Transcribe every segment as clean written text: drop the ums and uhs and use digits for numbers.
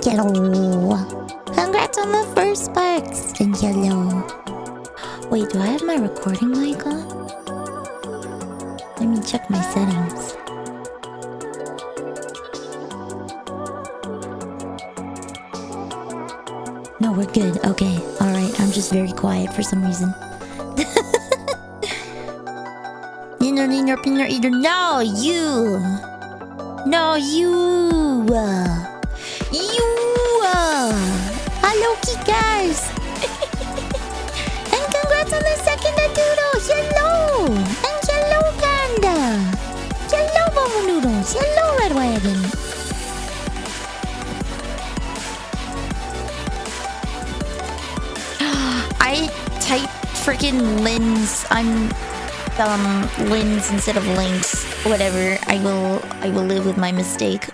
Yellow. Congrats on the first sparks. And yellow. Wait, do I have my recording mic on? Let me check my settings. No, we're good. Okay. Alright. I'm just very quiet for some reason. No, you! No, you! Hello, Kickers! And congrats on the second doodle! Hello! And hello, Panda! Hello, Momo Noodles! Hello, Red Wagon! I typed freaking Lins. I'm Lins instead of Links. Whatever. I will live with my mistake.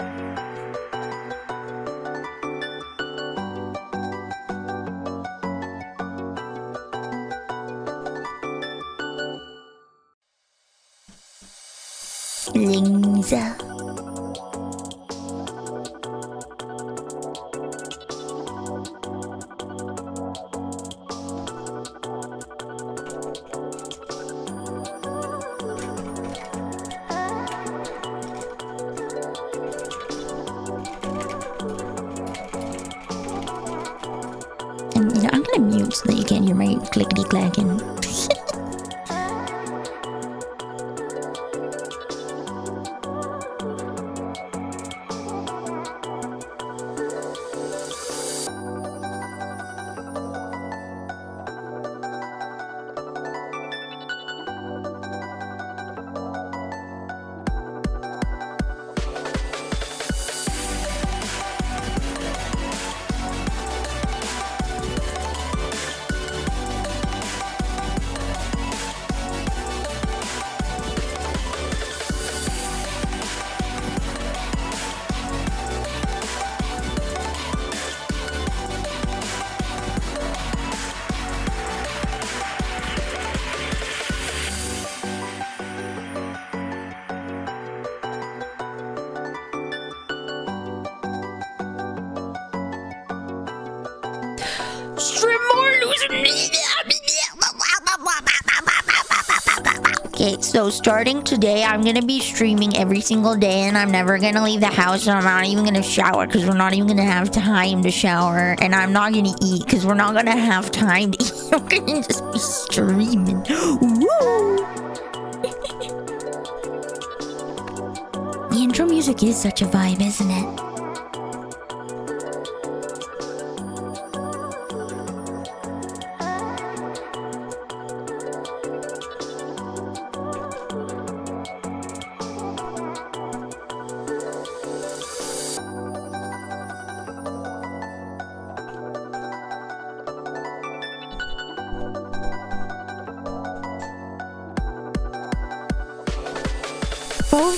Lingza. And I'm gonna mute so that you can't hear my clickety clacking. Stream more, loser. Okay, so starting today, I'm gonna be streaming every single day, and I'm never gonna leave the house, and I'm not even gonna shower, because we're not even gonna have time to shower, and I'm not gonna eat, because we're not gonna have time to eat. I'm gonna just be streaming. Woo! The intro music is such a vibe, isn't it?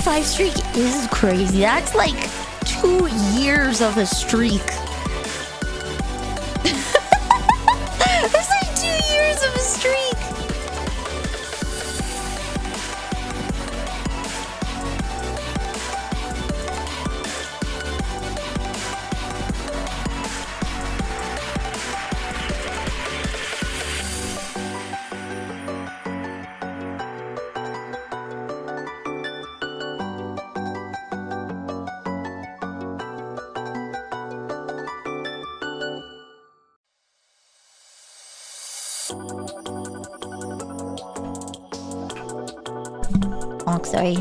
Five streak is crazy. That's like 2 years of a streak. That's like 2 years of a streak. Oh, sorry.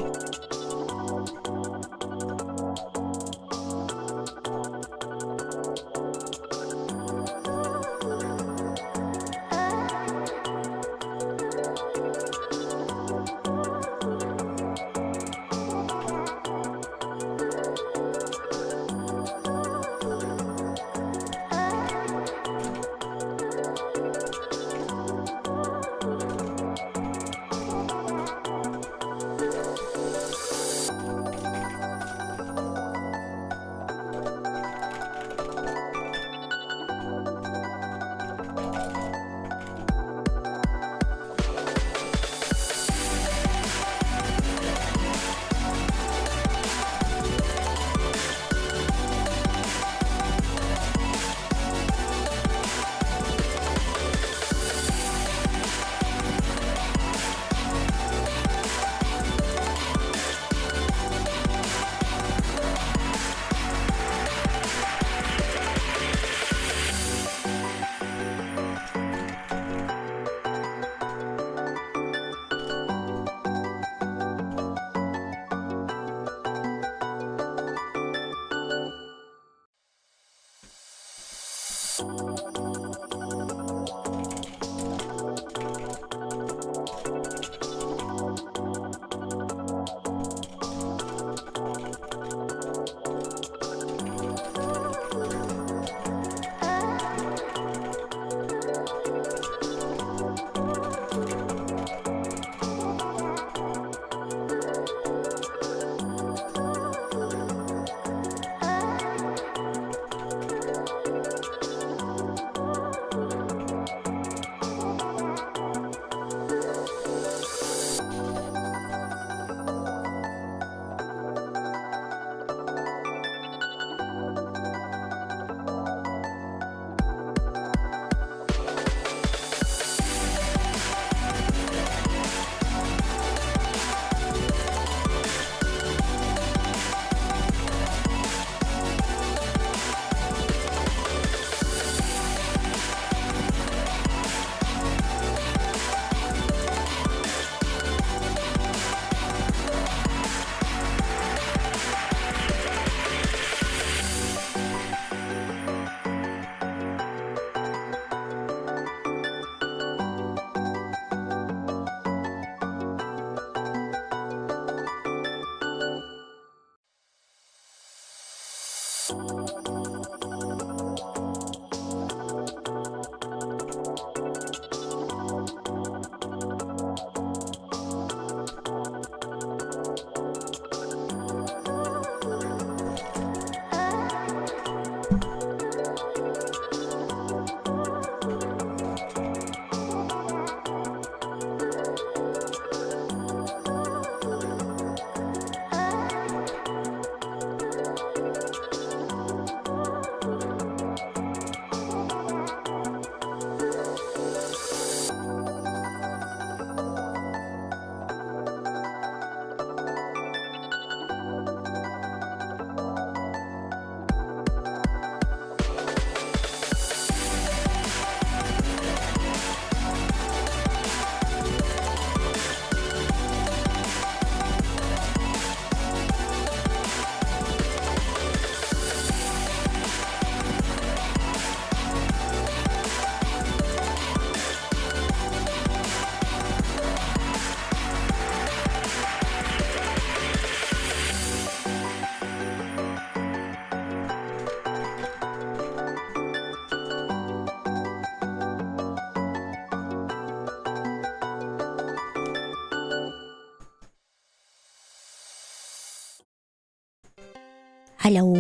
Hello.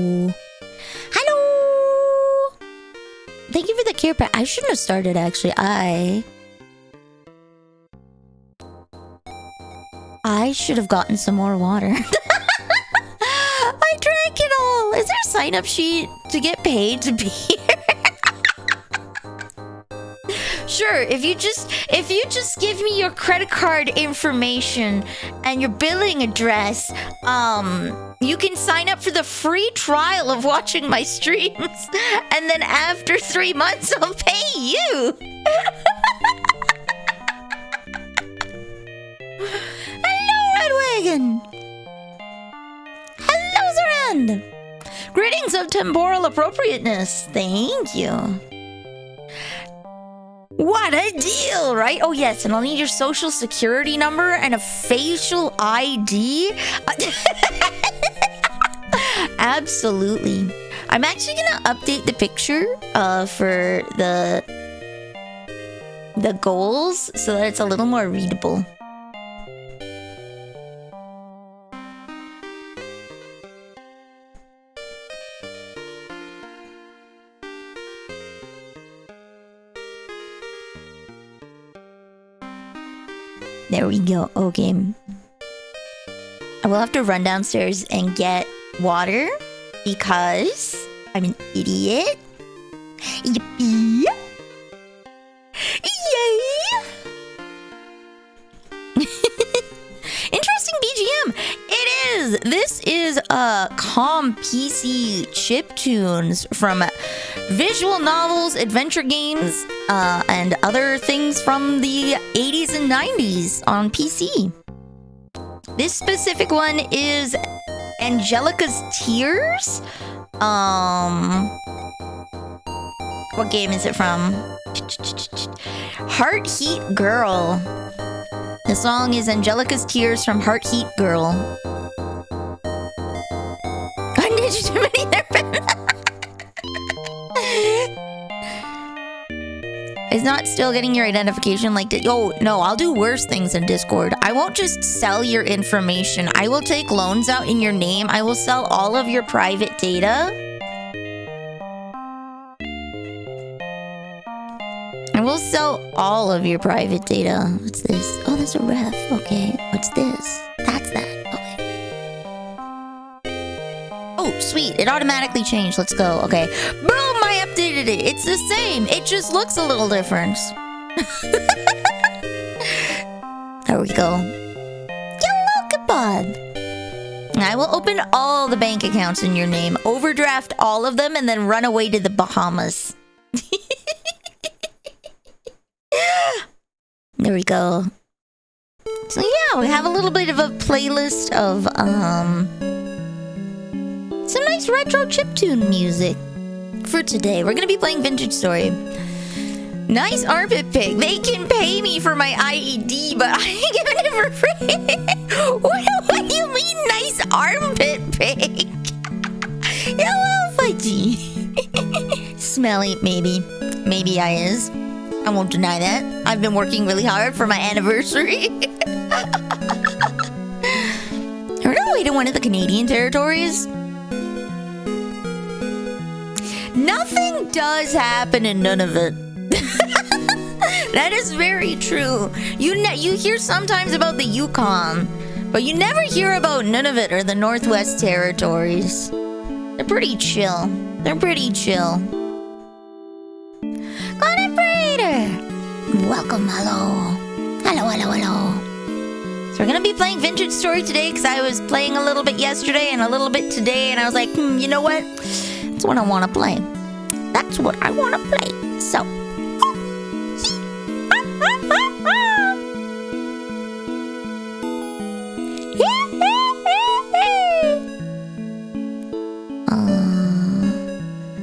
Hello. Thank you for the care pack. I shouldn't have started, actually. I should have gotten some more water. I drank it all. Is there a sign-up sheet to get paid to be here? Sure, if you just give me your credit card information and your billing address, you can sign up for the free trial of watching my streams, and then after 3 months I'll pay you. Hello, Edwagon. Hello, Zarand. Greetings of temporal appropriateness. Thank you. What a deal, right? Oh, yes, and I'll need your social security number and a facial ID. Absolutely. I'm actually gonna update the picture for the goals so that it's a little more readable. There we go. Okay. I will have to run downstairs and get water because I'm an idiot. Yippee! Yay! Interesting BGM. It is. This is calm PC chiptunes from visual novels, adventure games, and other things from the 80s and 90s on PC. This specific one is Angelica's Tears. What game is it from? Heart Heat Girl. The song is Angelica's Tears from Heart Heat Girl. I need you to many there. It's not still getting your identification like that. Oh, no, I'll do worse things in Discord. I won't just sell your information. I will take loans out in your name. I will sell all of your private data. I will sell all of your private data. What's this? Oh, there's a ref. Okay. What's this? That's that. Oh, sweet. It automatically changed. Let's go. Okay. Boom! I updated it. It's the same. It just looks a little different. There we go. You're welcome, bud. I will open all the bank accounts in your name, overdraft all of them, and then run away to the Bahamas. There we go. So yeah, we have a little bit of a playlist of some nice retro chiptune music for today. We're gonna be playing Vintage Story. Nice armpit pic. They can pay me for my IED, but I ain't giving it for free. What do you mean, nice armpit pic? Hello, fudgy. Smelly, maybe. Maybe I is. I won't deny that. I've been working really hard for my anniversary. Are we on the way to one of the Canadian territories? Nothing does happen in none of it. That is very true. You hear sometimes about the Yukon, but you never hear about Nunavut or the Northwest Territories. They're pretty chill. They're pretty chill. Operator! Welcome, hello. Hello, hello, hello. So we're gonna be playing Vintage Story today because I was playing a little bit yesterday and a little bit today, and I was like, you know what? That's what I want to play. That's what I want to play. So.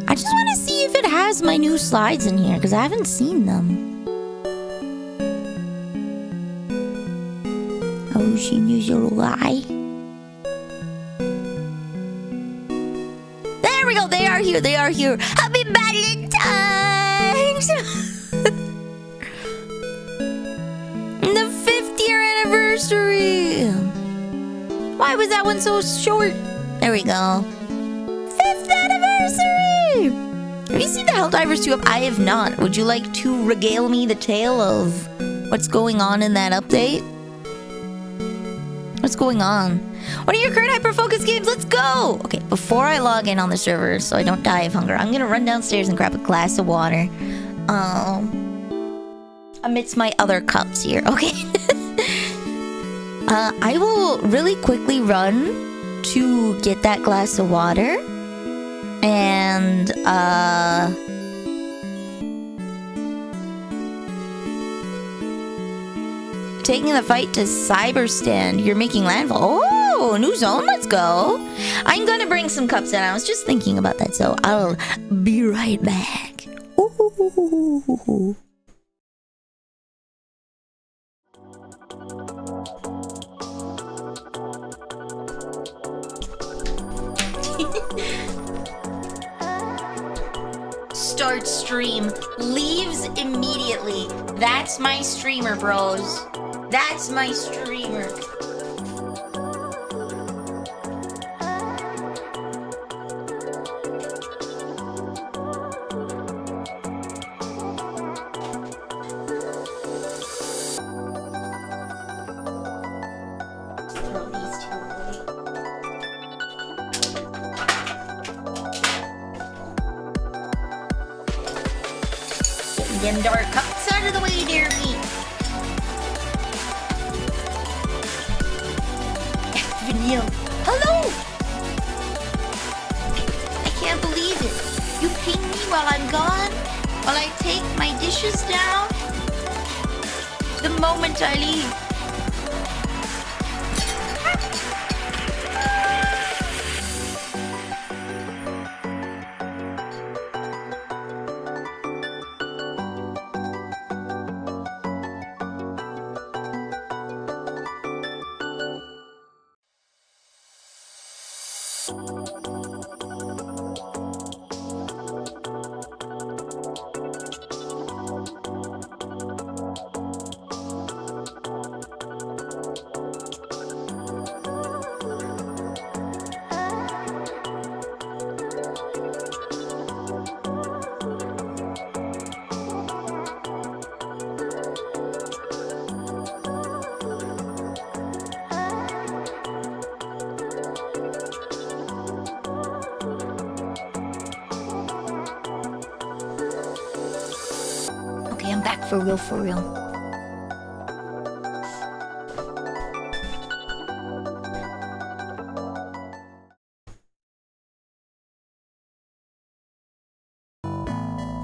I just want to see if it has my new slides in here because I haven't seen them. Oh, she knows your lie. There we go. They are here. They are here. Happy Valentine's! The 5th year anniversary. Why was that one so short? There we go. 5th anniversary! Have you seen the Helldivers 2 up? I have not. Would you like to regale me the tale of what's going on in that update? What's going on? What are your current hyper-focus games? Let's go! Okay, before I log in on the server so I don't die of hunger, I'm gonna run downstairs and grab a glass of water. Amidst my other cups here, okay? I will really quickly run to get that glass of water. And, taking the fight to Cyberstand. You're making landfall. Oh, new zone. Let's go. I'm gonna bring some cups in. I was just thinking about that, so I'll be right back. Ooh. Start stream. Leaves immediately. That's my streamer, bros. That's my streamer. Throw these two away. Getting them dark cups out of the way, dear me. Vanille. Hello! I can't believe it. You ping me while I'm gone? While I take my dishes down? The moment I leave. Okay, I'm back for real, for real.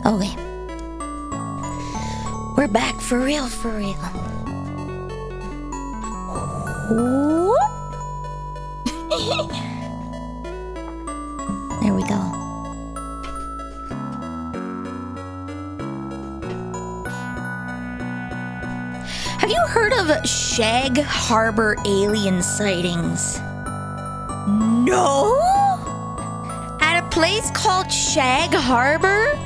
Okay. We're back for real, for real. There we go. Have you heard of Shag Harbor alien sightings? No? At a place called Shag Harbor?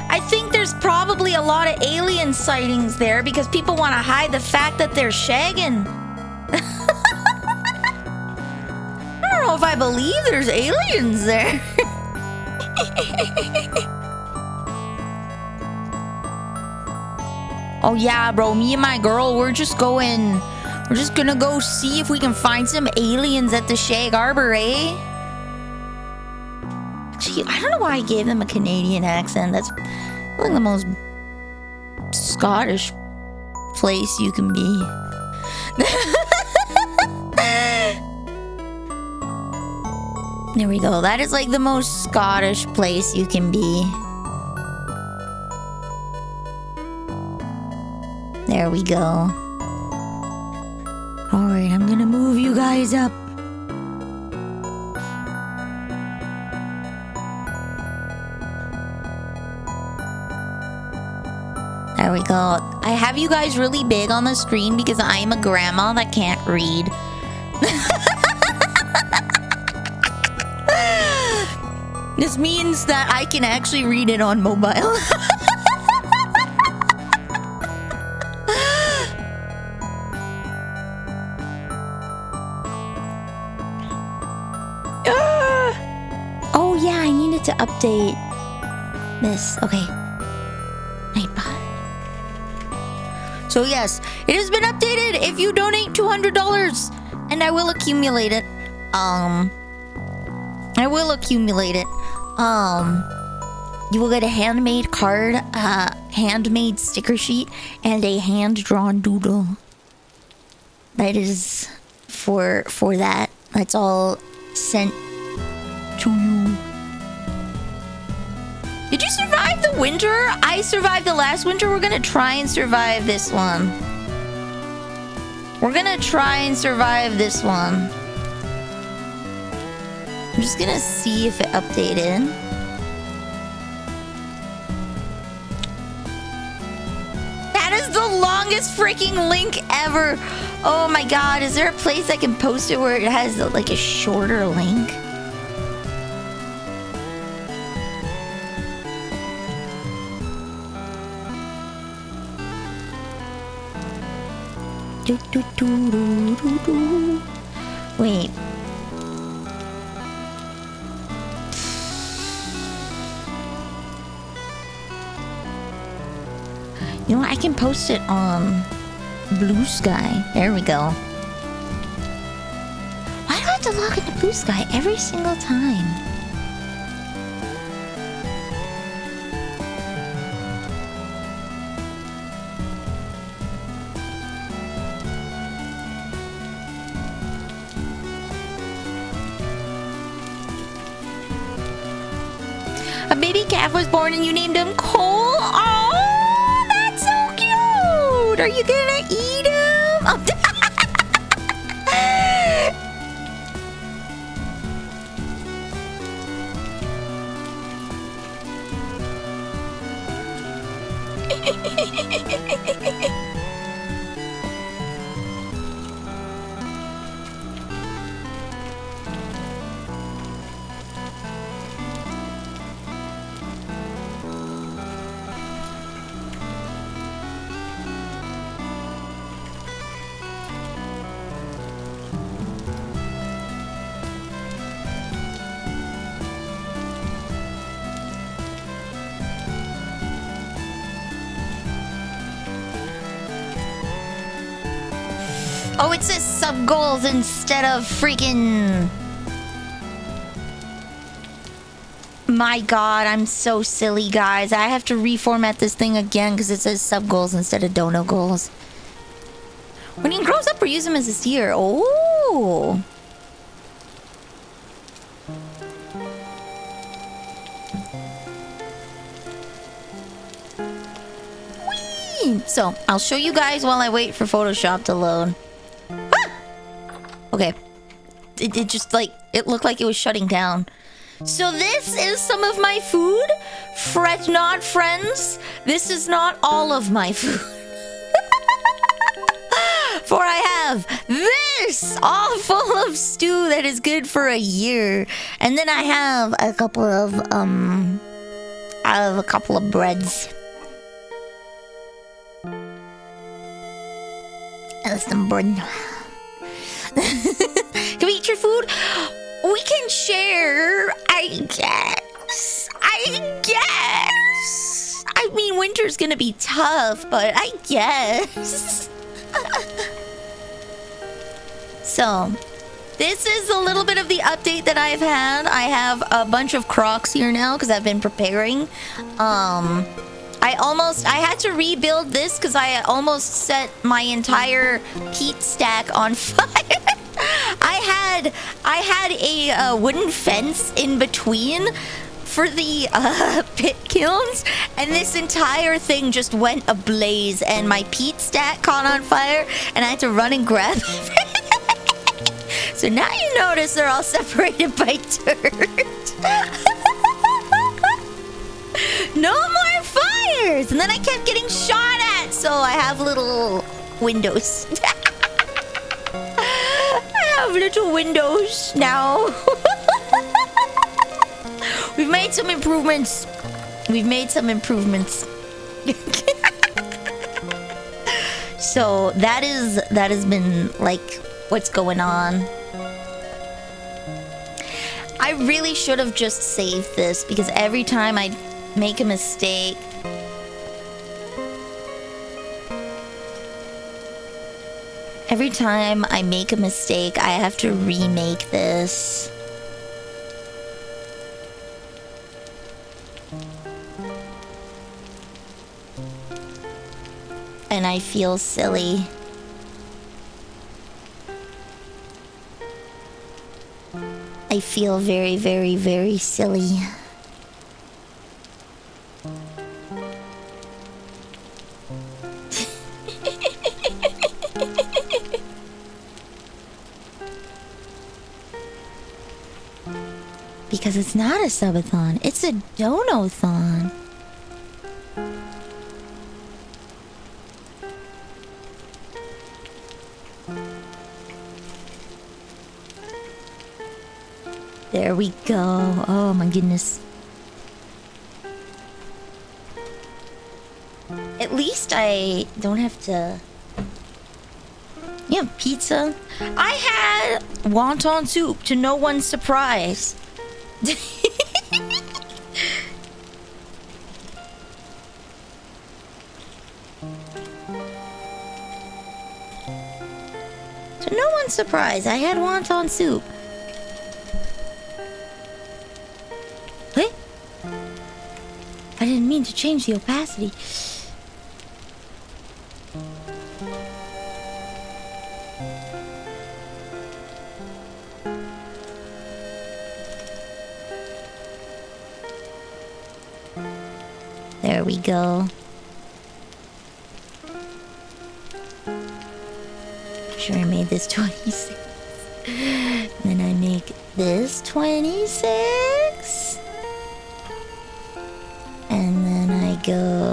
I think there's probably a lot of alien sightings there because people want to hide the fact that they're shagging. I don't know if I believe there's aliens there. Oh yeah, bro, me and my girl, we're just gonna go see if we can find some aliens at the Shag Harbor, eh? Gee, I don't know why I gave them a Canadian accent. That's like the most Scottish place you can be. There we go. That is like the most Scottish place you can be. There we go. Alright, I'm gonna move you guys up. There we go. I have you guys really big on the screen because I'm a grandma that can't read. This means that I can actually read it on mobile. Oh yeah, I need to update this. Okay. Nightbot. So yes, it has been updated. If you donate $200, and I will accumulate it. I will accumulate it. You will get a handmade card, handmade sticker sheet, and a hand-drawn doodle. That is for that. That's all sent to you. Did you survive the winter? I survived the last winter. We're gonna try and survive this one. We're gonna try and survive this one. I'm just gonna see if it updated. That is the longest freaking link ever. Oh my god, is there a place I can post it where it has like a shorter link? Wait. You know what? I can post it on Blue Sky. There we go. Why do I have to log into Blue Sky every single time? A baby calf was born and you named him Cole. Oh, that's so cute. Are you gonna eat him? Oh. Oh, it says sub goals instead of freaking... My god, I'm so silly, guys. I have to reformat this thing again because it says sub goals instead of dono goals. When he grows up, we use him as a steer. Oh. Whee! So, I'll show you guys while I wait for Photoshop to load. Okay. It just like, it looked like it was shutting down. So this is some of my food. Fret not, friends. This is not all of my food. For I have this all full of stew that is good for a year. And then I have a couple of breads. And some bread. Can we eat your food? We can share, I guess. I mean, winter's gonna be tough, but I guess. So, this is a little bit of the update that I've had. I have a bunch of Crocs here now because I've been preparing. I had to rebuild this because I almost set my entire peat stack on fire. I had a wooden fence in between for the pit kilns, and this entire thing just went ablaze, and my peat stack caught on fire, and I had to run and grab it. So now you notice they're all separated by dirt. No more fires! And then I kept getting shot at, so I have little windows. I have little windows now. We've made some improvements. So that has been like what's going on. I really should have just saved this because every time I make a mistake... Every time I make a mistake, I have to remake this. And I feel silly. I feel very, very, very silly. Because it's not a subathon, it's a donathon. There we go. Oh my goodness. At least I don't have to... Yeah, pizza. I had wonton soup to no one's surprise. To no one's surprise, I had wonton soup. What? I didn't mean to change the opacity. There we go. Sure, I made this 26. Then I make this 26. And then I go...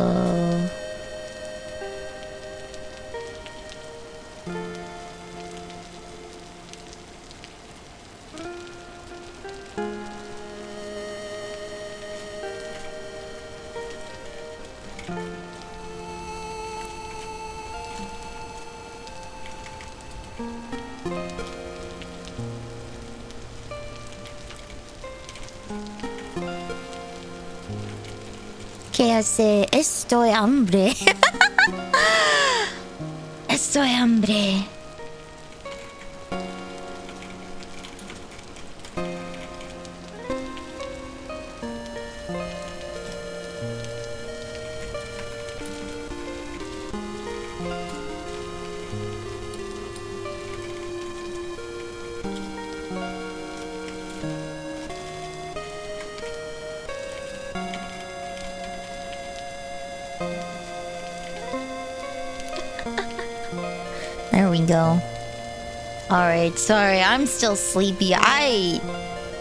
¿Qué hace? Estoy hambre. Estoy hambre. There we go. Alright, sorry, I'm still sleepy. I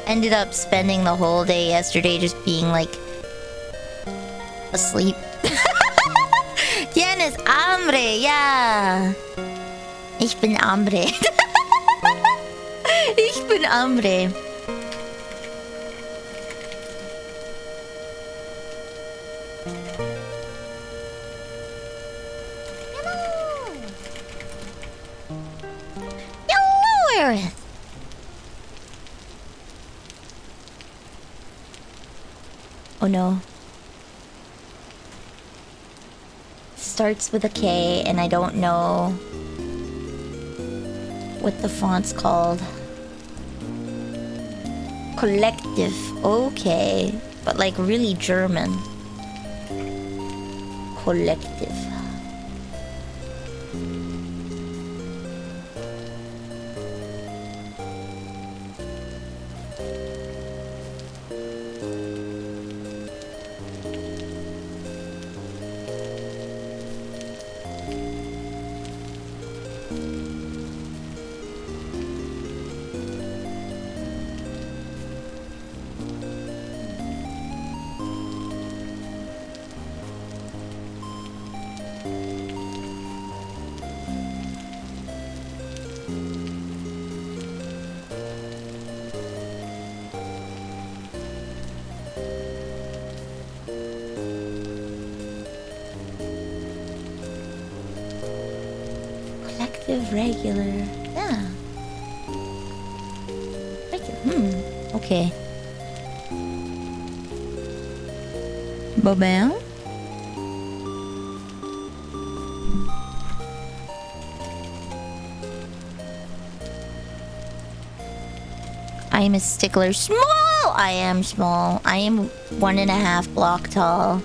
ended up spending the whole day yesterday just being like asleep. Tienes hambre, yeah. Ich bin hambre. Ich bin hambre. Oh no. Starts with a K and I don't know what the font's called. Collective. Okay. But like really German. Collective. Regular. Yeah. Regular. Okay. Bobin? I am a stickler. Small! I am small. I am 1.5 block tall.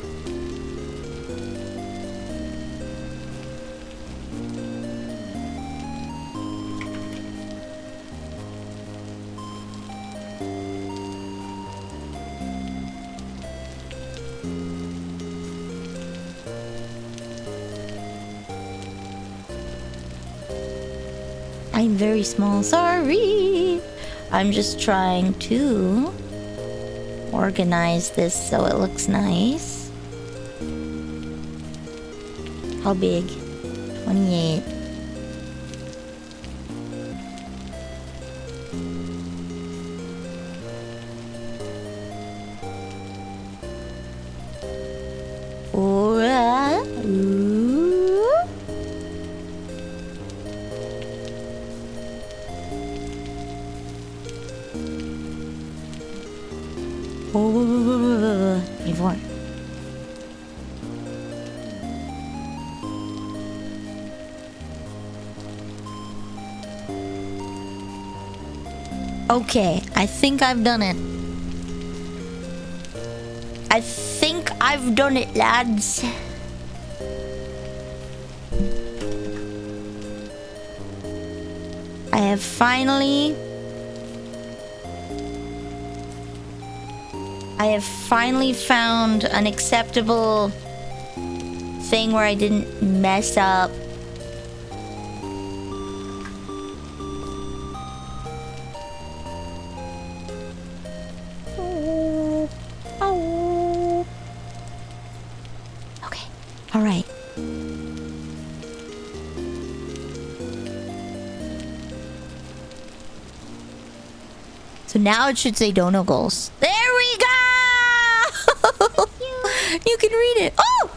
I'm very small. Sorry. I'm just trying to organize this so it looks nice. How big? 28. Before. Okay, I think I've done it. I think I've done it, lads. I have finally found an acceptable thing where I didn't mess up. Okay, all right. So now it should say dono goals. There we go! You can read it. Oh!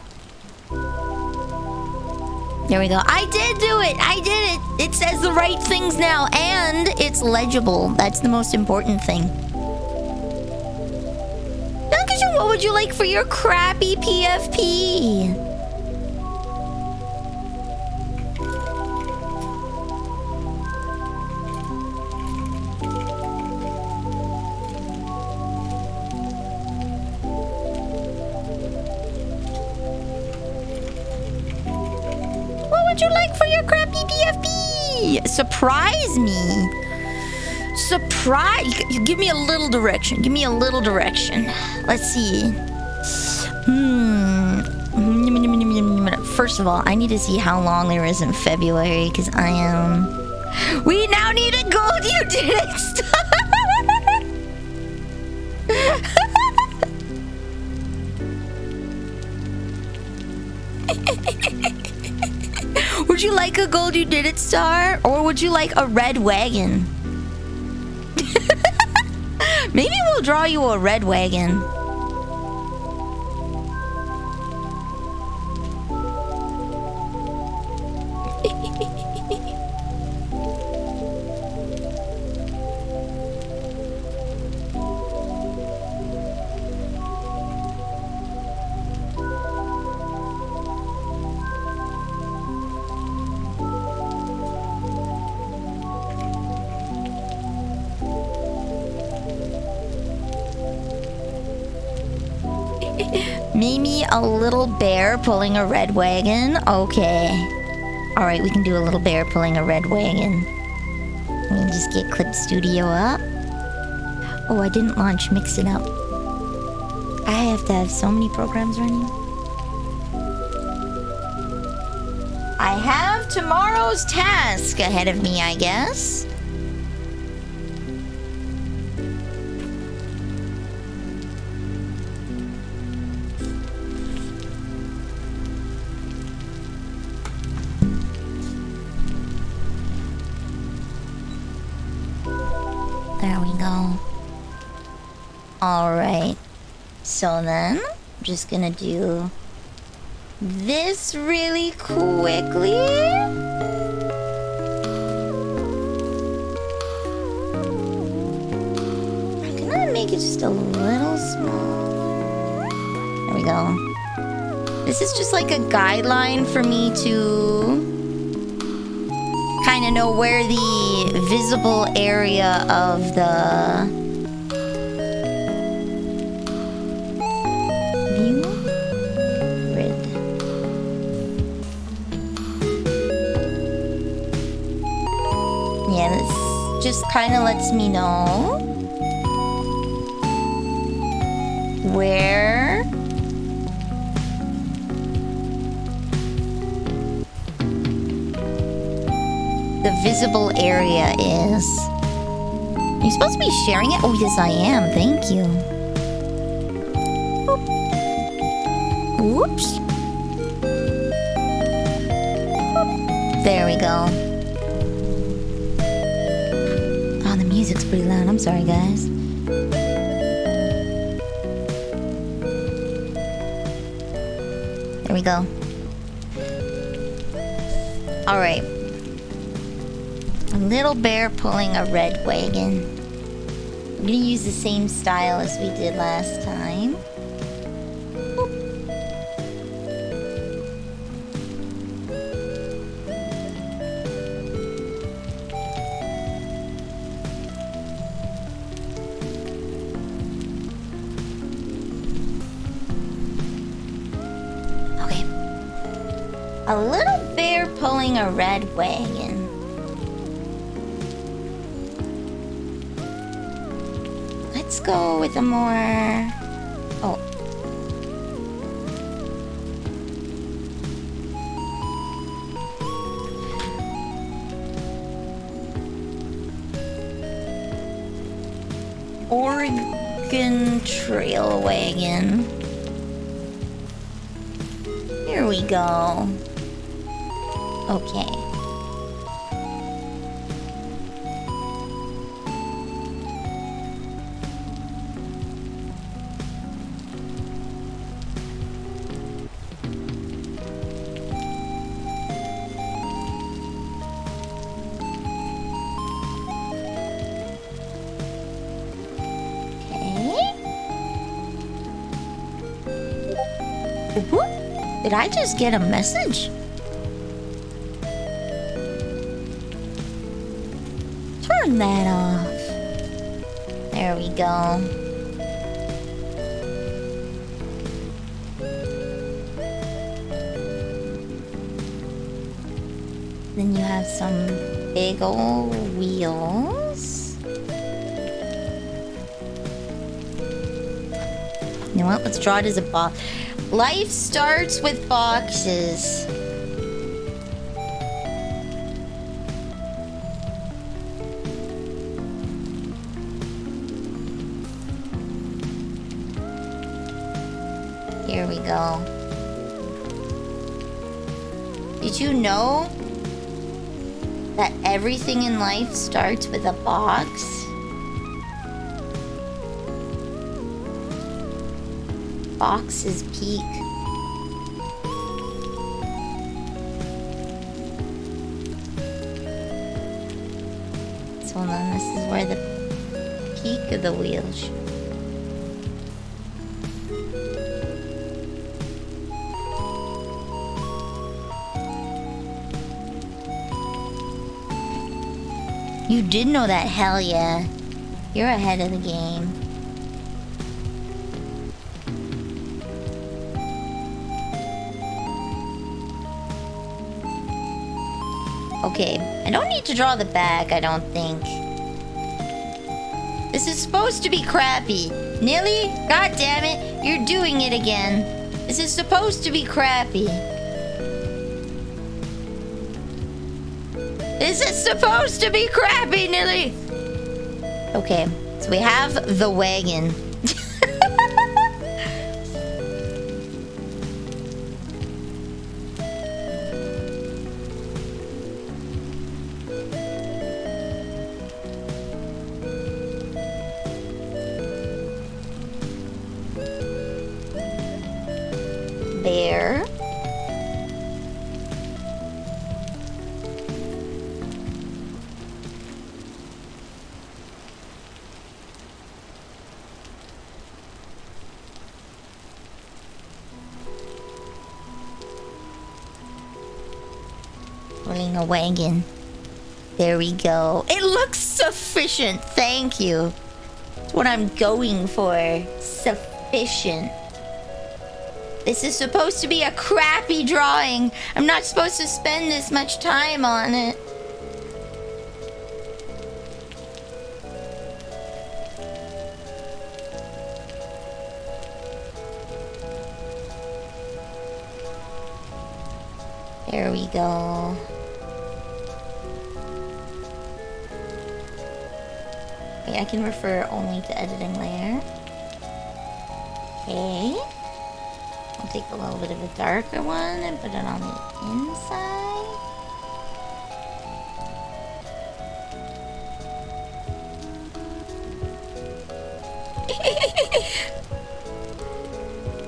There we go. I did do it. I did it. It says the right things now. And it's legible. That's the most important thing. What would you like for your crappy PFP? Surprise me. Surprise. Give me a little direction. Give me a little direction. Let's see. First of all, I need to see how long there is in February because I am... We now need a gold. You did it. Would you like a gold you did it star? Or would you like a red wagon? Maybe we'll draw you a red wagon. Maybe a little bear pulling a red wagon. Okay. Alright, we can do a little bear pulling a red wagon. Let me just get Clip Studio up. Oh, I didn't launch Mix It Up. I have to have so many programs running. I have tomorrow's task ahead of me, I guess. There we go. Alright. So then, I'm just gonna do this really quickly. I'm make it just a little small. There we go. This is just like a guideline for me to kind of know where the visible area of the view grid. Yeah, this just kind of lets me know where the visible area is. Are you supposed to be sharing it? Oh, yes, I am. Thank you. Whoops. There we go. Oh, the music's pretty loud. I'm sorry, guys. There we go. All right. A little bear pulling a red wagon. I'm gonna use the same style as we did last time. Okay. A little bear pulling a red wagon. Let's go with a more... Oh. Oregon Trail Wagon. Here we go. Okay. Did I just get a message? Turn that off. There we go. Then you have some big old wheels. You know what? Let's draw it as a box. Life starts with boxes. Here we go. Did you know that everything in life starts with a box? Boxes peak. So then this is where the peak of the wheel should. You did know that? Hell yeah. You're ahead of the game. Okay, I don't need to draw the back, I don't think. This is supposed to be crappy. Nilly, god damn it, you're doing it again. This is supposed to be crappy. This is supposed to be crappy, Nilly! Okay, so we have the wagon. There. buying a wagon. There we go. It looks sufficient. Thank you. That's what I'm going for. Sufficient. This is supposed to be a crappy drawing. I'm not supposed to spend this much time on it. There we go. Okay, I can refer only to editing layer. Okay. I'll take a little bit of a darker one and put it on the inside.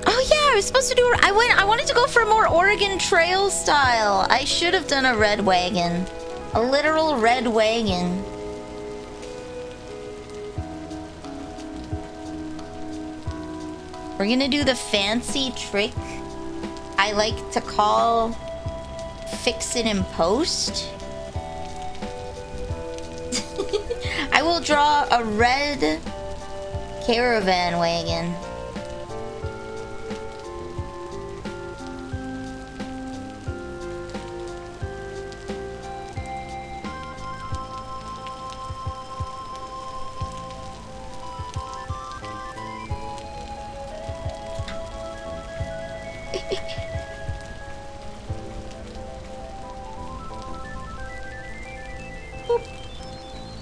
Oh yeah, I was supposed to do. I wanted to go for a more Oregon Trail style. I should have done a red wagon, a literal red wagon. We're gonna do the fancy trick I like to call fix it in post. I will draw a red caravan wagon.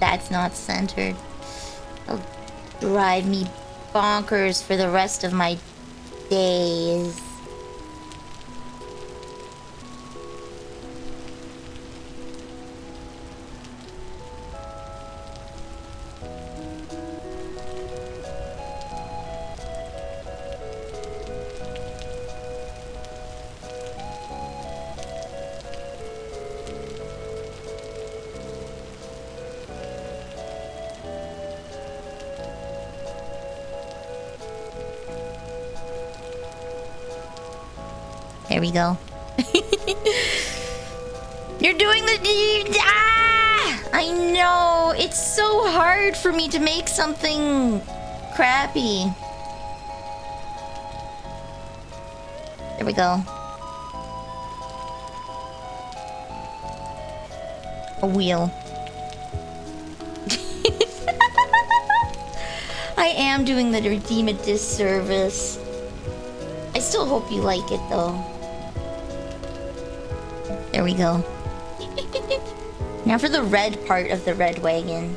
That's not centered. It'll drive me bonkers for the rest of my days. There we go. You're doing the... Ah! I know. It's so hard for me to make something crappy. There we go. A wheel. I am doing the redeem a disservice. I still hope you like it though. There we go. Now for the red part of the red wagon.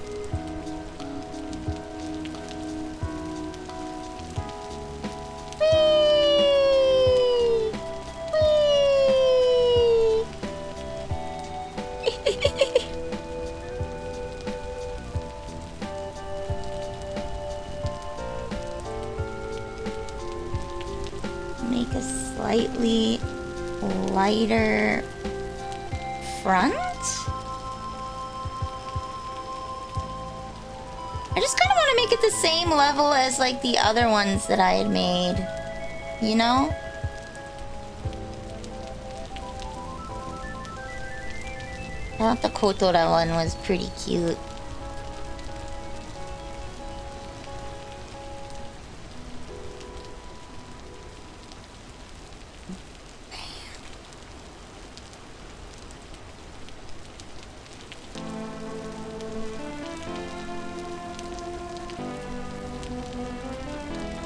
Make a slightly lighter front? I just kind of want to make it the same level as like the other ones that I had made. You know? I thought the Kotora one was pretty cute.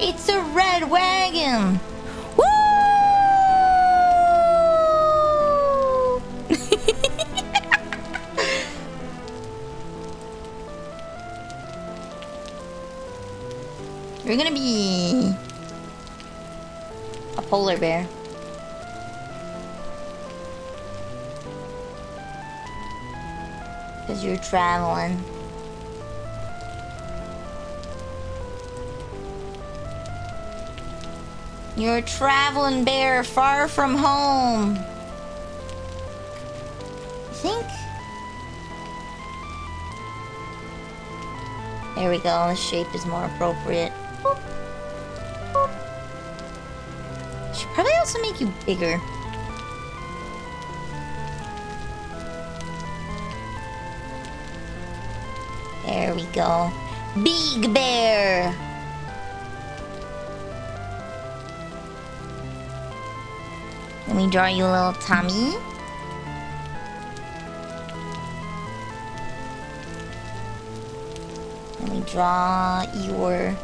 It's a red wagon! Woo! You're gonna be a polar bear. Because you're traveling. You're a traveling bear far from home. I think. There we go. The shape is more appropriate. Boop. Boop. Should probably also make you bigger. There we go. Big bear. Let me draw you a little tummy. Let me draw your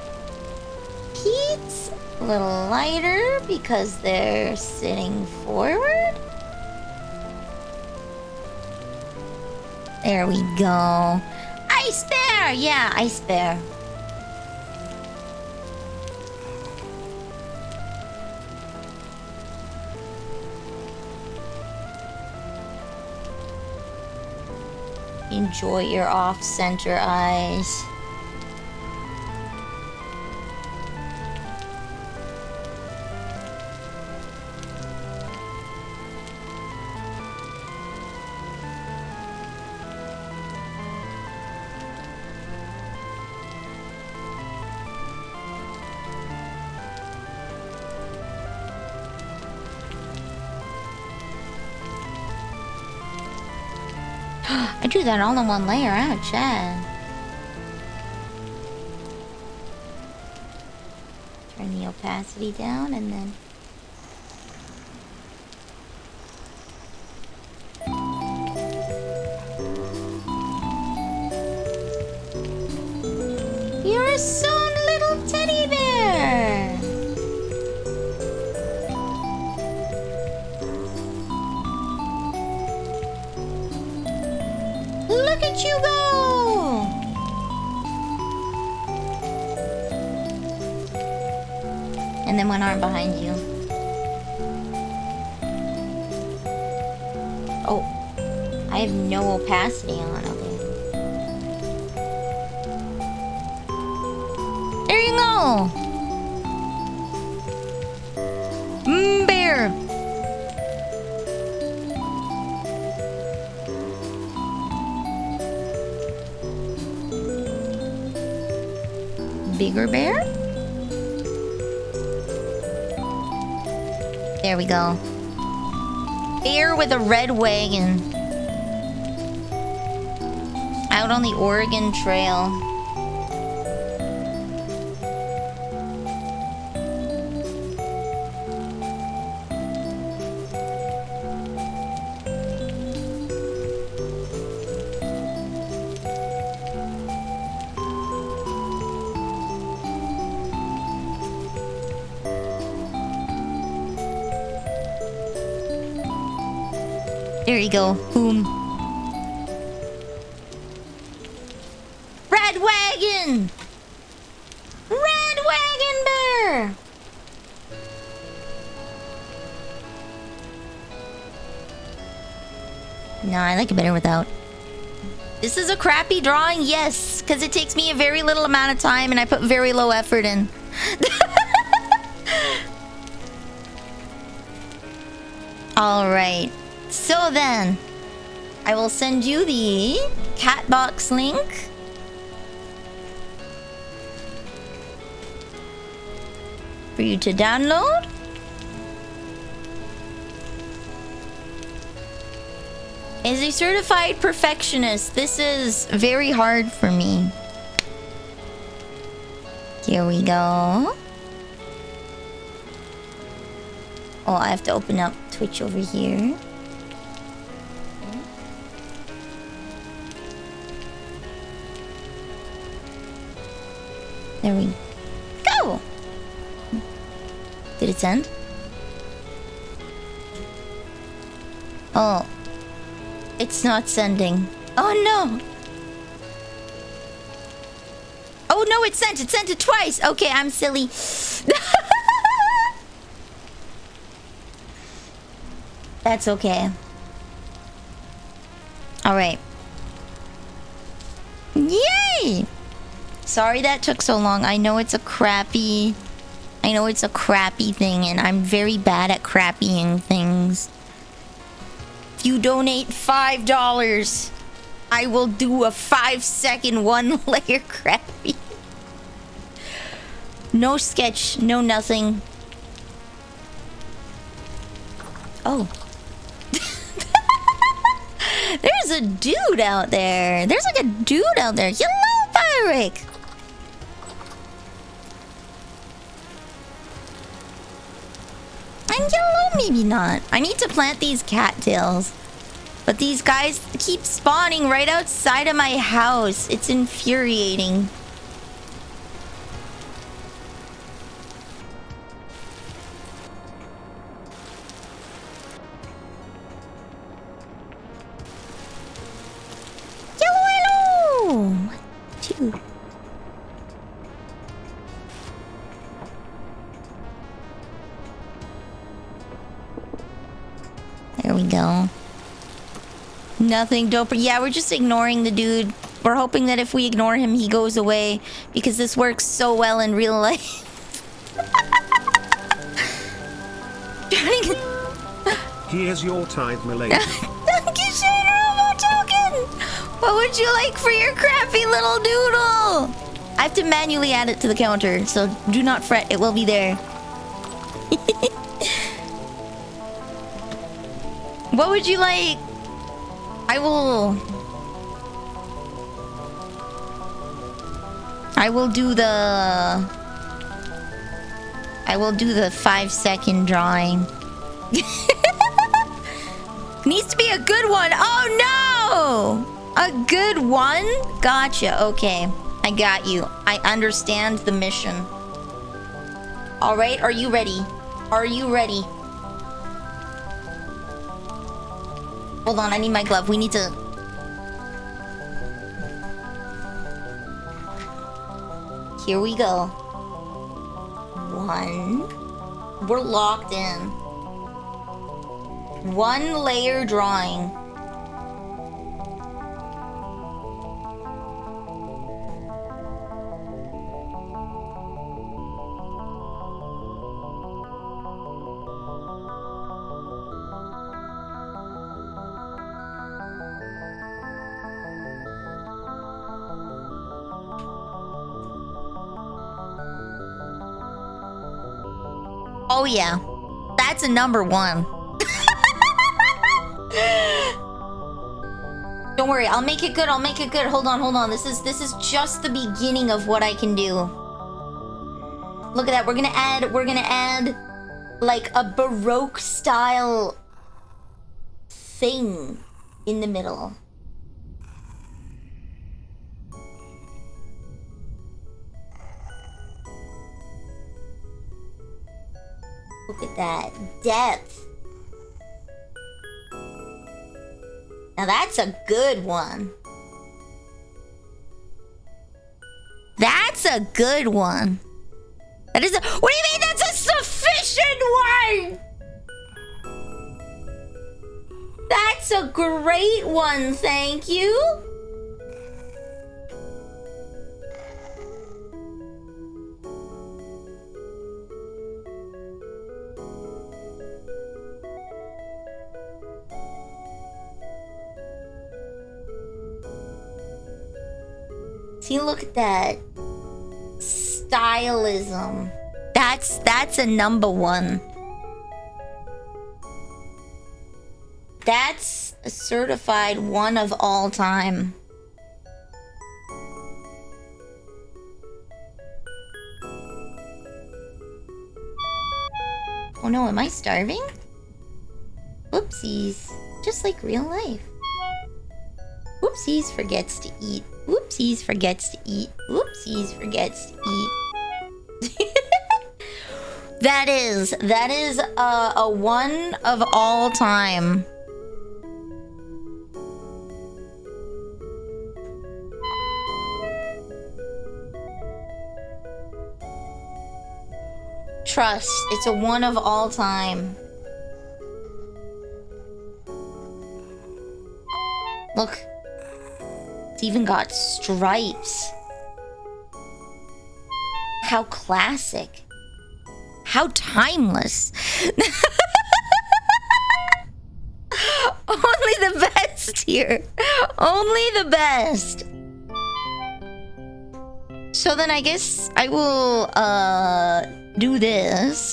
feet a little lighter because they're sitting forward. There we go. Ice bear! Yeah, ice bear. Enjoy your off-center eyes. I drew that all in one layer. Ouch, yeah. Turn the opacity down and then... You're a sewn little teddy bear! Look at you go! And then one arm behind you. Oh, I have no opacity on. Okay. There you go! Bear! Bigger bear? There we go. Bear with a red wagon. Out on the Oregon Trail. There you go. Boom. Red wagon! Red wagon bear! No, I like it better without. This is a crappy drawing, yes, because it takes me a very little amount of time and I put very low effort in. Alright. So then, I will send you the Catbox link. For you to download. As a certified perfectionist, this is very hard for me. Here we go. Oh, I have to open up Twitch over here. There we go. Did it send? Oh. It's not sending. Oh no. Oh no, it sent. It sent it twice. Okay, I'm silly. That's okay. Alright. Yay! Sorry that took so long. I know it's a crappy thing and I'm very bad at crappying things. If you donate $5, I will do a 5-second one layer crappy. No sketch, no nothing. Oh. There's there's a dude out there. There's like a dude out there. Hello, Pyric. And yellow, maybe not. I need to plant these cattails. But these guys keep spawning right outside of my house. It's infuriating. Yellow, 1, 2. There we go. Nothing dope. Yeah, we're just ignoring the dude. We're hoping that if we ignore him, he goes away. Because this works so well in real life. Here's your tithe, my lady. Thank you, Shane token. What would you like for your crappy little doodle? I have to manually add it to the counter, so do not fret. It will be there. What would you like? I will do the 5-second drawing. Needs to be a good one. Oh no! A good one? Gotcha. Okay. I got you. I understand the mission. Alright, are you ready? Are you ready? Hold on, I need my glove. We need to... Here we go. 1. We're locked in. 1 layer drawing. Oh yeah, that's a number 1. Don't worry, I'll make it good. I'll make it good. Hold on, hold on. This is just the beginning of what I can do. Look at that. We're gonna add like a Baroque style thing in the middle. Look at that depth. Now that's a good one. That's a good one. That is a... What do you mean that's a sufficient one? That's a great one, thank you. See, look at that stylism. That's a number 1. That's a certified 1 of all time. Oh no, am I starving? Whoopsies. Just like real life. Whoopsies forgets to eat. Whoopsies forgets to eat. Whoopsies forgets to eat. That is a 1 of all time. Trust, it's a 1 of all time. Look. It's even got stripes. How classic. How timeless. Only the best here. Only the best. So then I guess I will do this.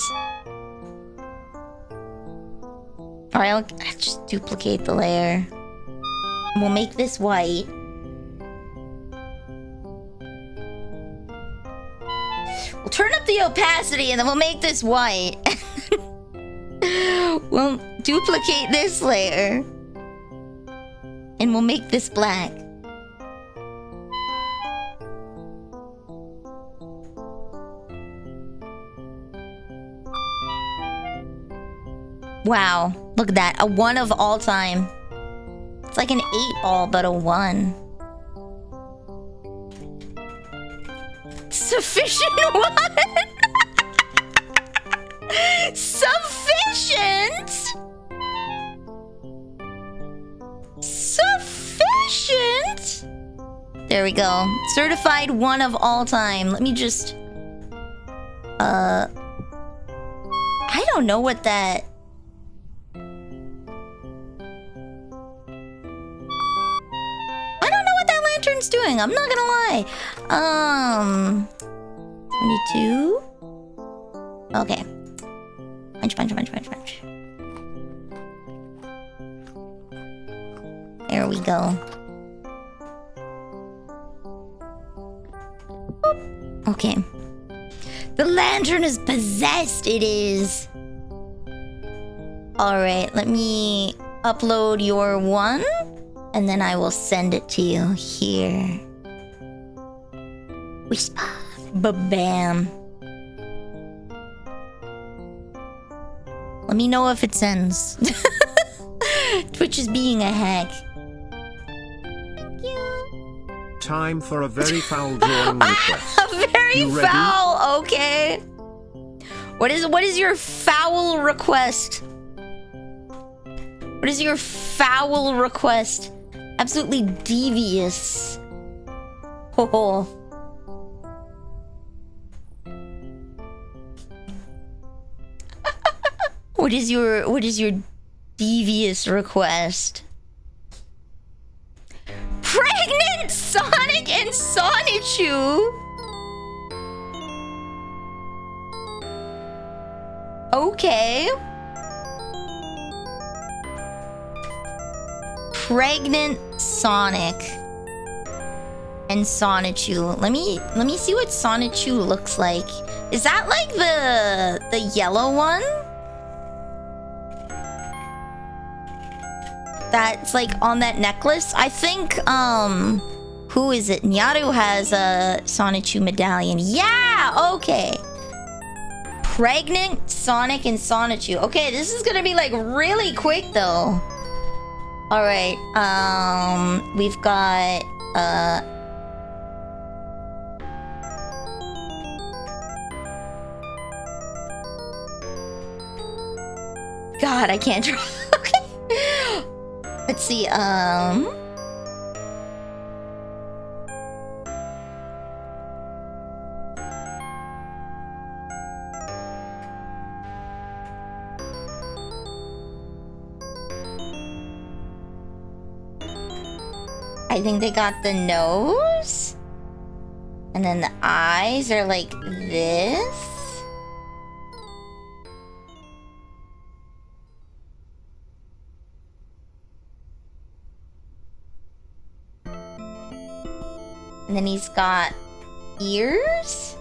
Alright, I'll just duplicate the layer. We'll make this white. We'll turn up the opacity and then we'll make this white. We'll duplicate this layer. And we'll make this black. Wow, look at that. A 1 of all time. It's like an 8-ball, but a 1. Sufficient 1? Sufficient? Sufficient? There we go. Certified 1 of all time. Let me just... I don't know what that... doing. I'm not gonna lie. 22. Okay. Punch. There we go. Okay. The lantern is possessed. It is. All right. Let me upload your one. And then I will send it to you here. Whisper. Ba-bam. Let me know if it sends. Twitch is being a hack. Thank you. Time for a very foul drawing request. A very foul, okay. What is your foul request? What is your foul request? Absolutely devious. Oh. What is your devious request? Pregnant Sonic and Sonichu. Okay. Pregnant Sonic and Sonichu. Let me see what Sonichu looks like. Is that like the yellow one? That's like on that necklace. I think who is it? Nyaru has a Sonichu medallion. Yeah, okay. Pregnant Sonic and Sonichu. Okay, this is gonna be like really quick though. All right, we've got, God, I can't draw. Okay. Let's see, I think they got the nose. And then the eyes are like this. And then he's got ears.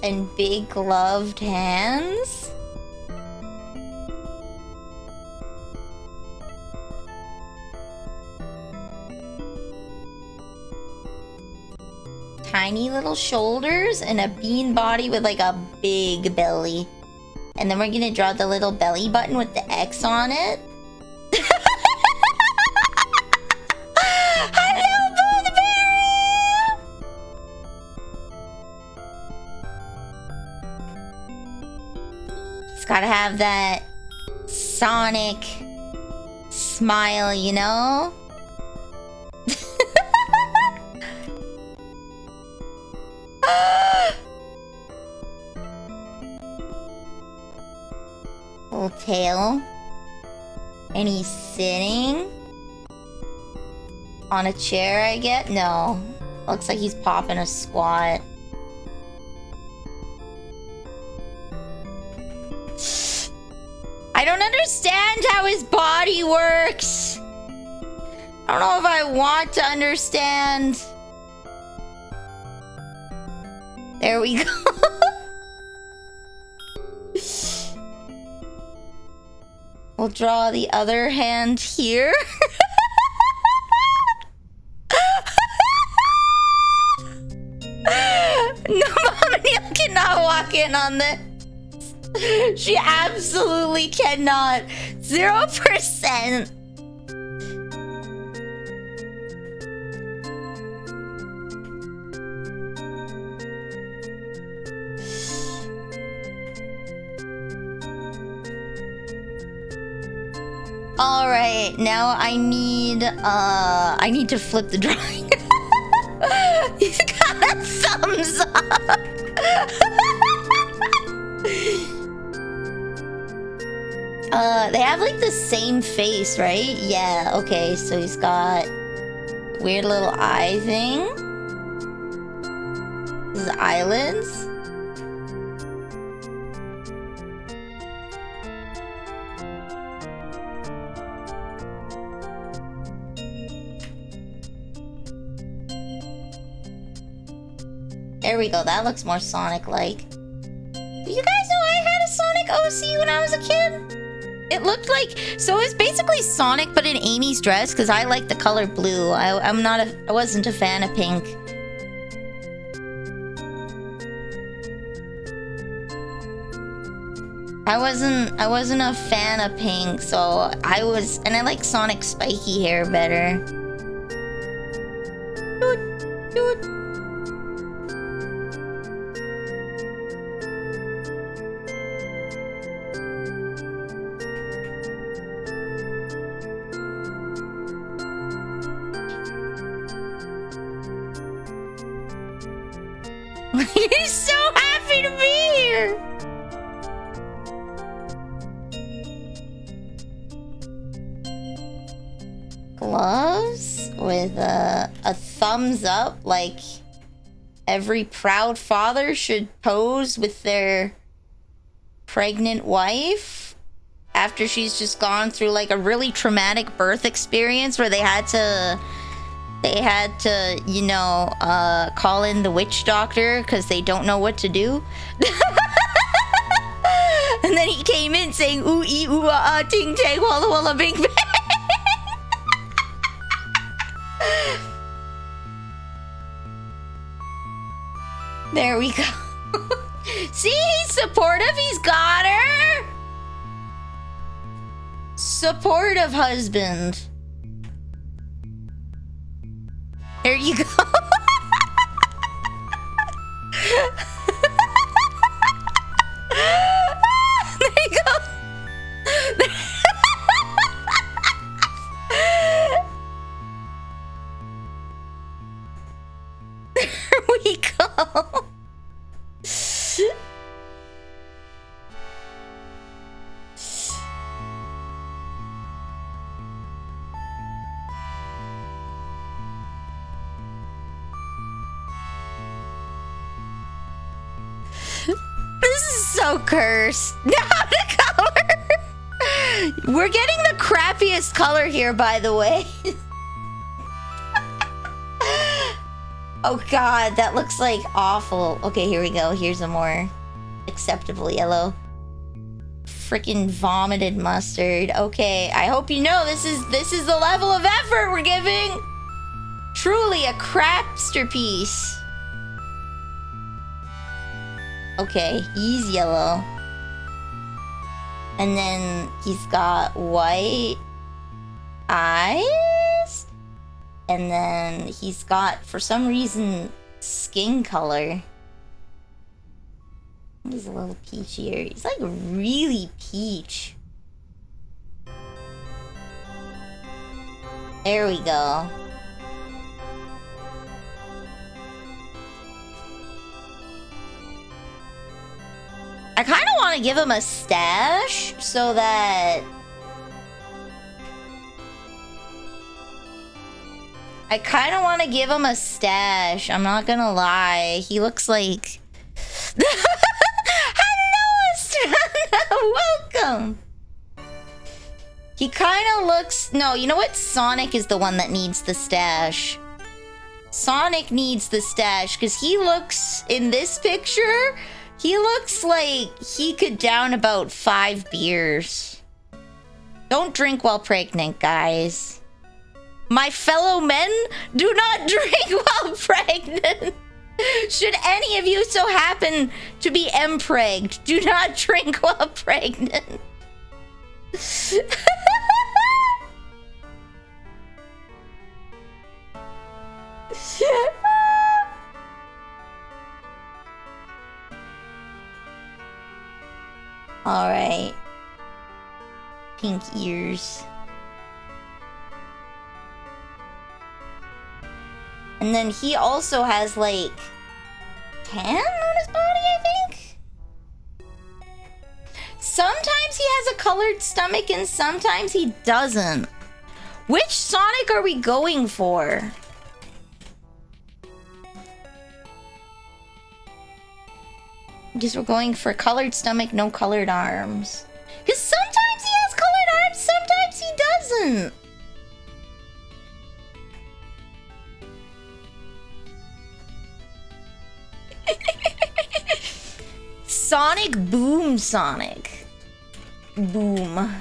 And big gloved hands. Tiny little shoulders and a bean body with like a big belly. And then we're gonna draw the little belly button with the X on it. Hello, Blueberry! It's gotta have that Sonic smile, you know? Little tail. And he's sitting on a chair, I get? No. Looks like he's popping a squat. I don't understand how his body works. I don't know if I want to understand. There we go. We'll draw the other hand here. No, Mama Neil cannot walk in on this. She absolutely cannot. 0%. All right, now I need to flip the drawing. He's got a thumbs up. They have like the same face, right? Yeah, okay, so he's got weird little eye thing. His eyelids. There we go, that looks more Sonic-like. Do you guys know I had a Sonic OC when I was a kid? It looked like, so it's basically Sonic but in Amy's dress because I like the color blue. I wasn't a fan of pink. I wasn't a fan of pink, so and I like Sonic's spiky hair better. He's so happy to be here! Gloves with a thumbs up, like every proud father should pose with their pregnant wife after she's just gone through like a really traumatic birth experience where they had to, you know, call in the witch doctor because they don't know what to do. And then he came in saying, ooh, ee, ooh, ah, ah, ting, tang, walla, walla, bing, bang. There we go. See, he's supportive. He's got her. Supportive husband. There you go. There you go. There we go. This is so cursed. Now the color. We're getting the crappiest color here, by the way. Oh god, that looks like awful. Okay, here we go. Here's a more acceptable yellow. Freaking vomited mustard. Okay, I hope you know this is the level of effort we're giving. Truly a crapsterpiece. Okay, he's yellow. And then he's got white eyes. And then he's got, for some reason, skin color. He's a little peachier. He's like really peach. There we go. I kind of want to give him a stash so that... I kind of want to give him a stash. I'm not gonna lie. He looks like... Hello, Strana! Welcome! He kind of looks... No, you know what? Sonic is the one that needs the stash. Sonic needs the stash because he looks... In this picture, he looks like he could down about 5 beers. Don't drink while pregnant, guys. My fellow men, do not drink while pregnant. Should any of you so happen to be empregged, do not drink while pregnant. All right. Pink ears. And then he also has like tan on his body, I think. Sometimes he has a colored stomach and sometimes he doesn't. Which Sonic are we going for? I guess we're going for colored stomach, no colored arms. Because sometimes he has colored arms, sometimes he doesn't. Sonic Boom Sonic. Boom.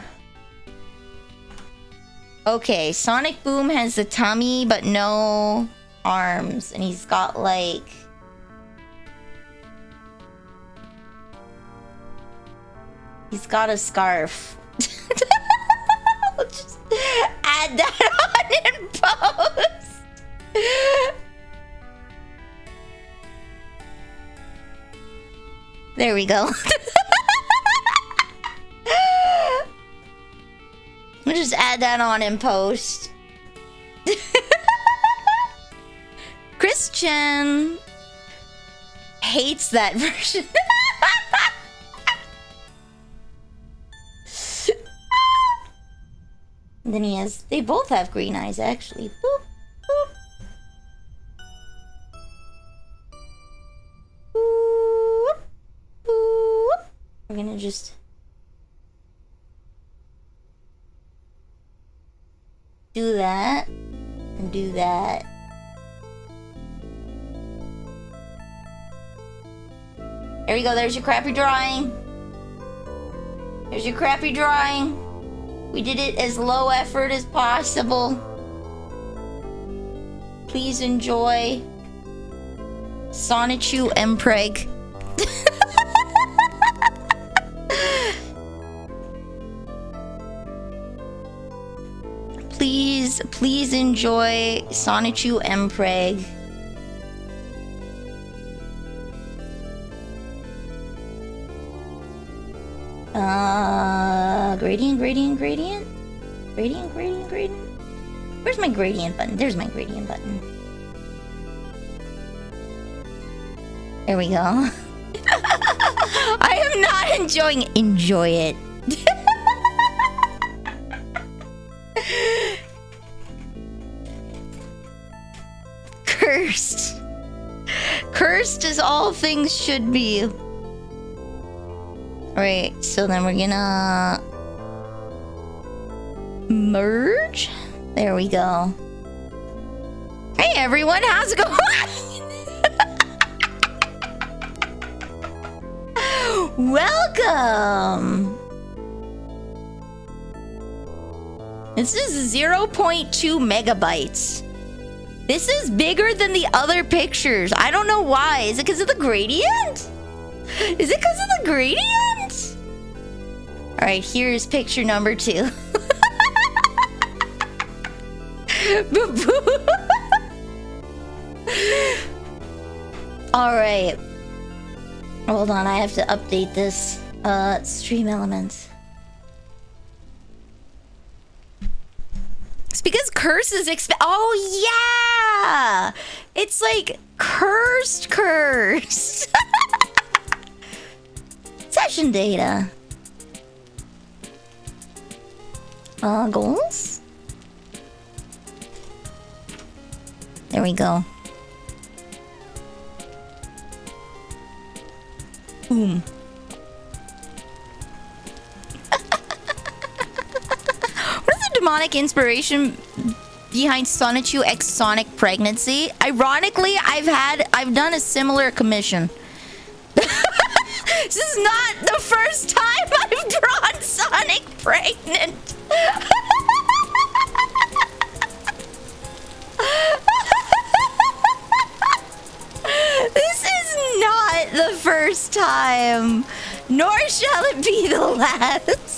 Okay, Sonic Boom has the tummy but no arms. And he's got like... He's got a scarf. I'll just add that on in post. There we go. We'll just add that on in post. Christian hates that version. And then he has... They both have green eyes, actually. Boop, boop. Boop, boop. We're gonna just... do that. And do that. There you go, there's your crappy drawing. There's your crappy drawing. We did it as low effort as possible. Please enjoy. Sonichu Mpreg. Please enjoy Sonichu Mpreg. Gradient. Where's my gradient button? There's my gradient button. There we go. I am not enjoying it. Enjoy it. Cursed. Cursed as all things should be. Alright, so then we're gonna merge. There we go. Hey everyone, how's it going? Welcome. This is 0.2 megabytes. This is bigger than the other pictures. I don't know why. Is it because of the gradient? Is it because of the gradient? All right, here's picture number 2. All right. Hold on, I have to update this. Stream elements. It's because curse is oh yeah! It's like cursed. Session data. Goals? There we go. Boom. demonic inspiration behind Sonichu X Sonic pregnancy? Ironically, I've done a similar commission. This is not the first time I've drawn Sonic pregnant. This is not the first time, nor shall it be the last.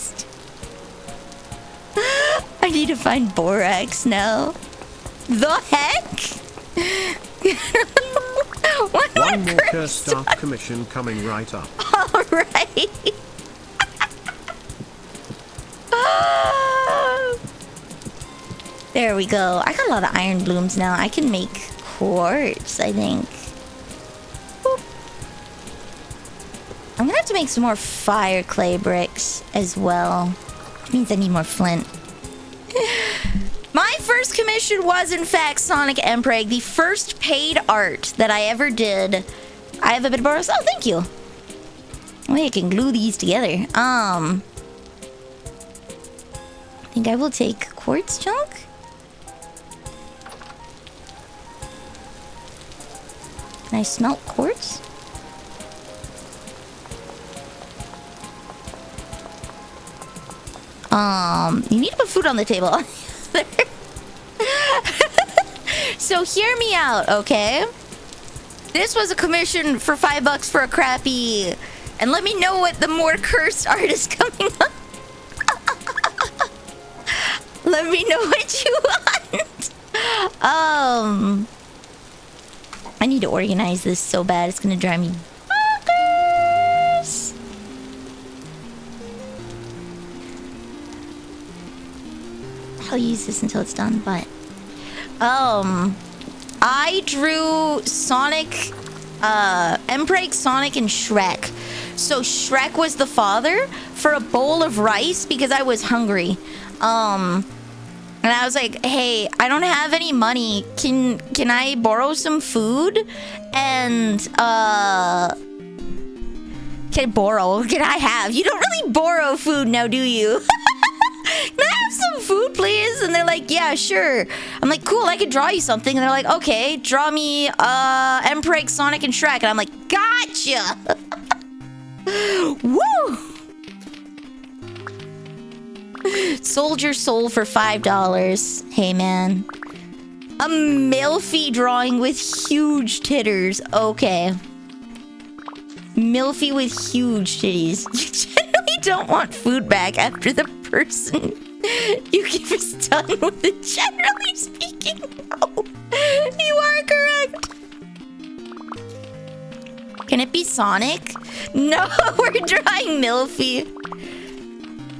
I need to find Borax now. The heck? One more cursed art commission coming right up. Alright. There we go. I got a lot of iron blooms now. I can make quartz, I think. Boop. I'm gonna have to make some more fire clay bricks as well. Which means I need more flint. My first commission was, in fact, Sonic Empreg, the first paid art that I ever did. I have a bit of borrows. Oh, thank you. Well, I can glue these together. I think I will take quartz chunk. Can I smelt quartz? You need to put food on the table. So hear me out, okay? This was a commission for $5 for a crappy. And let me know what the more cursed art is coming up. Let me know what you want. I need to organize this so bad. It's gonna drive me bonkers. I'll use this until it's done, but I drew Sonic, Empreg, Sonic, and Shrek. So Shrek was the father for a bowl of rice because I was hungry. And I was like, hey, I don't have any money. Can I borrow some food? And can I borrow? Can I have? You don't really borrow food now, do you? Can I have some food, please? And they're like, yeah, sure. I'm like, cool, I could draw you something. And they're like, okay, draw me Empreg, Sonic, and Shrek. And I'm like, gotcha. Woo! Soldier Soul for $5. Hey, man. A Milfy drawing with huge titters. Okay. Milfy with huge titties. You generally don't want food back after the person you give is done with it. Generally speaking, no. You are correct. Can it be Sonic? No, we're drawing Milfy.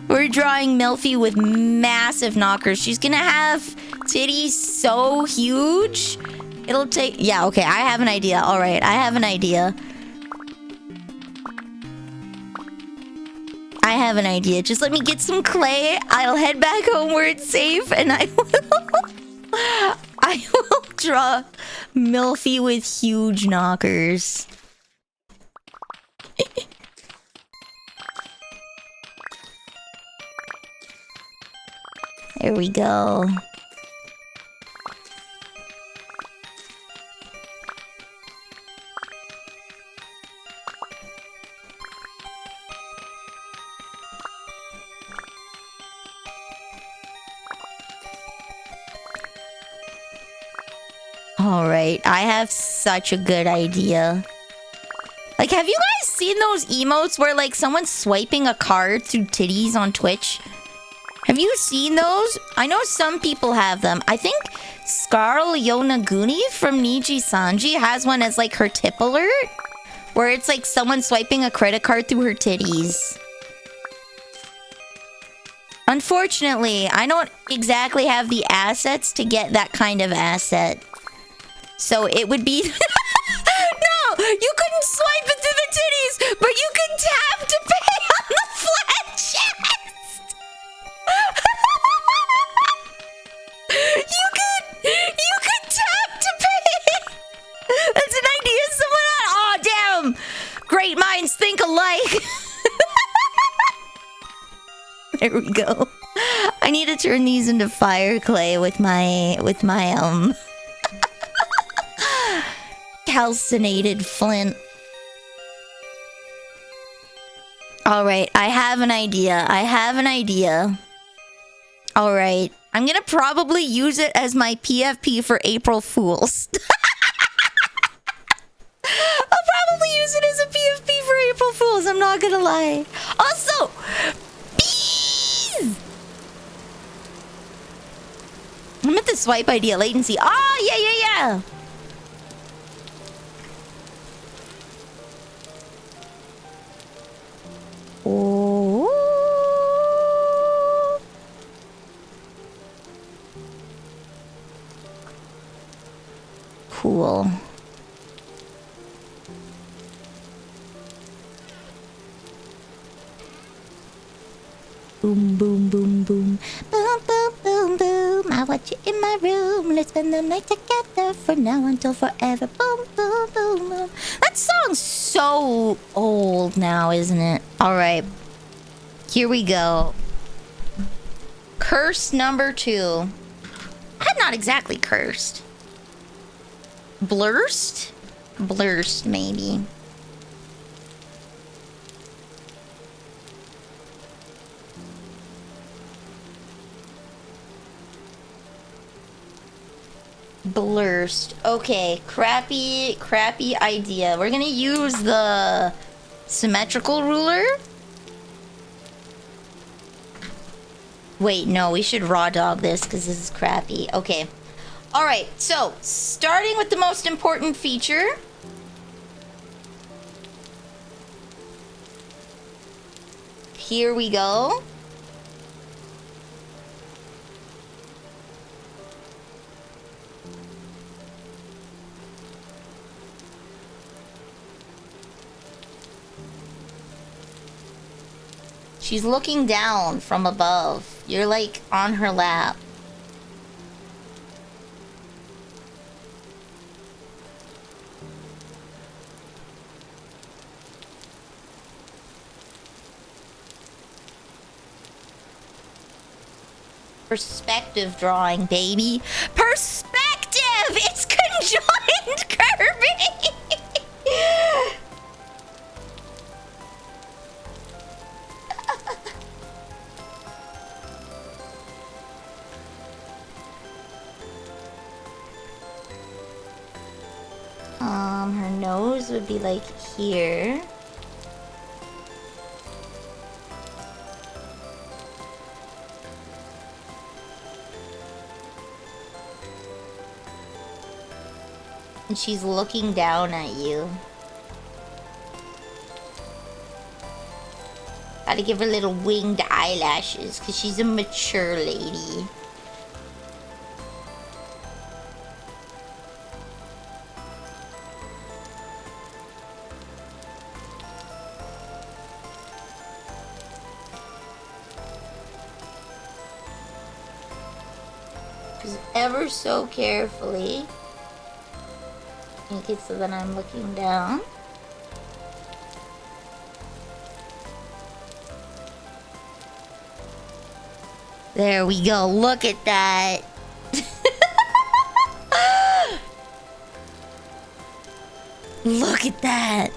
We're drawing Milfy with massive knockers. She's gonna have titties so huge. It'll take... Yeah, okay, I have an idea. All right, I have an idea. I have an idea. Just let me get some clay. I'll head back home where it's safe, and I will draw Milfy with huge knockers. There we go. All right, I have such a good idea. Like, have you guys seen those emotes where, like, someone's swiping a card through titties on Twitch? Have you seen those? I know some people have them. I think Scarl Yonaguni from Niji Sanji has one as, like, her tip alert. Where it's, like, someone swiping a credit card through her titties. Unfortunately, I don't exactly have the assets to get that kind of asset. So it would be... No! You couldn't swipe it through the titties, but you can tap to pay on the flat chest! You could tap to pay! That's an idea someone had... Oh, damn! Great minds think alike! There we go. I need to turn these into fire clay with my calcinated flint. All right, I have an idea. All right, I'm gonna probably use it as my PFP for April Fools. I'll probably use it as a PFP for April Fools. I'm not gonna lie. Also, bees! I meant the swipe idea latency. Oh, yeah. Oh. Cool. Boom, boom, boom, boom. Boom, boom, boom, boom. I want you in my room. Let's spend the night together from now until forever. Boom, boom, boom, boom. That song's so old now, isn't it? All right. Here we go. Curse number 2. I'm not exactly cursed. Blurst? Blurst, maybe. Blurst. Okay, crappy idea. We're gonna use the symmetrical ruler. Wait, no, we should raw dog this because this is crappy. Okay. Alright, so starting with the most important feature. Here we go. She's looking down from above. You're like on her lap. Perspective drawing, baby. Perspective! It's conjoined curving! Her nose would be like here. And she's looking down at you. Gotta give her little winged eyelashes, because she's a mature lady. Just ever so carefully. Make it so that I'm looking down. There we go. Look at that. Look at that.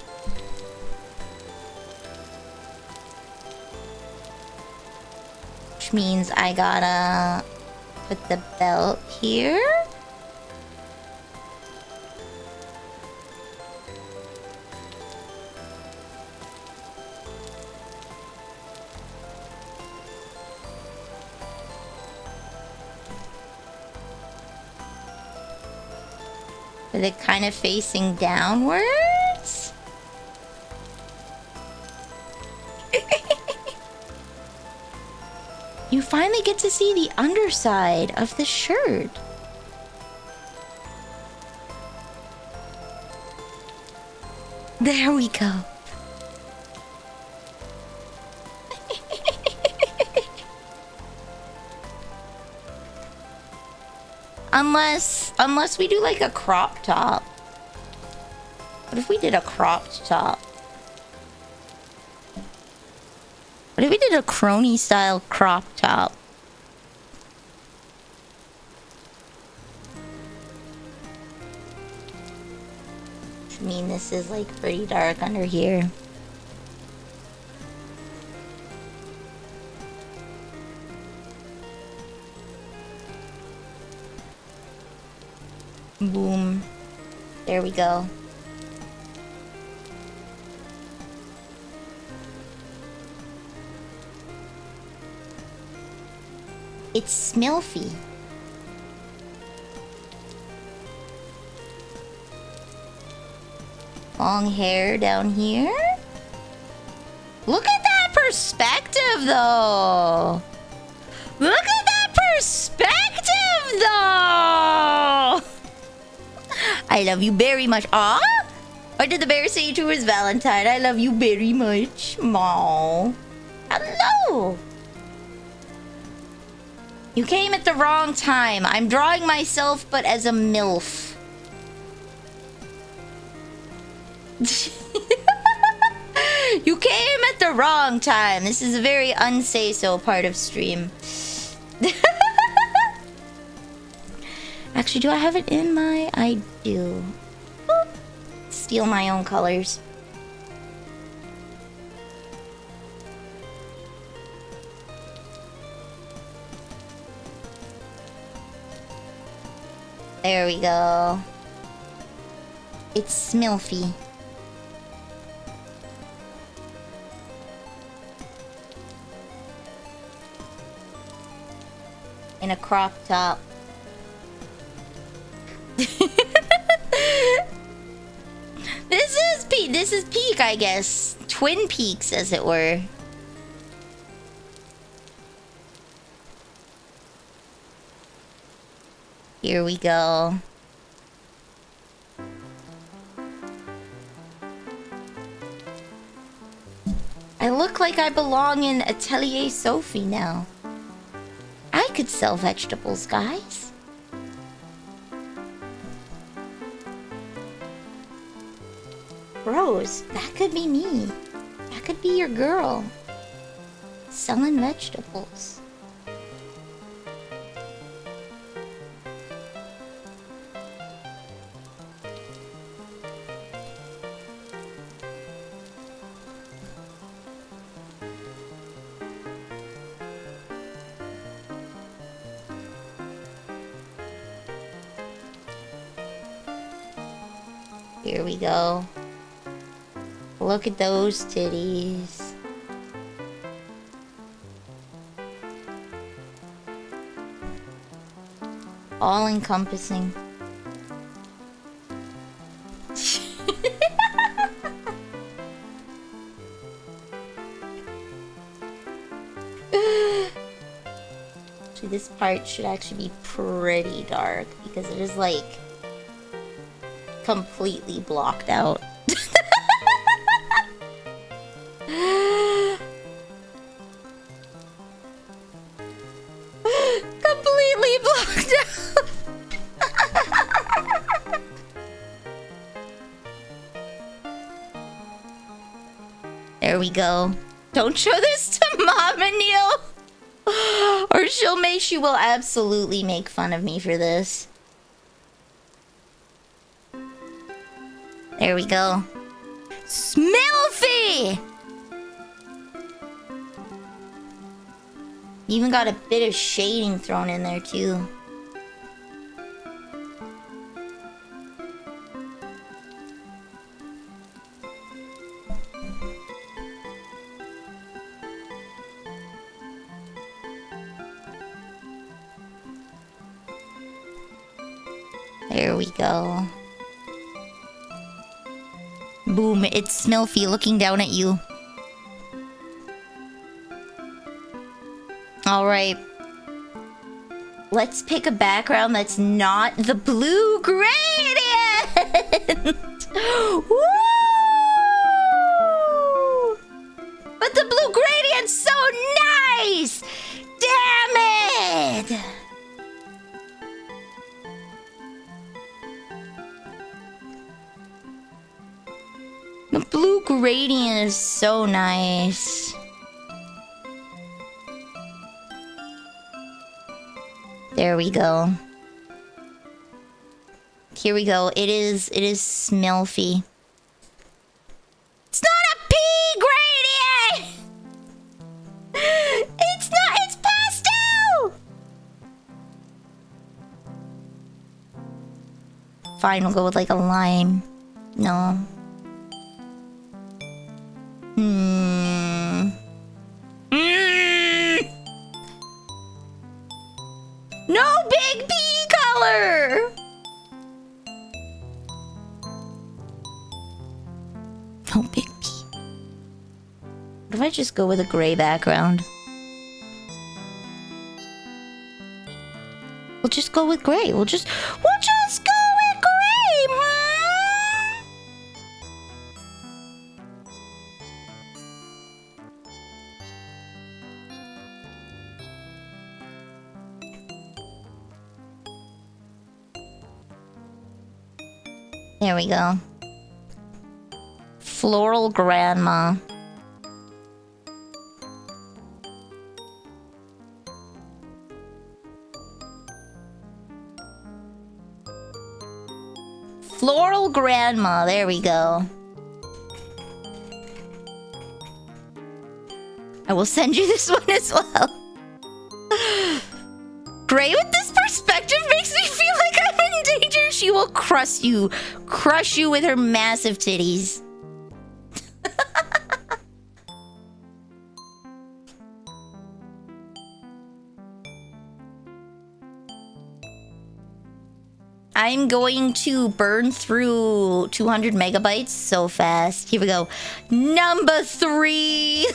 Which means I gotta put the belt here. With it kind of facing downwards. You finally get to see the underside of the shirt. There we go. Unless we do like a crop top. What if we did a cropped top? What if we did a crony style crop top? mean this is like pretty dark under here. Boom. There we go. It's Smilfy. Long hair down here. Look at that perspective, though. Look at that perspective, though. I love you very much. Aw? What did the bear say to his Valentine? I love you very much. Aww. Hello. You came at the wrong time. I'm drawing myself, but as a MILF. You came at the wrong time. This is a very unsay-so part of stream. Actually, do I have it in my... I do. Boop. Steal my own colors. There we go. It's Smilfy. In a crop top. This is peak, I guess. Twin peaks, as it were. Here we go. I look like I belong in Atelier Sophie now. I could sell vegetables, guys. Rose, that could be me. That could be your girl. Selling vegetables. Here we go. Look at those titties. All encompassing. This part should actually be pretty dark because it is like completely blocked out. Completely blocked out. There we go. Don't show this to Mama Neil. Or she will absolutely make fun of me for this. There we go. Smilfy! Even got a bit of shading thrown in there too. There we go. Boom, it's Smilfy looking down at you. Alright. Let's pick a background that's not the blue gradient! Woo! But the blue gradient's so nice! Damn it! The blue gradient is so nice. There we go. Here we go. It is Smilfy. Fine, we'll go with like a lime. No. No big pea color! No big pea. What if I just go with a gray background? We'll just go with gray. We'll just go with gray. There we go. Floral grandma. Floral grandma, there we go. I will send you this one as well. Gray with this perspective makes me feel like I'm in danger. She will crush you with her massive titties. I'm going to burn through 200 megabytes so fast. Here we go. Number 3.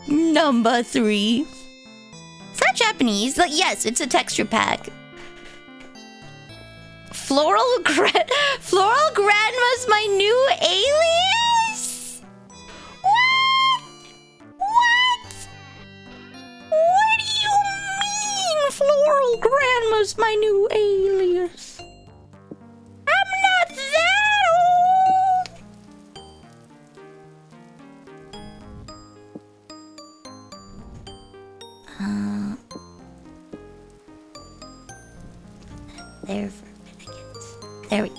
Number 3. Is that Japanese? Like, yes, it's a texture pack. Floral Grandma's my new alias? What? What do you mean Floral Grandma's my new alias? I'm not that old. There for a minute. There we go.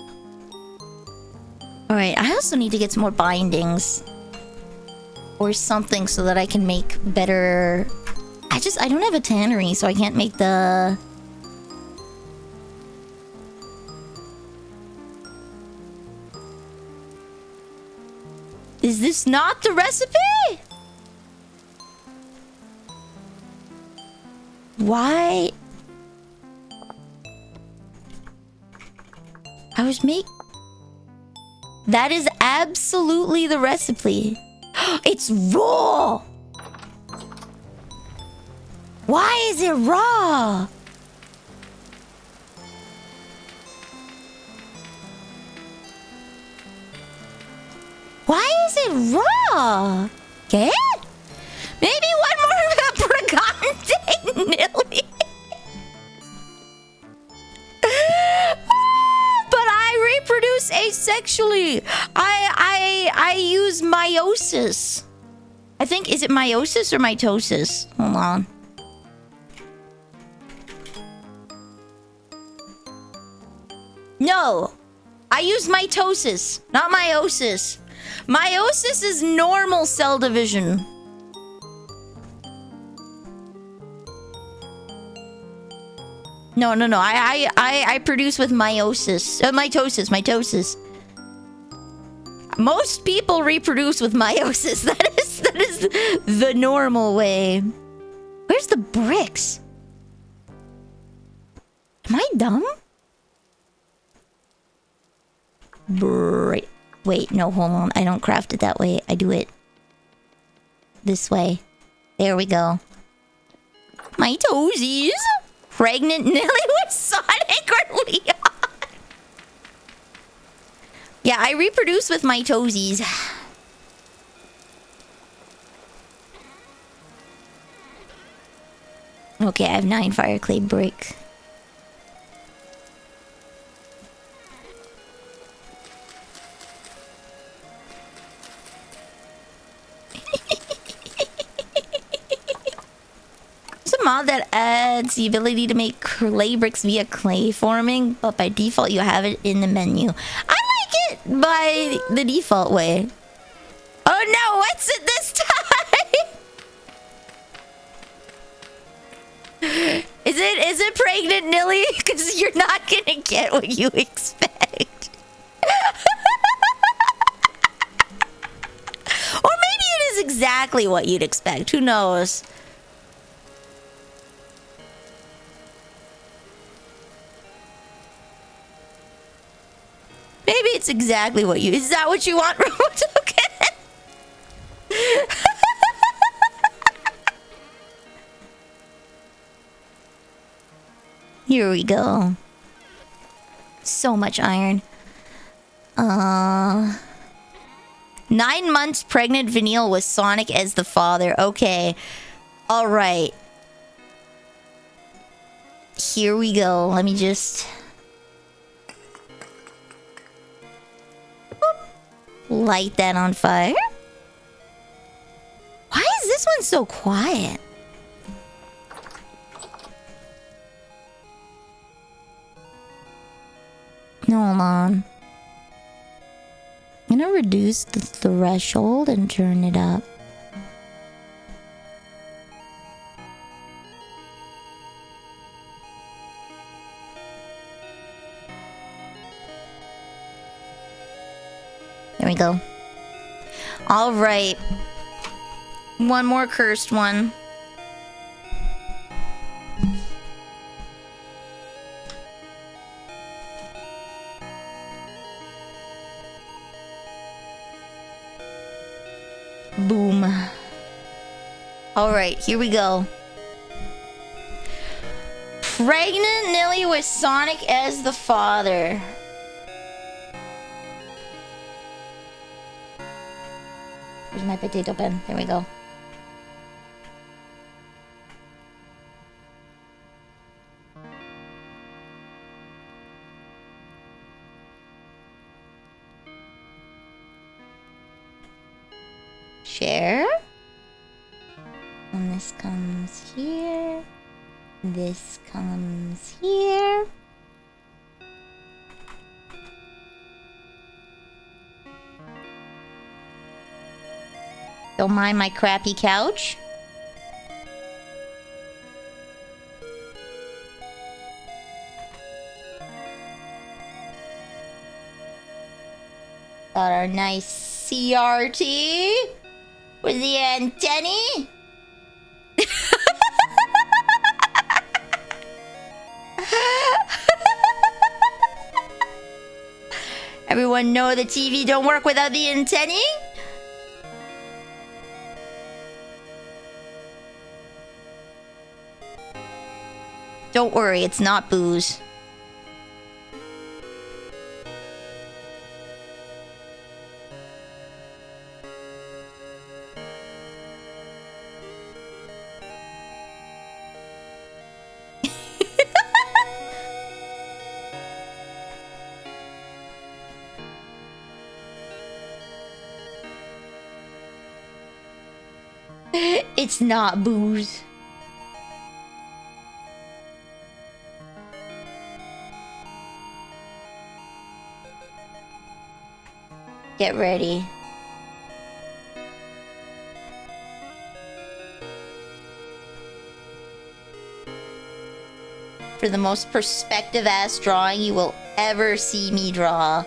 Alright, I also need to get some more bindings. Or something so that I can make better... I don't have a tannery, so I can't make the... Is this not the recipe? Why? I was That is absolutely the recipe. It's raw! Why is it raw? Why is it raw? Okay? Maybe one more Brigante, Nilly. But I reproduce asexually. I use meiosis. I think, is it meiosis or mitosis? Hold on. No, I use mitosis, not meiosis. Meiosis is normal cell division. No. I produce with meiosis. Mitosis. Most people reproduce with meiosis. That is the normal way. Where's the bricks? Am I dumb? Wait, no, hold on. I don't craft it that way. I do it this way. There we go. My toesies. Pregnant Nelly with Sonic or Leon. Yeah, I reproduce with my toesies. Okay, I have 9 fire clay brick. There's a mod that adds the ability to make clay bricks via clay forming, but by default you have it in the menu. I like it by the default way. Oh no, what's it this time? Is it pregnant, Nilly? Because you're not gonna get what you expect. Or maybe it is exactly what you'd expect. Who knows? Maybe it's exactly what you... Is that what you want, Robot Token? Here we go. So much iron. 9 months pregnant Vanille with Sonic as the father. Okay. Alright. Here we go. Let me just... light that on fire. Why is this one so quiet? Hold on. I'm gonna reduce the threshold and turn it up. There we go. All right. One more cursed one. Boom. All right, here we go. Pregnant Nilly with Sonic as the father. Where's my potato pen? There we go. Share. And this comes here. This comes here. Don't mind my crappy couch. Got our nice CRT with the antennae. Everyone know the TV don't work without the antennae? Don't worry, it's not booze. It's not booze. Get ready. For the most perspective ass drawing you will ever see me draw.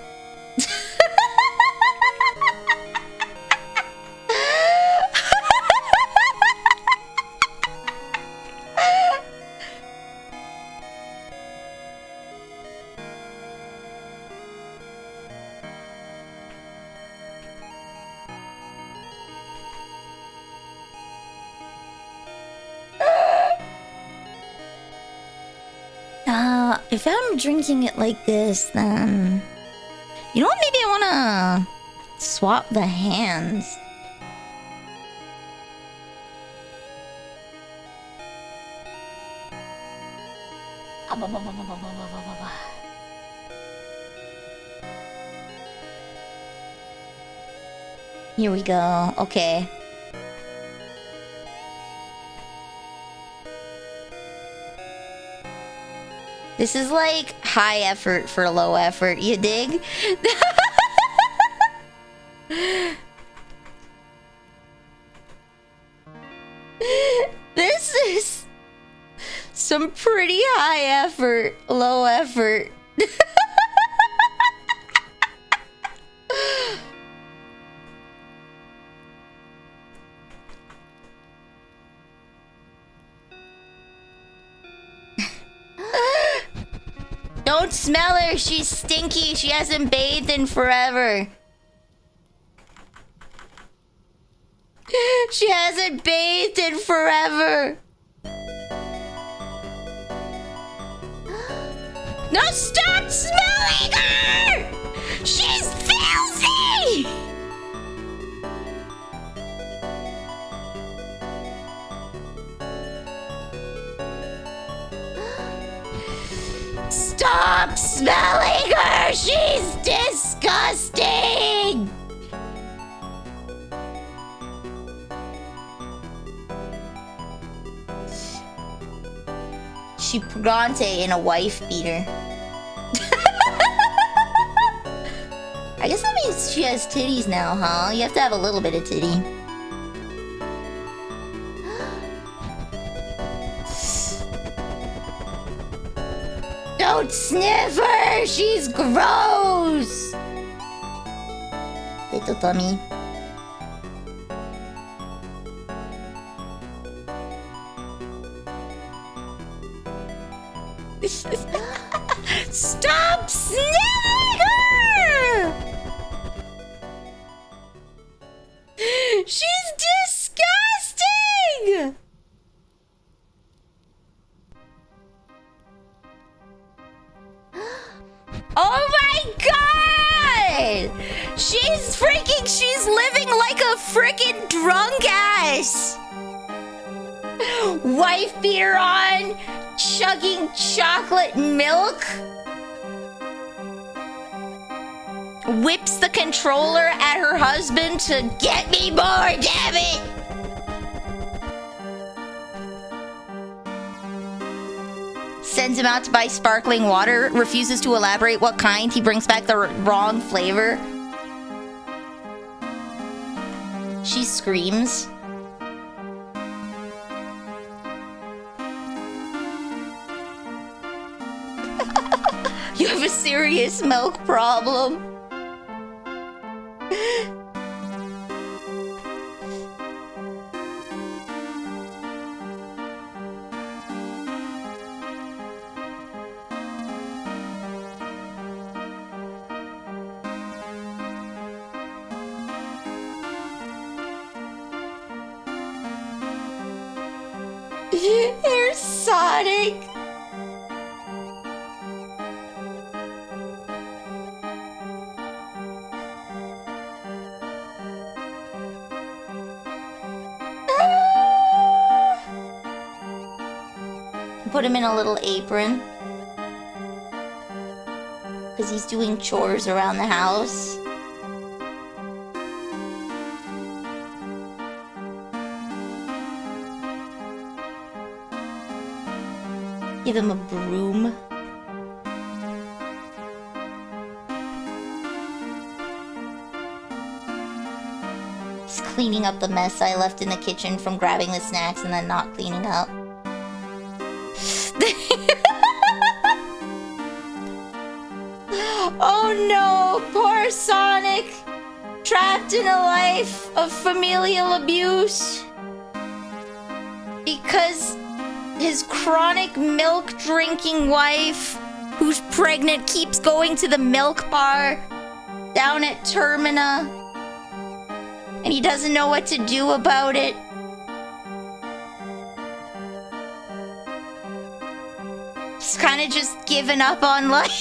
If I'm drinking it like this, then... You know what? Maybe I wanna... swap the hands. Here we go. Okay. This is like high effort for low effort, you dig? This is Some pretty high effort, low effort. Don't smell her, she's stinky, she hasn't bathed in forever. She hasn't bathed in forever. No, stop smelling her! She's filthy! Stop smelling her! She's disgusting! She Pronte in a wife beater. I guess that means she has titties now, huh? You have to have a little bit of titty. Don't sniff her! She's gross! Little tummy. Stop sniffing her! She's disgusting! Oh my god! She's living like a freaking drunk ass! Wife beater on, chugging chocolate milk. Whips the controller at her husband to get me more, damn it! Sends him out to buy sparkling water, refuses to elaborate what kind, he brings back the wrong flavor. She screams. You have a serious milk problem. Here's Sonic. Put him in a little apron. Because he's doing chores around the house. Give him a broom. He's cleaning up the mess I left in the kitchen from grabbing the snacks and then not cleaning up. Oh no, poor Sonic! Trapped in a life of familial abuse. Because his chronic milk drinking wife, who's pregnant, keeps going to the milk bar down at Termina. And he doesn't know what to do about it. He's kind of just given up on life.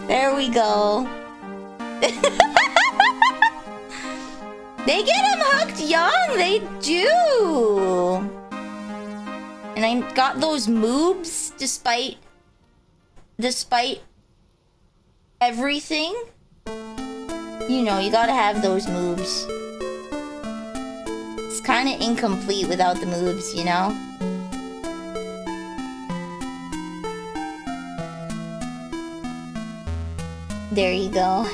There we go. They get him hooked young, they do. And I got those moobs despite everything. You know, you gotta have those moves. It's kind of incomplete without the moves, you know? There you go.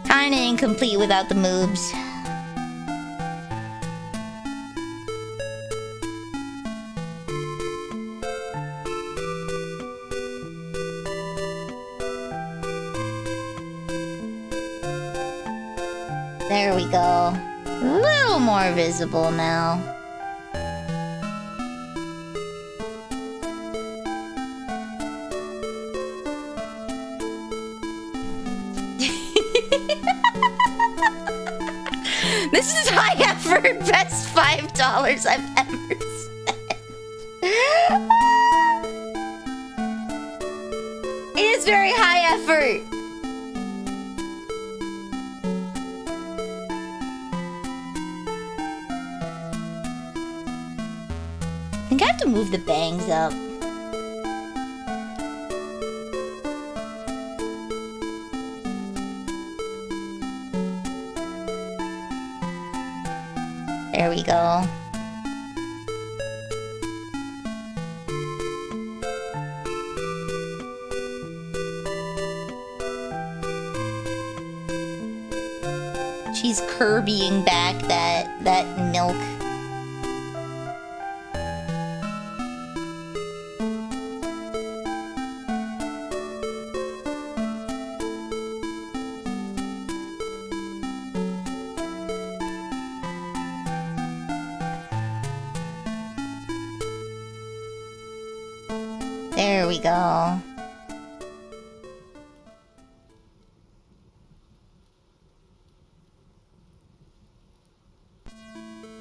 Kinda incomplete without the moves. There we go. A little more visible now. This is high effort, best $5 I've ever spent. It is very high effort. I think I have to move the bangs up. There we go. She's Kirbying back that milk. There we go.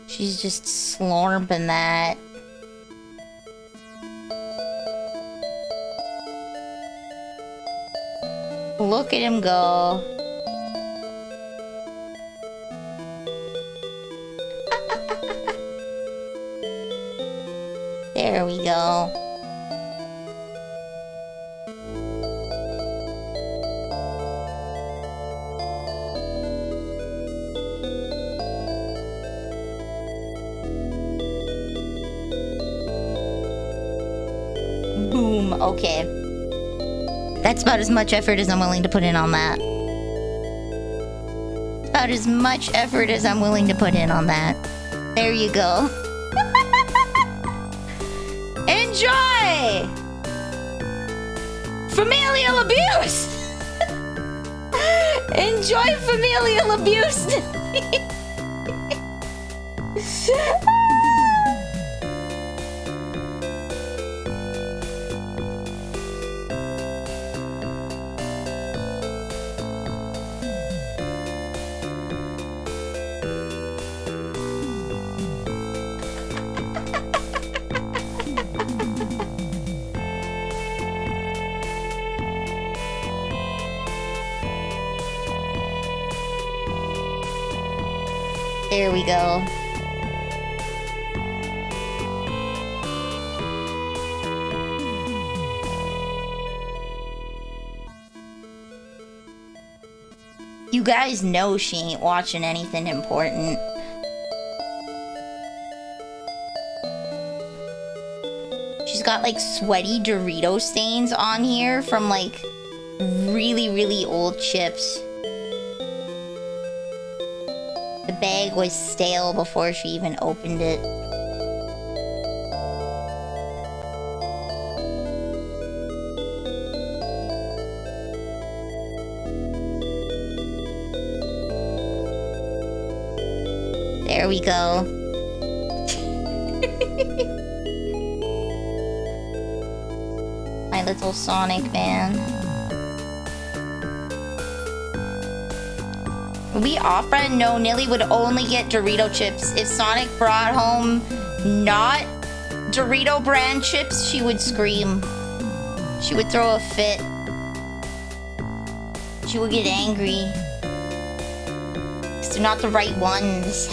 She's just slurping that. Look at him go. There we go. Boom. Okay. That's about as much effort as I'm willing to put in on that. About as much effort as I'm willing to put in on that. There you go. Enjoy! Familial abuse! Enjoy familial abuse! There we go. You guys know she ain't watching anything important. She's got like sweaty Dorito stains on here from like really, really old chips. The bag was stale before she even opened it. There we go. My little Sonic man. We off-brand? No, Nilly would only get Dorito chips. If Sonic brought home not Dorito brand chips, she would scream. She would throw a fit. She would get angry. 'Cause they're not the right ones.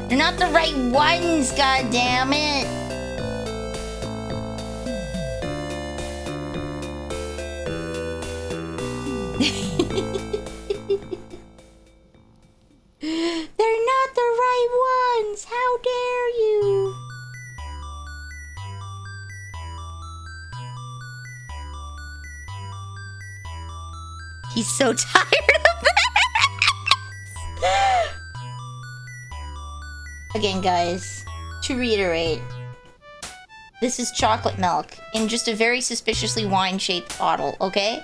They're not the right ones, god damn it. They're not the right ones. How dare you? He's so tired of this. Again, guys, to reiterate, this is chocolate milk in just a very suspiciously wine-shaped bottle, okay?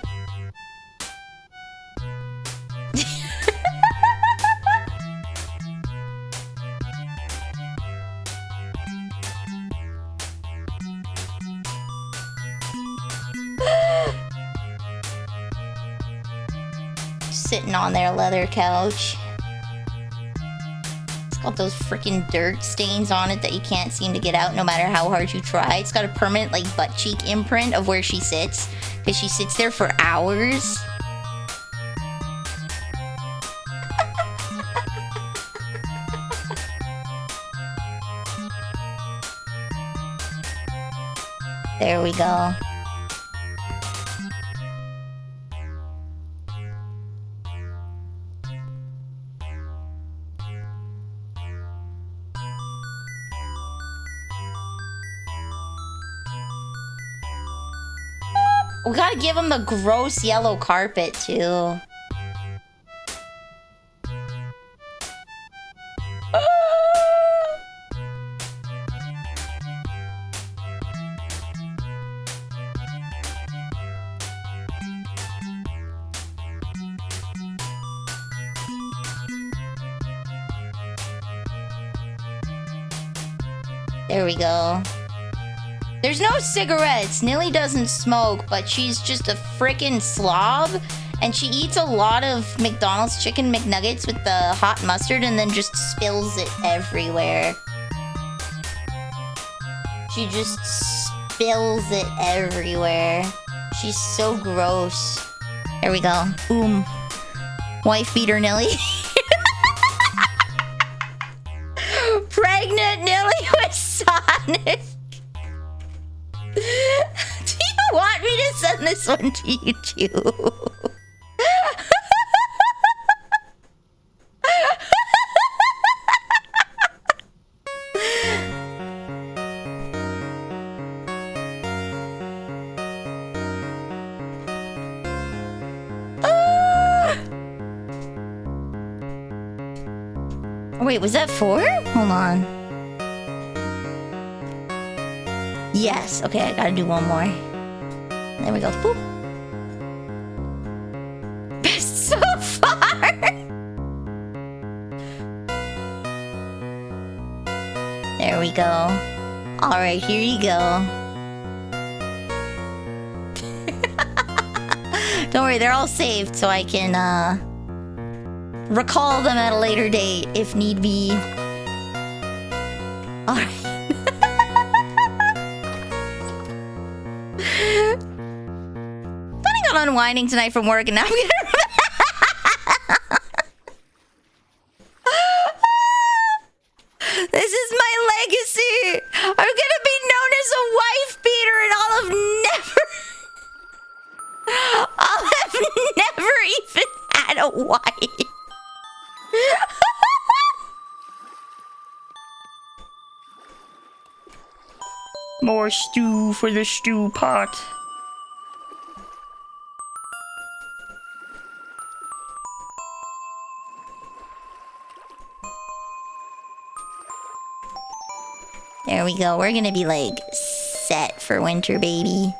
Sitting on their leather couch. It's got those freaking dirt stains on it that you can't seem to get out no matter how hard you try. It's got a permanent like butt cheek imprint of where she sits because she sits there for hours. There we go. We gotta give him the gross yellow carpet, too. There we go. There's no cigarettes. Nilly doesn't smoke, but she's just a frickin' slob. And she eats a lot of McDonald's chicken McNuggets with the hot mustard and then just spills it everywhere. She just spills it everywhere. She's so gross. There we go. Boom. Wife beater Nilly. Pregnant Nilly with Sonic. Do you want me to send this one to YouTube? Wait, was that 4? Hold on. Yes. Okay, I gotta do one more. There we go. Boop. Best so far. There we go. All right, here you go. Don't worry, they're all saved, so I can recall them at a later date if need be. All right. Planning on unwinding tonight from work, and now I'm gonna. This is my legacy. I'm gonna be known as a wife beater, and I'll have never even had a wife. More stew for the stew pot. There we go. We're gonna be like set for winter, baby.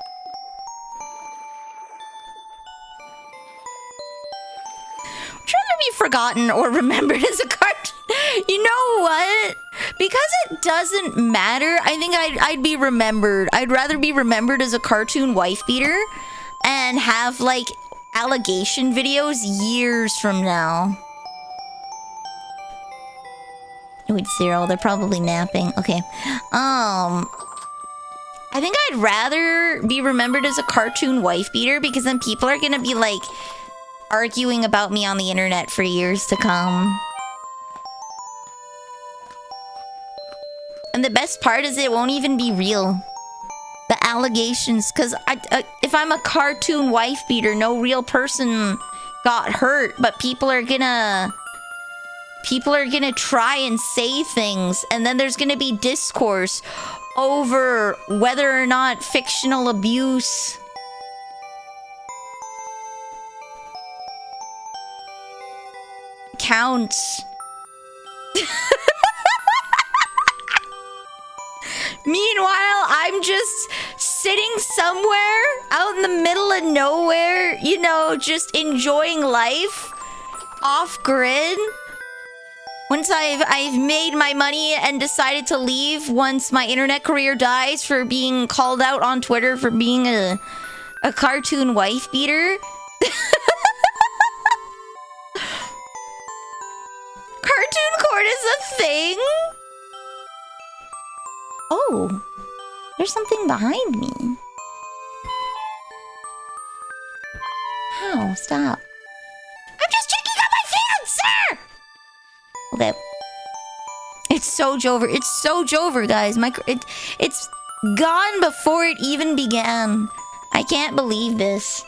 Would you rather be forgotten or remembered as a cartoon? You know what? Because it doesn't matter, I think I'd be remembered. I'd rather be remembered as a cartoon wife beater and have like allegation videos years from now. Wait, 0. They're probably napping. Okay. I think I'd rather be remembered as a cartoon wife beater because then people are gonna be like arguing about me on the internet for years to come. And the best part is it won't even be real. The allegations, because if I'm a cartoon wife beater, no real person got hurt, but people are gonna try and say things, and then there's gonna be discourse over whether or not fictional abuse counts. Meanwhile, I'm just sitting somewhere out in the middle of nowhere, you know, just enjoying life off grid. Once I've made my money and decided to leave once my internet career dies for being called out on Twitter for being a cartoon wife beater. Cartoon court is a thing? Oh, there's something behind me. How? Stop. I'm just checking out my food, sir! Okay. It's so Jover. It's so Jover, guys. It's gone before it even began. I can't believe this.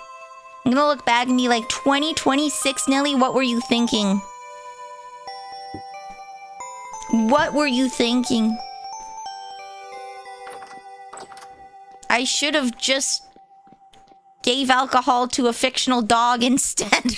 I'm gonna look back and be like, 2026, Nelly, what were you thinking? What were you thinking? I should have just gave alcohol to a fictional dog instead.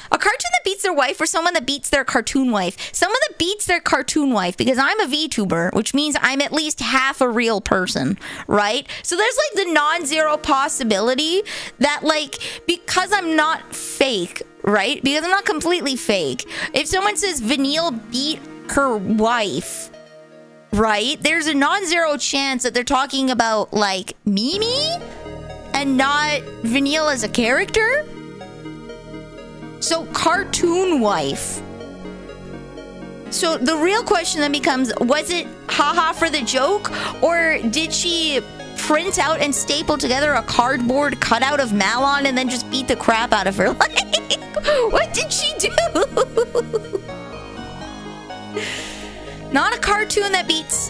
A cartoon that beats their wife or someone that beats their cartoon wife? Someone that beats their cartoon wife, because I'm a VTuber, which means I'm at least half a real person, right? So there's like the non-zero possibility that, like, because I'm not fake, right? Because I'm not completely fake. If someone says Vanille beat her wife, right? There's a non-zero chance that they're talking about, like, Mimi and not Vanille as a character. So, cartoon wife. So, the real question then becomes, was it haha for the joke? Or did she print out and staple together a cardboard cutout of Malon and then just beat the crap out of her? Like, what did she do? Not a cartoon that beats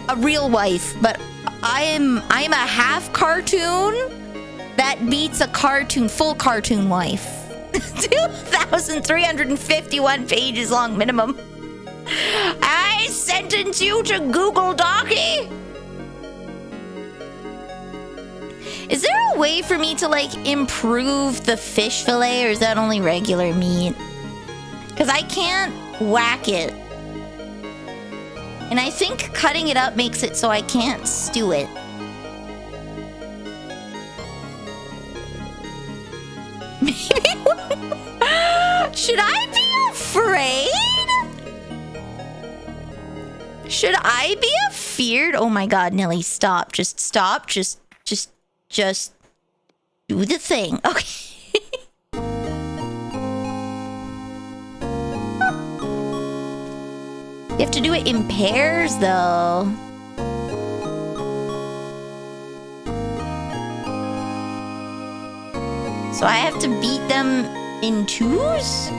a real wife, but I am a half cartoon that beats a full cartoon wife. 2,351 pages long minimum. I sentence you to Google Docky. Is there a way for me to, like, improve the fish fillet, or is that only regular meat? Because I can't whack it. And I think cutting it up makes it so I can't stew it. Maybe. Should I be afraid? Should I be afeared? Oh my god, Nelly, stop. Just stop. Just do the thing. Okay. You have to do it in pairs, though. So I have to beat them in twos?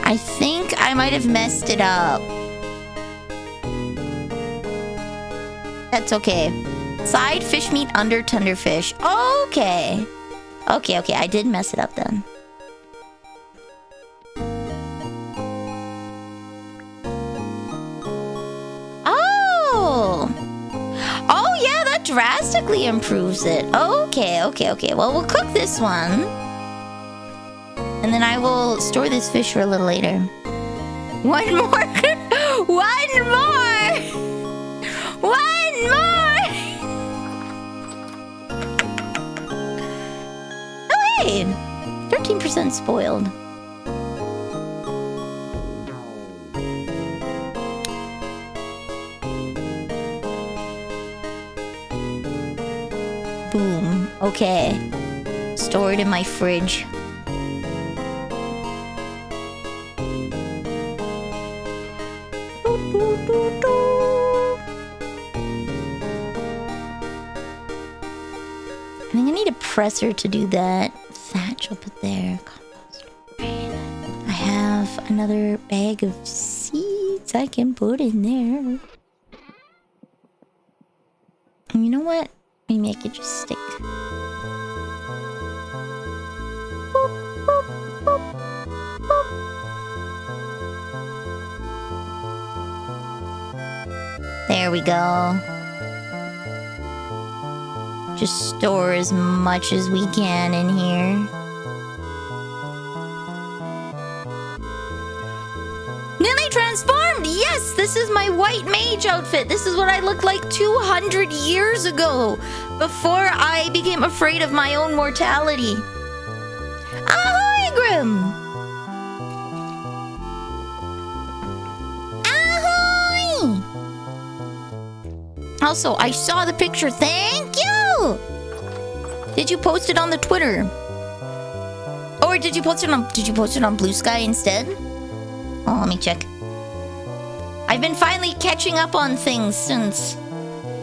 I think I might have messed it up. That's okay. Side fish meat under tender fish. Okay. Okay, I did mess it up then. Oh! Oh yeah, that drastically improves it. Okay. Well, we'll cook this one. And then I will store this fish for a little later. One more! One more! One more! Oh, hey! 13% spoiled. Boom. Okay. Stored in my fridge. I think I need a presser to do that. Thatch, I'll put there. Compost. I have have another bag of seeds I can put in there. And you know what? Maybe I could just stick. There we go. Just store as much as we can in here. Nearly transformed! Yes! This is my white mage outfit. This is what I looked like 200 years ago. Before I became afraid of my own mortality. Ahoy, Grim! Ahoy! Also, I saw the picture. Thank you! Did you post it on the Twitter? Or did you post it on Blue Sky instead? Oh, let me check. I've been finally catching up on things since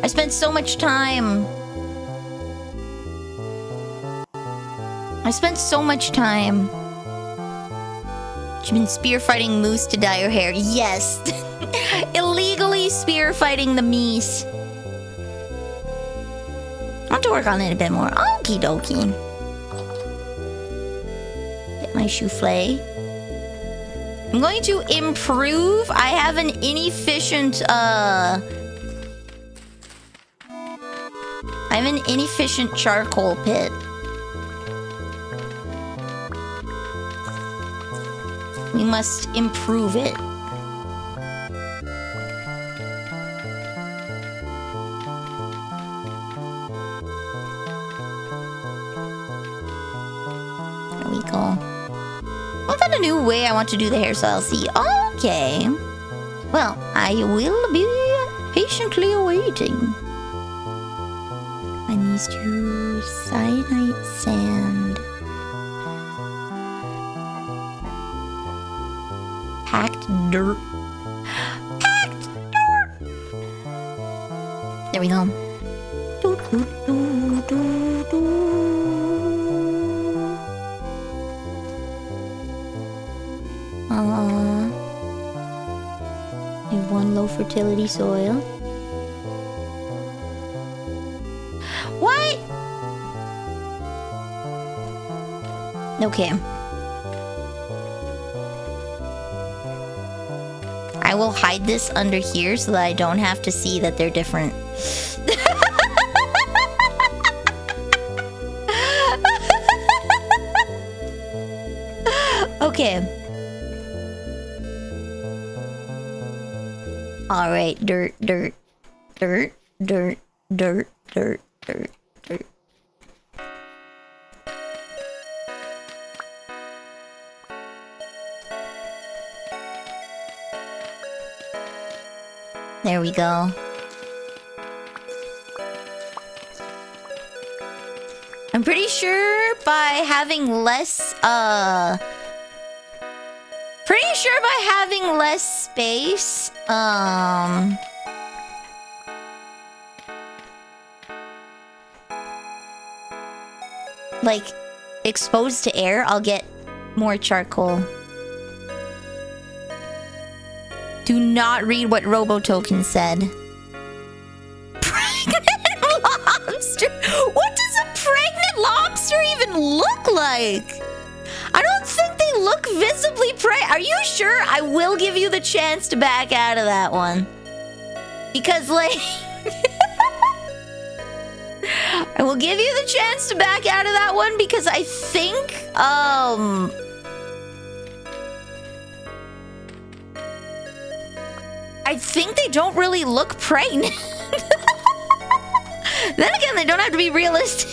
I spent so much time. You've been spear fighting moose to dye your hair. Yes. Illegally spear fighting the meese. I'll have to work on it a bit more. Okie dokie. Get my souffle. I'm going to improve. I have an inefficient, charcoal pit. We must improve it. There we go. I've got a new way I want to do the hairstyle. See, okay. Well, I will be patiently awaiting. I need to cyanide sand. Packed dirt. Packed dirt! There we go. Do, do, do, do, do. Need one low fertility soil. What? Okay. I will hide this under here so that I don't have to see that they're different. Okay. All right, dirt, dirt, dirt, dirt, dirt, dirt, dirt, dirt. There we go. I'm pretty sure by having less, space, like, exposed to air, I'll get more charcoal. Do not read what Robotoken said. Pregnant lobster? What does a pregnant lobster even look like? I don't think they look visibly pregnant. Are you sure? I will give you the chance to back out of that one. Because, like... I will give you the chance to back out of that one because I think, I think they don't really look pregnant. Then again, they don't have to be realistic.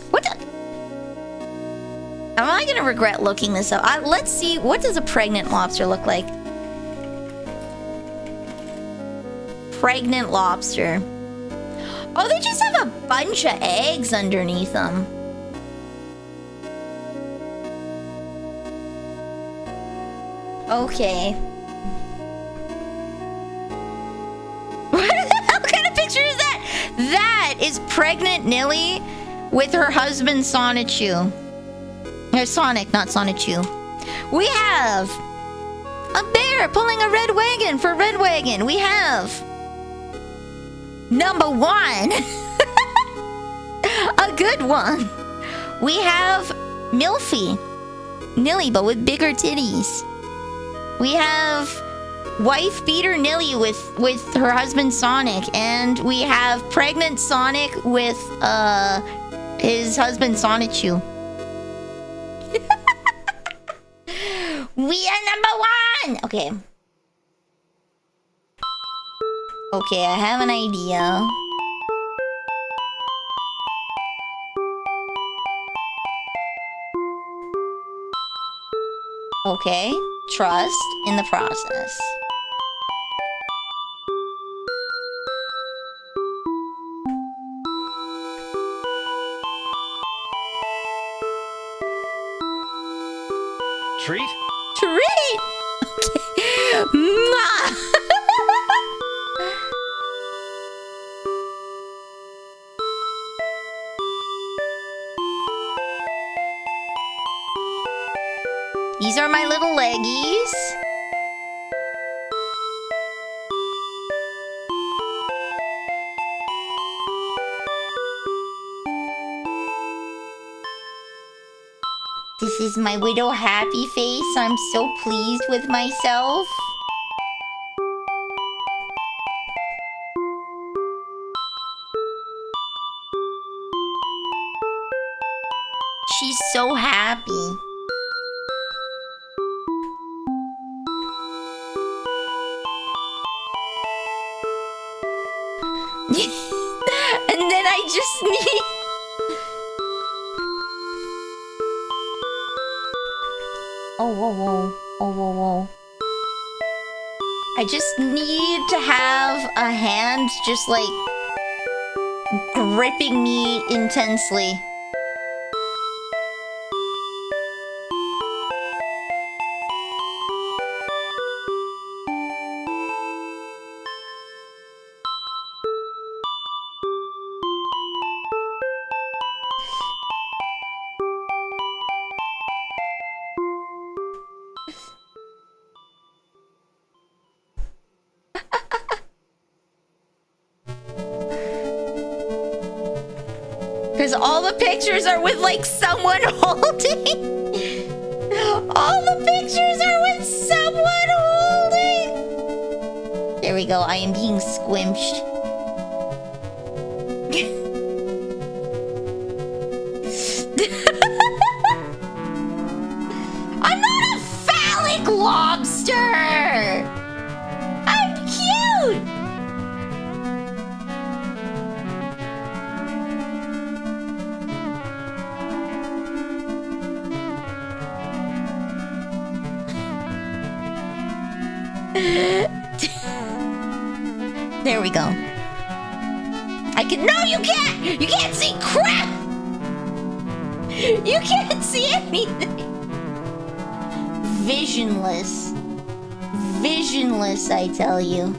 What the? Am I gonna regret looking this up? Let's see, what does a pregnant lobster look like? Pregnant lobster. Oh, they just have a bunch of eggs underneath them. Okay. What kind of picture is that? That that is pregnant Nilly with her husband Sonichu. Sonic, not Sonichu. We have a bear pulling a red wagon for Red Wagon. We have number one. A good one. We have Milfy. Nilly, but with bigger titties. We have wife beater Nilly with her husband Sonic. And we have pregnant Sonic with his husband Sonichu. We are number one! Okay. Okay, I have an idea. Okay, trust in the process. Treat? Treat! Okay. Mwah! These are my little leggies. This is my widow happy face. I'm so pleased with myself. She's so happy. And then I just need... Oh, whoa, whoa. Oh, whoa, whoa. I just need to have a hand just, like, gripping me intensely. Because all the pictures are with, like, someone holding. All the pictures are with someone holding. There we go. I am being squinched. I'm not a phallic lobster. I'm cute. There we go. I can. No, you can't! You can't see crap! You can't see anything! Visionless. Visionless, I tell you.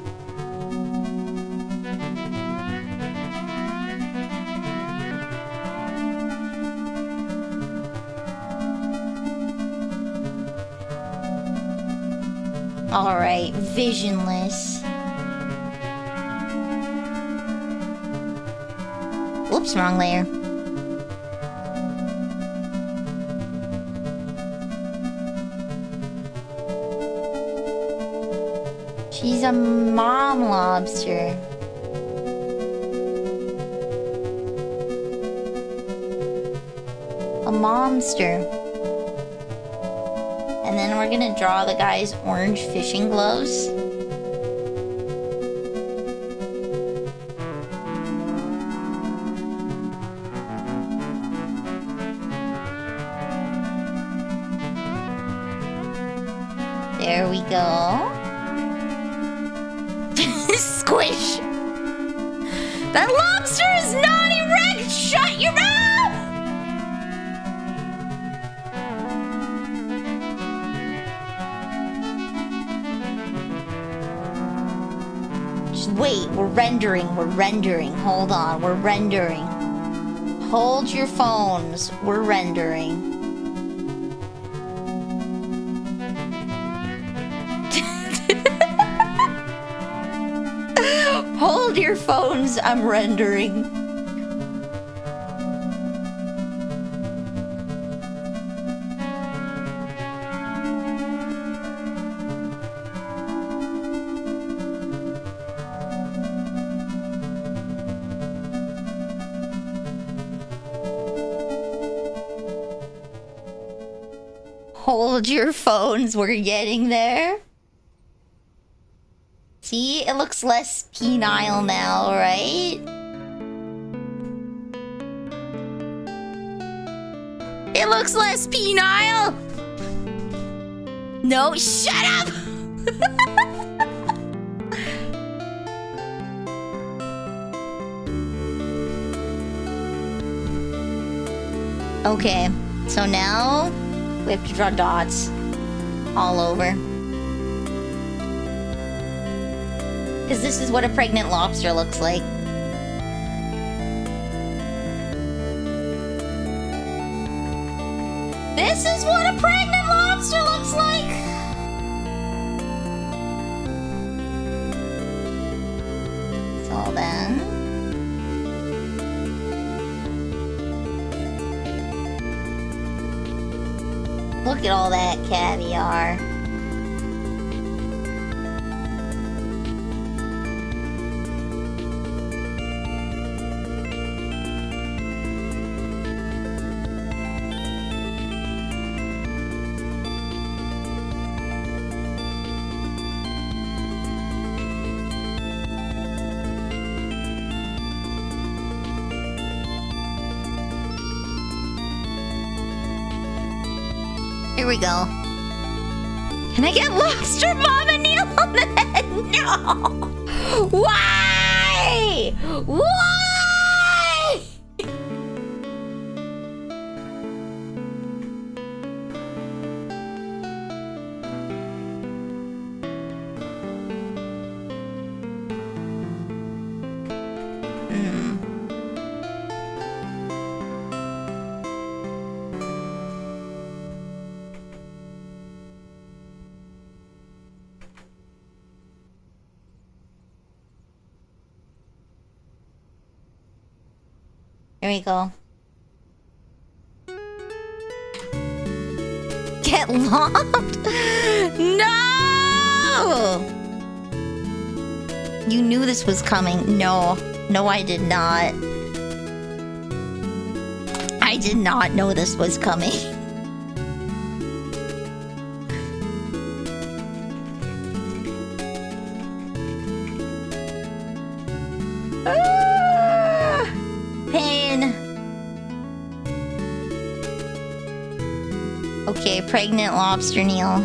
Alright, visionless. Oops, wrong layer. She's a mom lobster. A momster. And then we're gonna draw the guy's orange fishing gloves. There we go. Squish! That lobster is not erect! Shut your mouth! Just wait, we're rendering. Hold on, we're rendering. Hold your phones, we're rendering. Hold your phones, I'm rendering. Hold your phones, we're getting there. See, it looks less penile now, right? It looks less penile! No, shut up! Okay, so now we have to draw dots all over. Because this is what a pregnant lobster looks like. This is what a pregnant lobster looks like! So then... look at all that caviar. Here we go. Can I get lobster Vanille on the head? No! Why? Why? Here we go. Get lopped? No! You knew this was coming. No. No, I did not. I did not know this was coming. Pain. Okay, pregnant lobster Neil.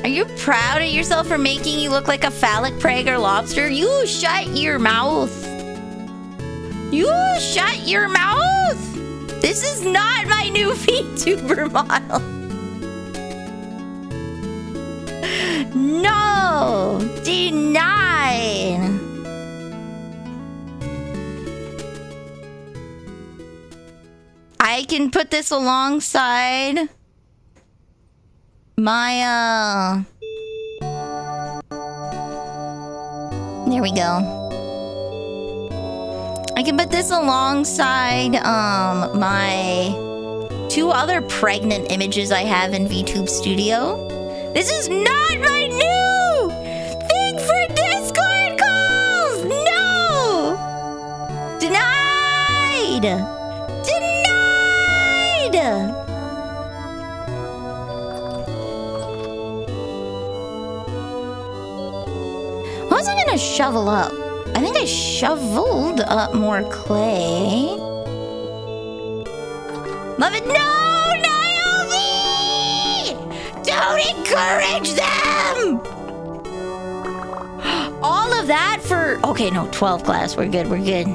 Are you proud of yourself for making you look like a phallic preg or lobster? You shut your mouth. You shut your mouth. This is not my new Vtuber model. No, denied. I can put this alongside my, there we go. I can put this alongside, my two other pregnant images I have in VTube Studio. This is not my new thing for Discord calls! No! Denied! Denied! What was I gonna shovel up? I think I shoveled up more clay. Love it. No, Naomi! Don't encourage them! All of that for... Okay, no, 12 glass. We're good, we're good.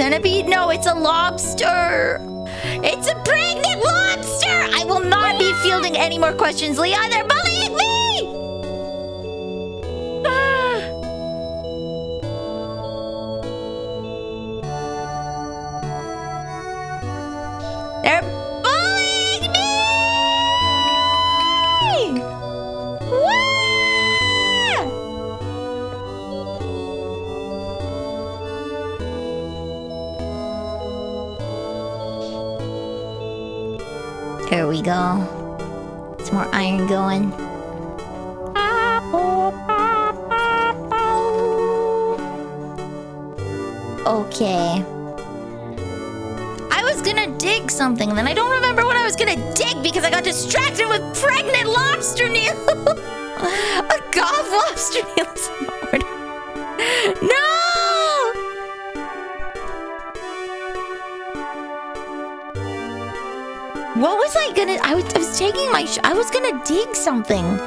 centipede? No, it's a lobster. It's a pregnant lobster. I will not be fielding any more questions, Leon. They're bullying me. They're bullying me! Wah! There we go. Some more iron going. Okay. I was gonna dig something, and then I don't remember what I was gonna dig because I got distracted with pregnant lobster Neil. A goth lobster Neil is in order. No! What was I gonna... I was taking my... I was gonna dig something.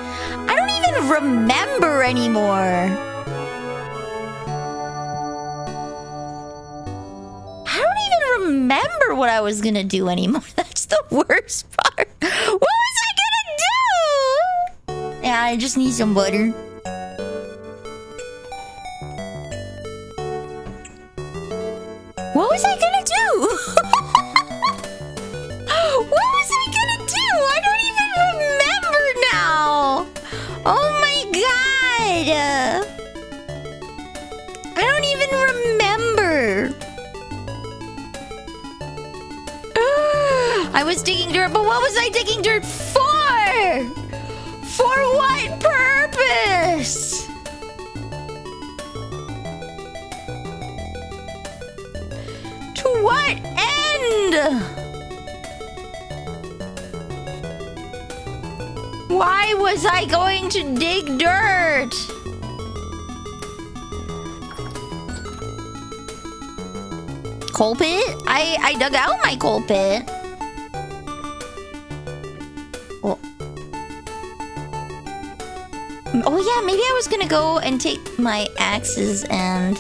I don't even remember anymore. Remember what I was gonna do anymore. That's the worst part. What was I gonna do? Yeah, I just need some butter. What was I gonna do? What was I gonna do? I don't even remember now. Oh my god. I don't even remember. I was digging dirt, but what was I digging dirt for? For what purpose? To what end? Why was I going to dig dirt? Coal pit? I dug out my coal pit. Oh yeah, maybe I was gonna go and take my axes and...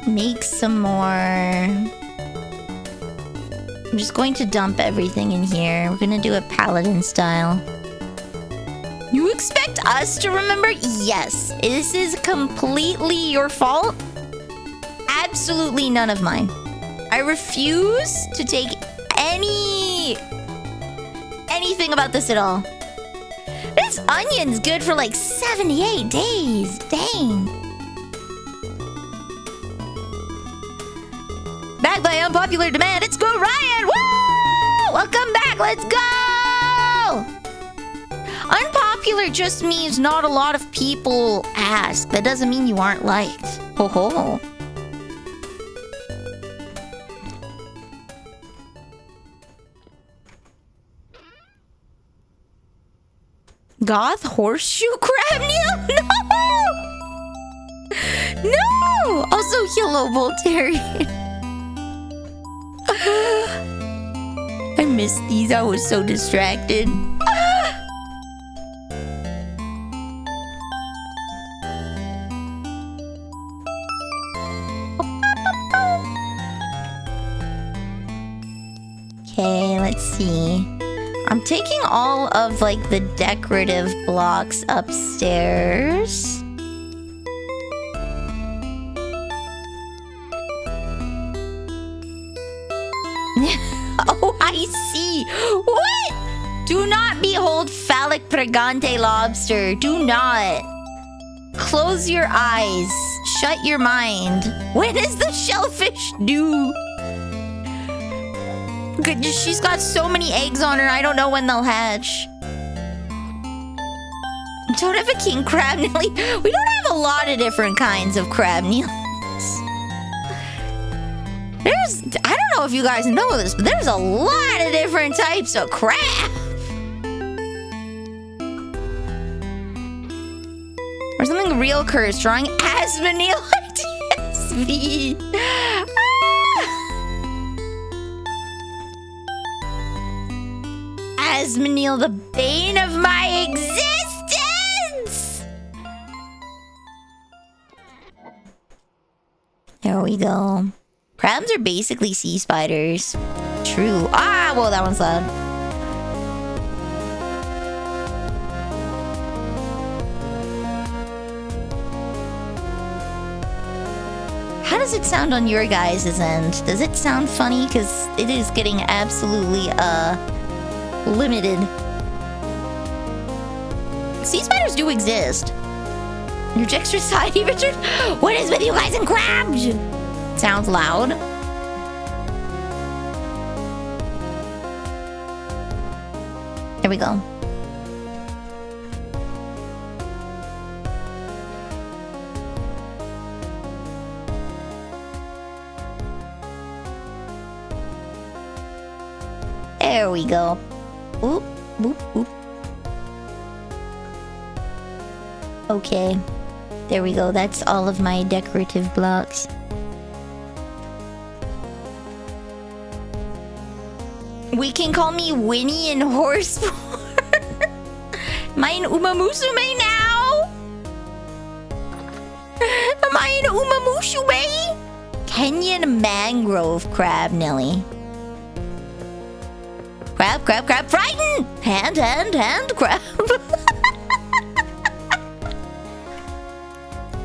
make some more... I'm just going to dump everything in here. We're gonna do it paladin style. You expect us to remember? Yes. This is completely your fault. Absolutely none of mine. I refuse to take anything about this at all. This onion's good for like 78 days. Dang. Back by unpopular demand, it's Go Ryan! Woo! Welcome back, let's go! Unpopular just means not a lot of people ask. That doesn't mean you aren't liked. Ho ho. Goth horseshoe crab Neil? No! No! Also yellow Voltarian. I missed these. I was so distracted. Okay, let's see. I'm taking all of like the decorative blocks upstairs. Oh, I see. What? Do not behold phallic pregante lobster. Do not. Close your eyes. Shut your mind. When is the shellfish due? She's got so many eggs on her, I don't know when they'll hatch. Don't have a king crab, Nelly. We don't have a lot of different kinds of crab, Neil. I don't know if you guys know this, but there's a lot of different types of crab. Or something real cursed, drawing Asmonil TSV. Asmonil, the bane of my existence! we go. Crabs are basically sea spiders. True. Ah, whoa, that one's loud. How does it sound on your guys' end? Does it sound funny? Because it is getting absolutely, limited. Sea spiders do exist. Your Jextra Society, Richard? What is with you guys and crabs? Sounds loud. There we go. There we go. Oop, boop, boop. Okay. There we go. That's all of my decorative blocks. We can call me Winnie and Horse. Am I an Umamusume now? Am I an Umamusume? Kenyan mangrove crab, Nelly. Crab, crab, crab, frighten! Hand, hand, hand, crab.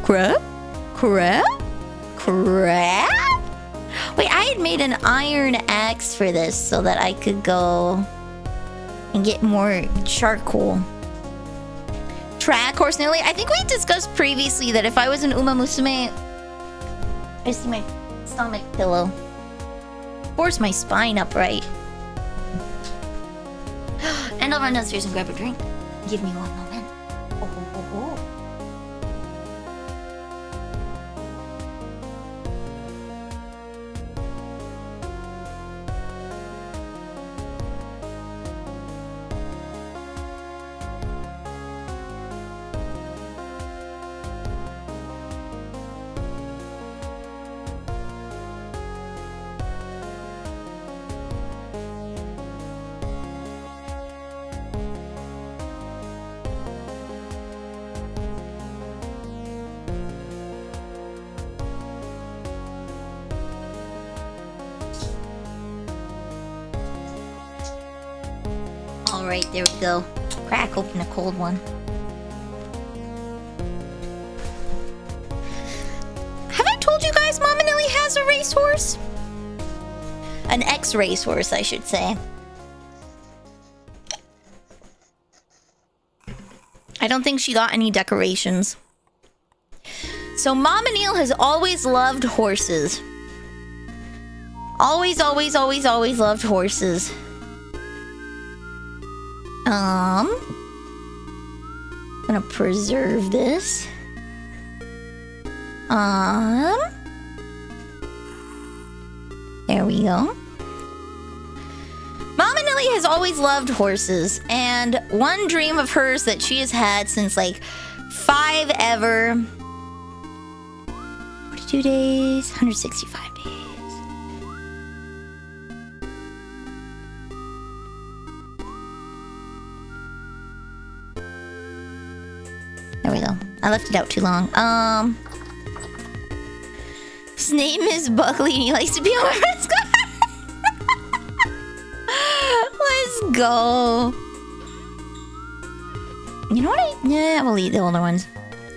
Crab? Crab? Crab? Wait, I had made an iron axe for this so that I could go and get more charcoal. Track horse, Nelly. I think we discussed previously that if I was an Umamusume... I see my stomach pillow. Force my spine upright. And I'll run downstairs and grab a drink. Give me one moment. Oh, oh, oh, oh. Alright, there we go. Crack open a cold one. Have I told you guys Mama Nelly has a racehorse? An ex-racehorse, I should say. I don't think she got any decorations. So Mama Neil has always loved horses. Always, always, always, always loved horses. I'm gonna preserve this. There we go. Mama Nelly has always loved horses, and one dream of hers that she has had since like 5 ever. 42 days, 165 days. There we go. I left it out too long. His name is Buckley and he likes to be on my friend's car. Let's go. You know what yeah, we'll eat the older ones.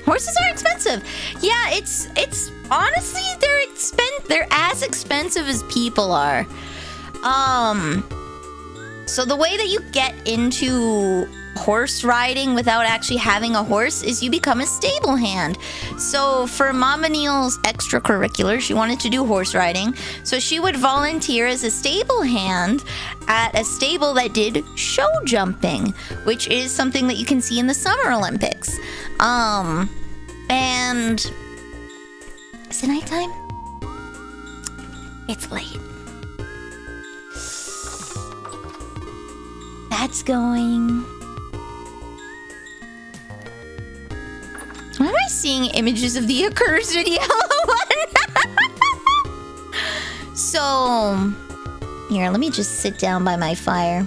Horses are expensive. Yeah, it's honestly they're as expensive as people are. So the way that you get into horse riding without actually having a horse is you become a stable hand. So for Mama Neil's extracurricular, she wanted to do horse riding. So she would volunteer as a stable hand at a stable that did show jumping, which is something that you can see in the Summer Olympics. And is it nighttime? It's late. That's going. Why am I seeing images of the accursed yellow one? So, here, let me just sit down by my fire.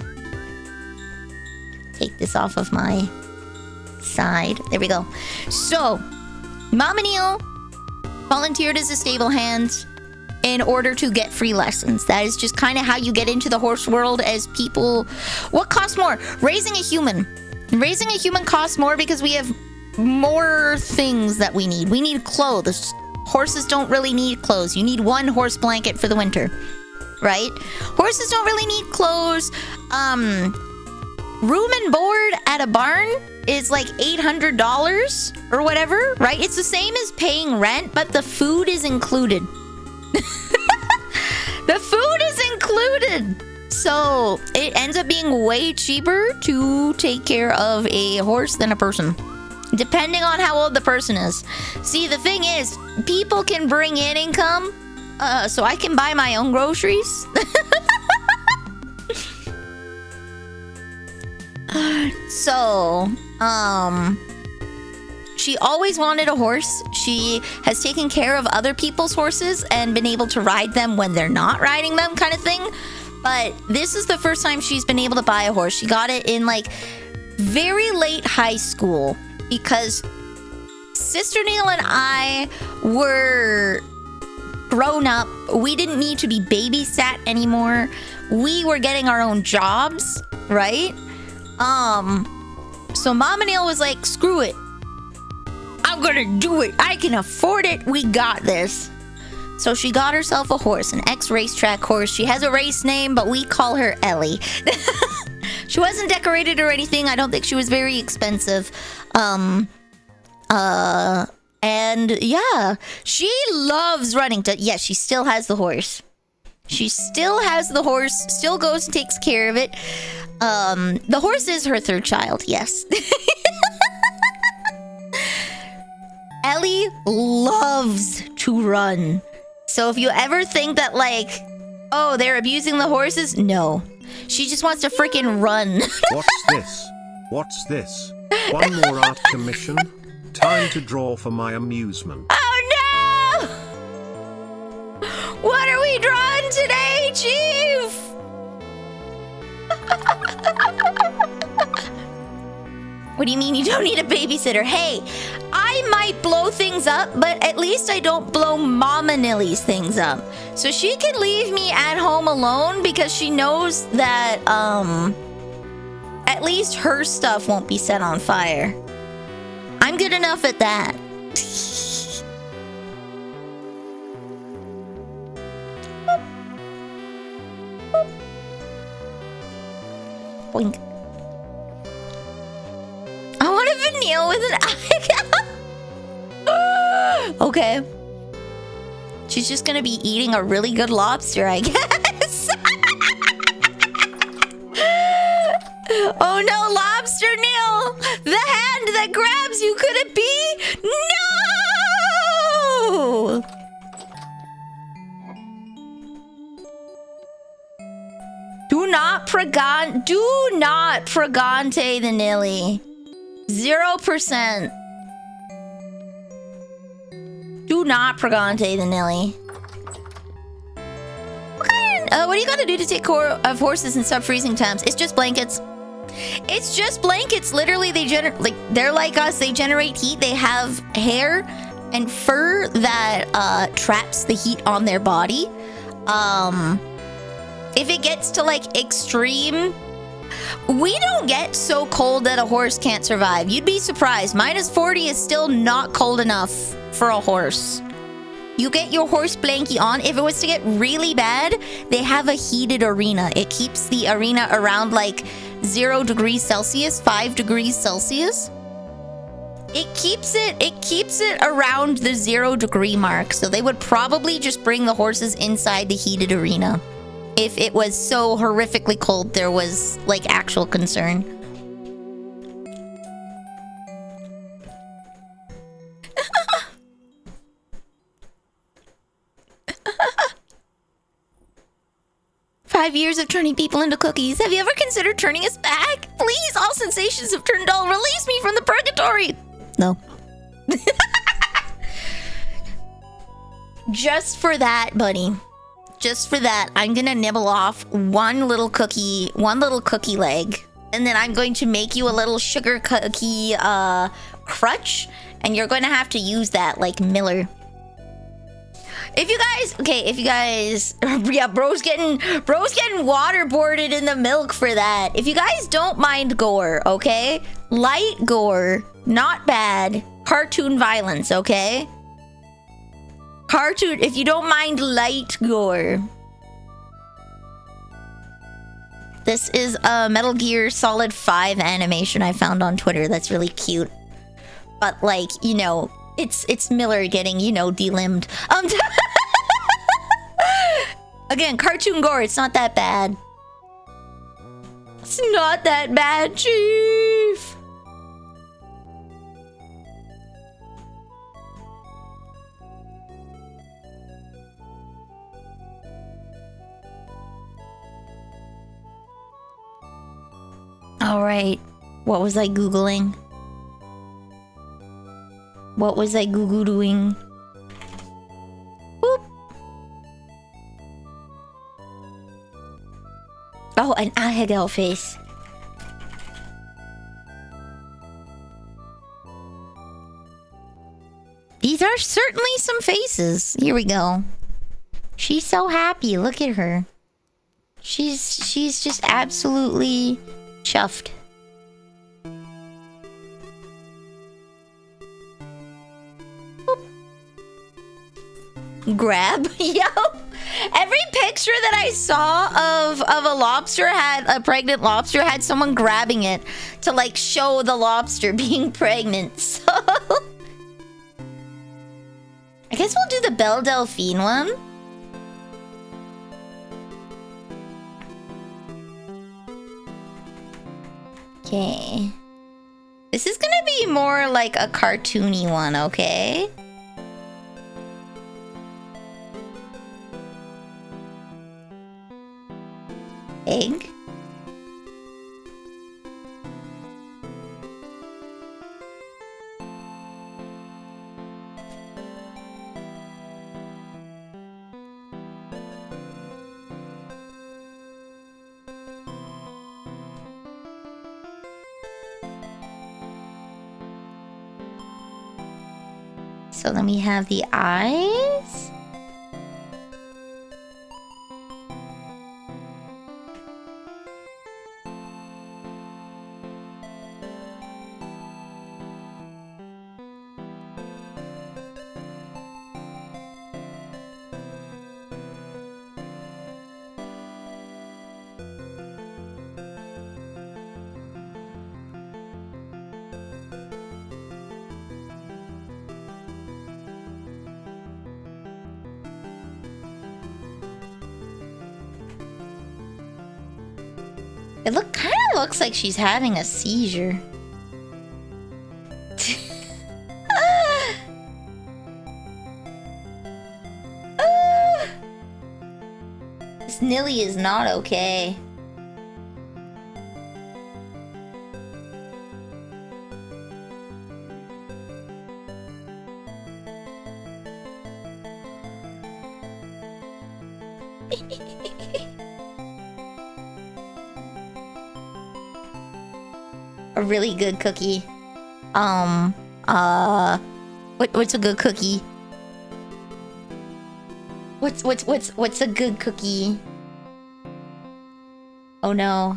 Take this off of my side. There we go. So, Mama Neil volunteered as a stable hand in order to get free lessons. That is just kind of how you get into the horse world as people. What costs more? Raising a human. Raising a human costs more because we have more things that we need. We need clothes. Horses don't really need clothes. You need one horse blanket for the winter, right? Horses don't really need clothes. Room and board at a barn is like $800 or whatever, right? It's the same as paying rent, but the food is included. The food is included. So it ends up being way cheaper to take care of a horse than a person, depending on how old the person is. See, the thing is, people can bring in income, so I can buy my own groceries. So, she always wanted a horse. She has taken care of other people's horses and been able to ride them when they're not riding them, kind of thing. But this is the first time she's been able to buy a horse. She got it in like very late high school because Sister Neil and I were grown up. We didn't need to be babysat anymore. We were getting our own jobs, right? So Mama Neil was like, screw it. I'm gonna do it. I can afford it. We got this. So she got herself a horse, an ex-racetrack horse. She has a race name, but we call her Ellie. She wasn't decorated or anything. I don't think she was very expensive. And yeah, she loves running. Yeah, she still has the horse. She still has the horse, still goes and takes care of it. The horse is her third child, yes. Ellie loves to run. So if you ever think that, like, oh, they're abusing the horses, no. She just wants to freaking run. What's this? What's this? One more art commission? Time to draw for my amusement. Oh no! What are we drawing today, Chief? What do you mean you don't need a babysitter? Hey, I might blow things up, but at least I don't blow Mama Nilly's things up. So she can leave me at home alone because she knows that, at least her stuff won't be set on fire. I'm good enough at that. Boink. I want a Vanille with an eye. Okay. She's just gonna be eating a really good lobster, I guess. Oh no, Lobster Neil! The hand that grabs you, could it be? No! Do not pregante the Nilly. 0%. Do not pregante the Nilly. What do you gotta do to take care of horses in sub-freezing temps? It's just blankets. It's just blankets. Literally, they're like us. They generate heat. They have hair and fur that traps the heat on their body. If it gets to like extreme, we don't get so cold that a horse can't survive. You'd be surprised. -40 is still not cold enough for a horse. You get your horse blankie on. If it was to get really bad, they have a heated arena. It keeps the arena around like 0 degrees Celsius, 5 degrees Celsius. It keeps it around the 0 degree mark. So they would probably just bring the horses inside the heated arena if it was so horrifically cold there was like actual concern. "5 years of turning people into cookies. Have you ever considered turning us back? Please, all sensations have turned dull. Release me from the purgatory." No. Just for that, buddy. Just for that, I'm gonna nibble off one little cookie leg. And then I'm going to make you a little sugar cookie crutch. And you're going to have to use that like Miller. If you guys, okay, if you guys, yeah, bro's getting waterboarded in the milk for that. If you guys don't mind gore, okay? Light gore, not bad. Cartoon violence, okay? Cartoon, if you don't mind light gore. This is a Metal Gear Solid 5 animation I found on Twitter that's really cute. But like, you know, it's Miller getting, you know, delimbed. Again, cartoon gore, it's not that bad. It's not that bad, Chief. All right. What was I Googling? What was I Googling? Boop. Oh, an Ahegel face. These are certainly some faces. Here we go. She's so happy. Look at her. She's just absolutely chuffed. Boop. Grab. Yo. Every picture that I saw of a lobster had a pregnant lobster had someone grabbing it to like show the lobster being pregnant. So I guess we'll do the Belle Delphine one. Okay. This is gonna be more like a cartoony one, okay? Egg. So then we have the eyes. It kind of looks like she's having a seizure. This Nilly is not okay. A really good cookie. What's a good cookie? What's a good cookie? Oh no.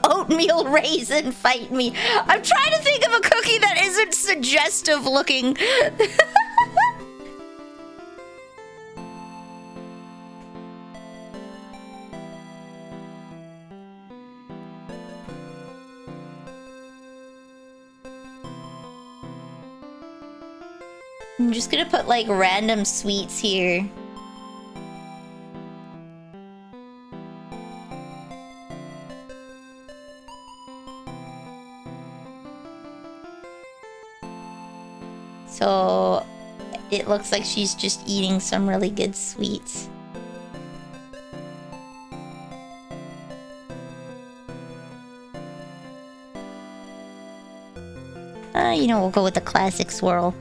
Oatmeal raisin, fight me. I'm trying to think of a cookie that isn't suggestive looking. I'm just gonna put like random sweets here. So it looks like she's just eating some really good sweets. You know, we'll go with the classic swirl.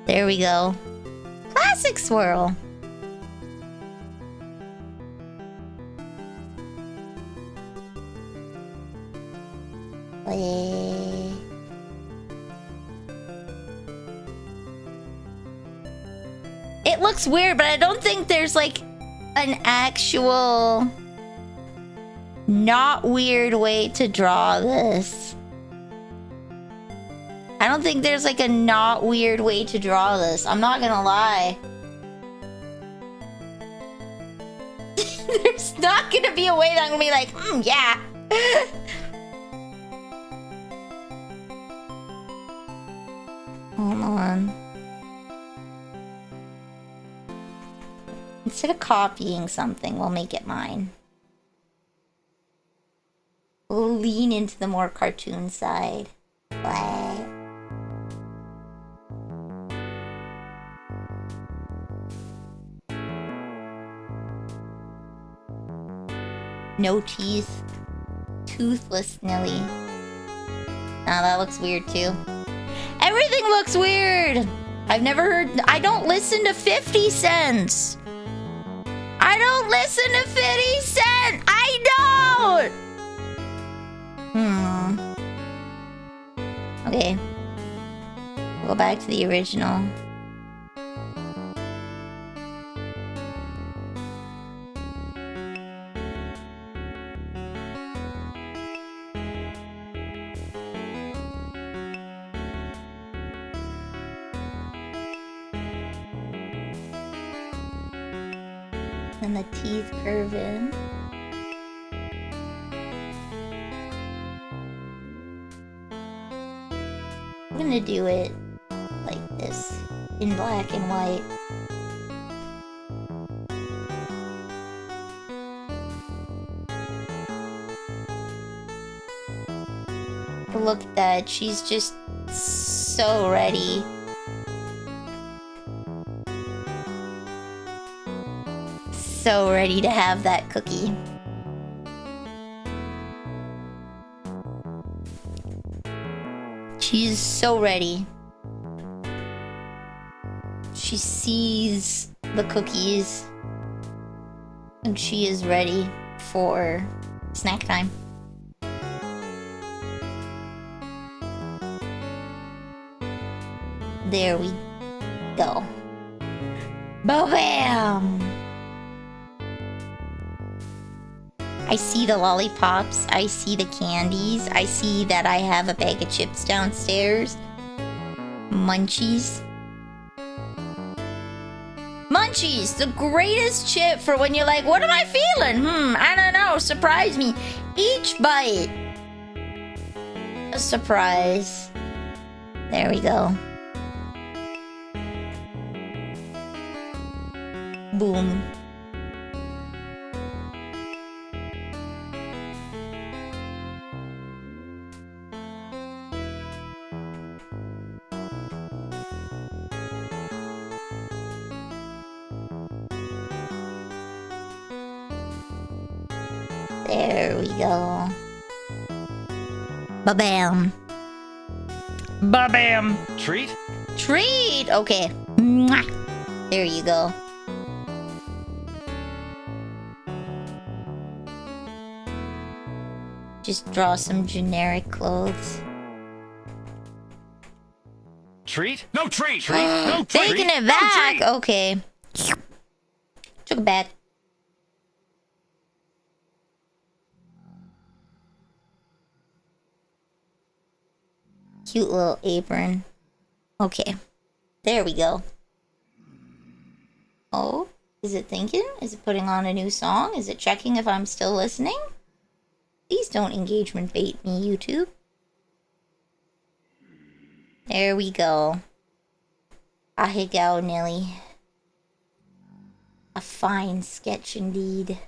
There we go. Classic swirl. Eh. It looks weird, but I don't think there's like an actual not weird way to draw this. I don't think there's like a not weird way to draw this. I'm not gonna lie. There's not gonna be a way that I'm gonna be like, yeah. Hold on. Instead of copying something, we'll make it mine. We'll lean into the more cartoon side. What? No teeth. Toothless Nelly. Now that looks weird too. Everything looks weird! I've never heard... I don't listen to 50 cents! I don't listen to 50 cents! I don't! Okay. Go back to the original. And the teeth curve in. I'm gonna do it like this, in black and white. But look at that, she's just so ready. So ready to have that cookie. She's so ready. She sees the cookies and she is ready for snack time. There we go. Ba-bam! I see the lollipops, I see the candies, I see that I have a bag of chips downstairs. Munchies. Munchies, the greatest chip for when you're like, what am I feeling? I don't know, surprise me. Each bite, a surprise. There we go. Boom. There we go. Ba-bam. Ba-bam. Treat? Treat! Okay. Mwah. There you go. Just draw some generic clothes. Treat? No treat! Treat? No treat! Taking it back! Okay. Took it back. Cute little apron. Okay. There we go. Oh, is it thinking? Is it putting on a new song? Is it checking if I'm still listening? Please don't engagement bait me, YouTube. There we go. Ahegao Nelly. A fine sketch indeed.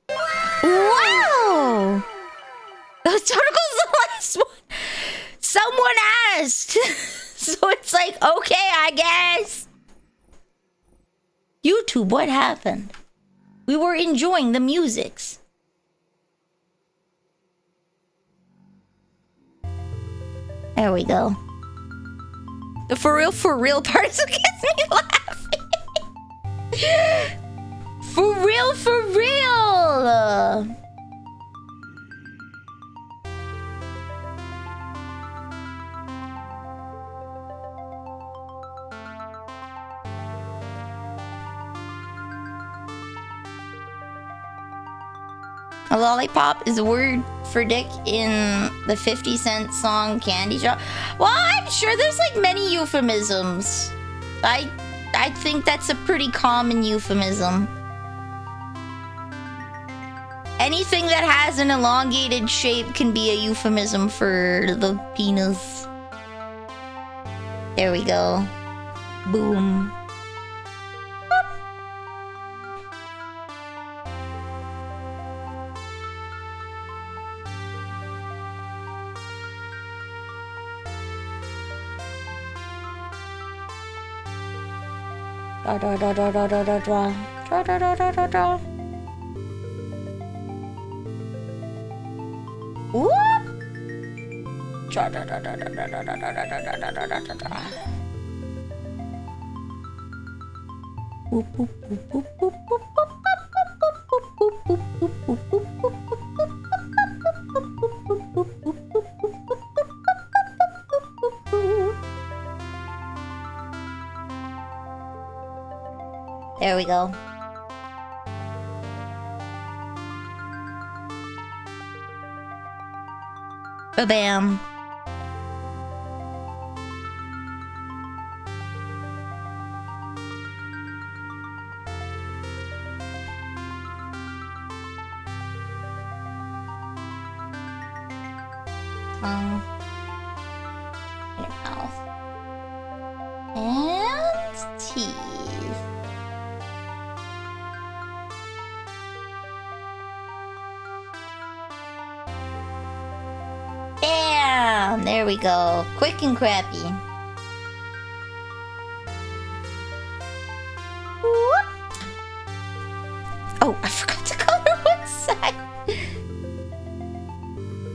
Wow! Those articles the last one. Someone asked. So it's like, okay, I guess. YouTube, what happened? We were enjoying the musics. There we go. The for real part is what gets me laughing. For real. A lollipop is a word for dick in the 50 Cent song Candy Shop. Well, I'm sure there's like many euphemisms. I think that's a pretty common euphemism. Anything that has an elongated shape can be a euphemism for the penis. There we go. Boom. Da da da da da da da da da da da da da da. Whoop. Da da da da da da da da da da da da da da da. Whoop whoop whoop whoop whoop whoop There we go. Ba-bam. Tongue. Your mouth. And teeth. Bam! There we go. Quick and crappy. Whoop. Oh, I forgot to color one side.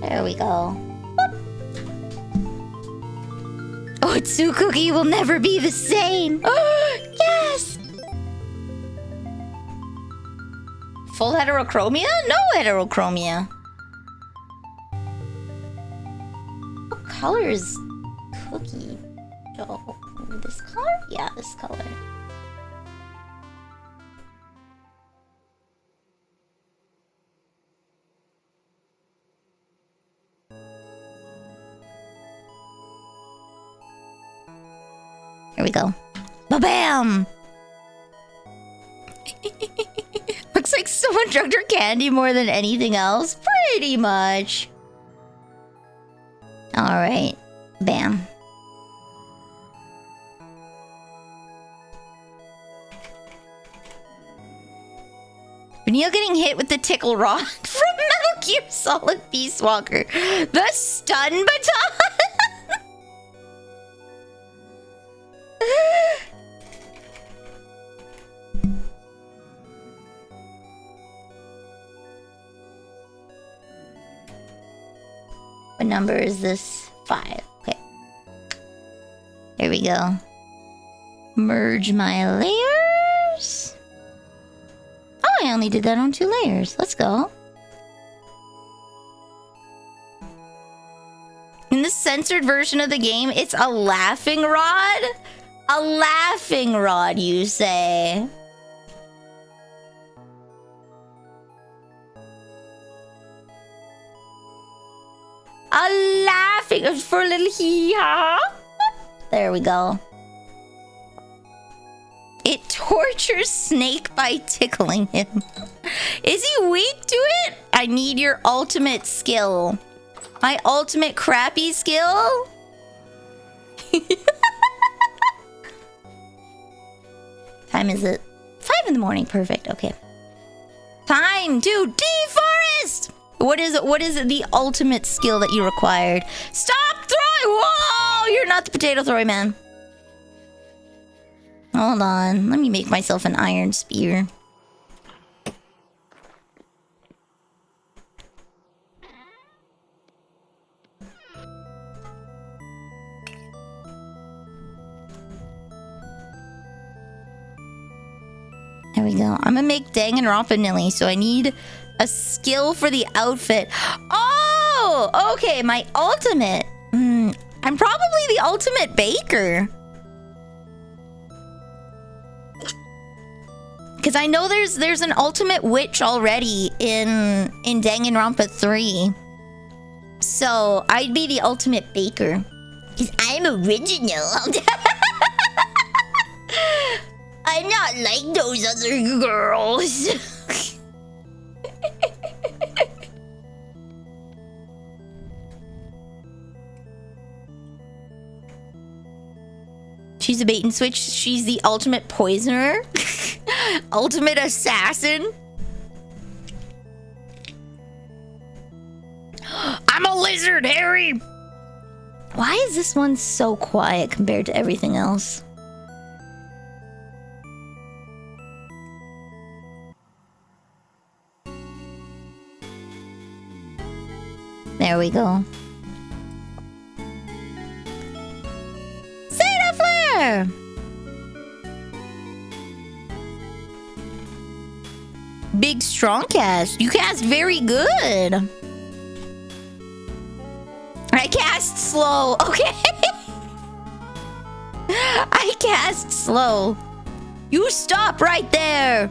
There we go. Whoop. Oh, Tsu Cookie will never be the same. Yes! Full heterochromia? No heterochromia. What color is Cookie? Oh, this color? Yeah, this color. Here we go. Ba-bam! Looks like someone drugged her candy more than anything else. Pretty much. Alright. Bam. Vanille getting hit with the tickle rod from Metal Gear Solid Peace Walker. The stun baton! What number is this? 5. Okay. There we go. Merge my layers. Oh, I only did that on 2 layers. Let's go. In the censored version of the game, it's a laughing rod? A laughing rod, you say? A laughing for a little hee-haw. There we go. It tortures Snake by tickling him. Is he weak to it? I need your ultimate skill. My ultimate crappy skill? Time is it? 5 in the morning. Perfect. Okay. Time to deforest! What is it the ultimate skill that you required? Stop throwing! Whoa! You're not the potato throwing man. Hold on. Let me make myself an iron spear. There we go. I'm gonna make Danganronpa, so I need a skill for the outfit. Oh! Okay, my ultimate. I'm probably the ultimate baker. Because I know there's an ultimate witch already in Danganronpa 3. So I'd be the ultimate baker. Because I'm original. I'm not like those other girls. She's a bait and switch. She's the ultimate poisoner. Ultimate assassin. I'm a lizard, Harry. Why is this one so quiet compared to everything else? There we go. Zeta Flare! Big strong cast. You cast very good. I cast slow. Okay. I cast slow. You stop right there.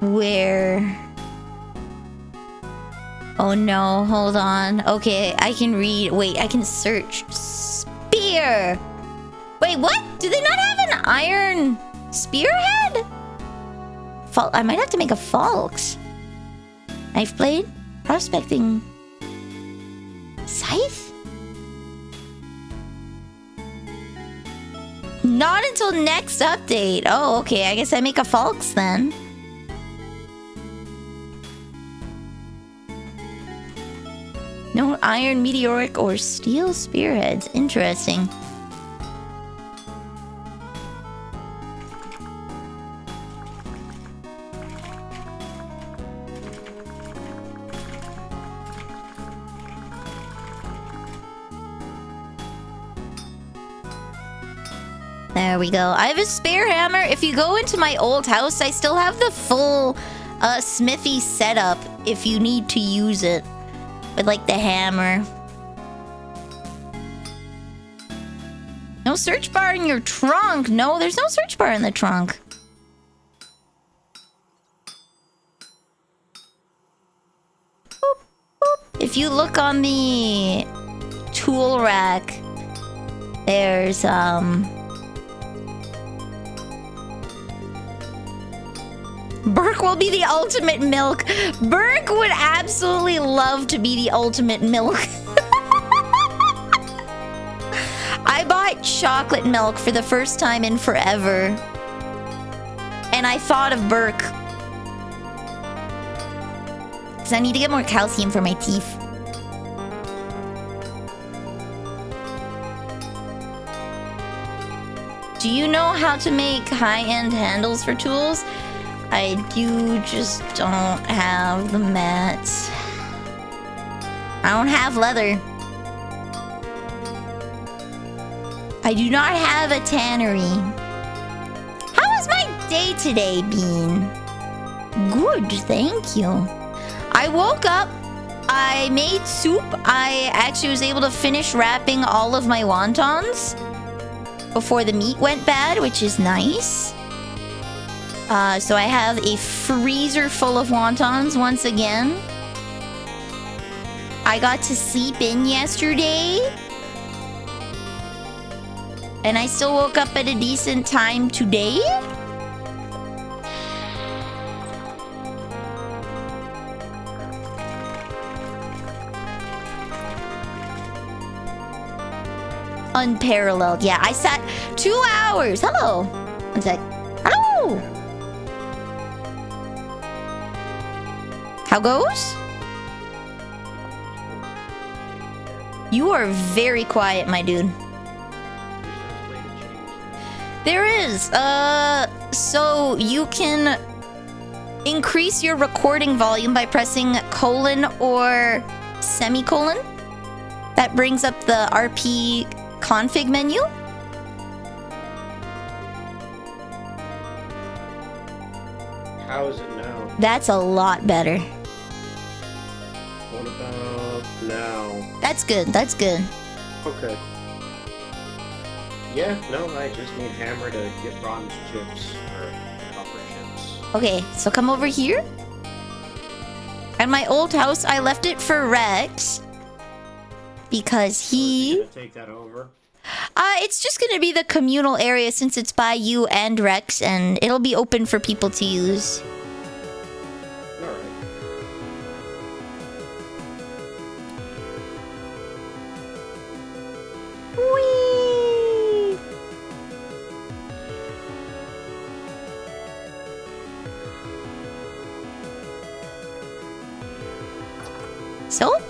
Where? Oh no, hold on. Okay, I can read. Wait, I can search. Spear. Wait, what? Do they not have an iron spearhead? I might have to make a Falx. Knife blade? Prospecting. Scythe? Not until next update. Oh, okay. I guess I make a Falx then. No iron, meteoric, or steel spearheads. Interesting. There we go. I have a spear hammer. If you go into my old house, I still have the full smithy setup if you need to use it. With like the hammer. No search bar in your trunk. No, there's no search bar in the trunk. Boop, boop. If you look on the tool rack, there's Burke will be the ultimate milk. Burke would absolutely love to be the ultimate milk. I bought chocolate milk for the first time in forever. And I thought of Burke. Because I need to get more calcium for my teeth. Do you know how to make high-end handles for tools? I do, just don't have the mats. I don't have leather. I do not have a tannery. How was my day today, Bean? Good, thank you. I woke up, I made soup. I actually was able to finish wrapping all of my wontons before the meat went bad, which is nice. So I have a freezer full of wontons once again. I got to sleep in yesterday. And I still woke up at a decent time today. Unparalleled. Yeah, I sat 2 hours. Hello. One sec. Hello. How goes? You are very quiet, my dude. There is. So you can increase your recording volume by pressing colon or semicolon. That brings up the RP config menu. How is it now? That's a lot better. What about now? That's good. That's good. Okay. Yeah, no, I just need hammer to get bronze chips or copper chips. Okay, so come over here. And my old house, I left it for Rex. Because he... Gonna take that over. It's just gonna be the communal area since it's by you and Rex, and it'll be open for people to use. Alright. Whee! So?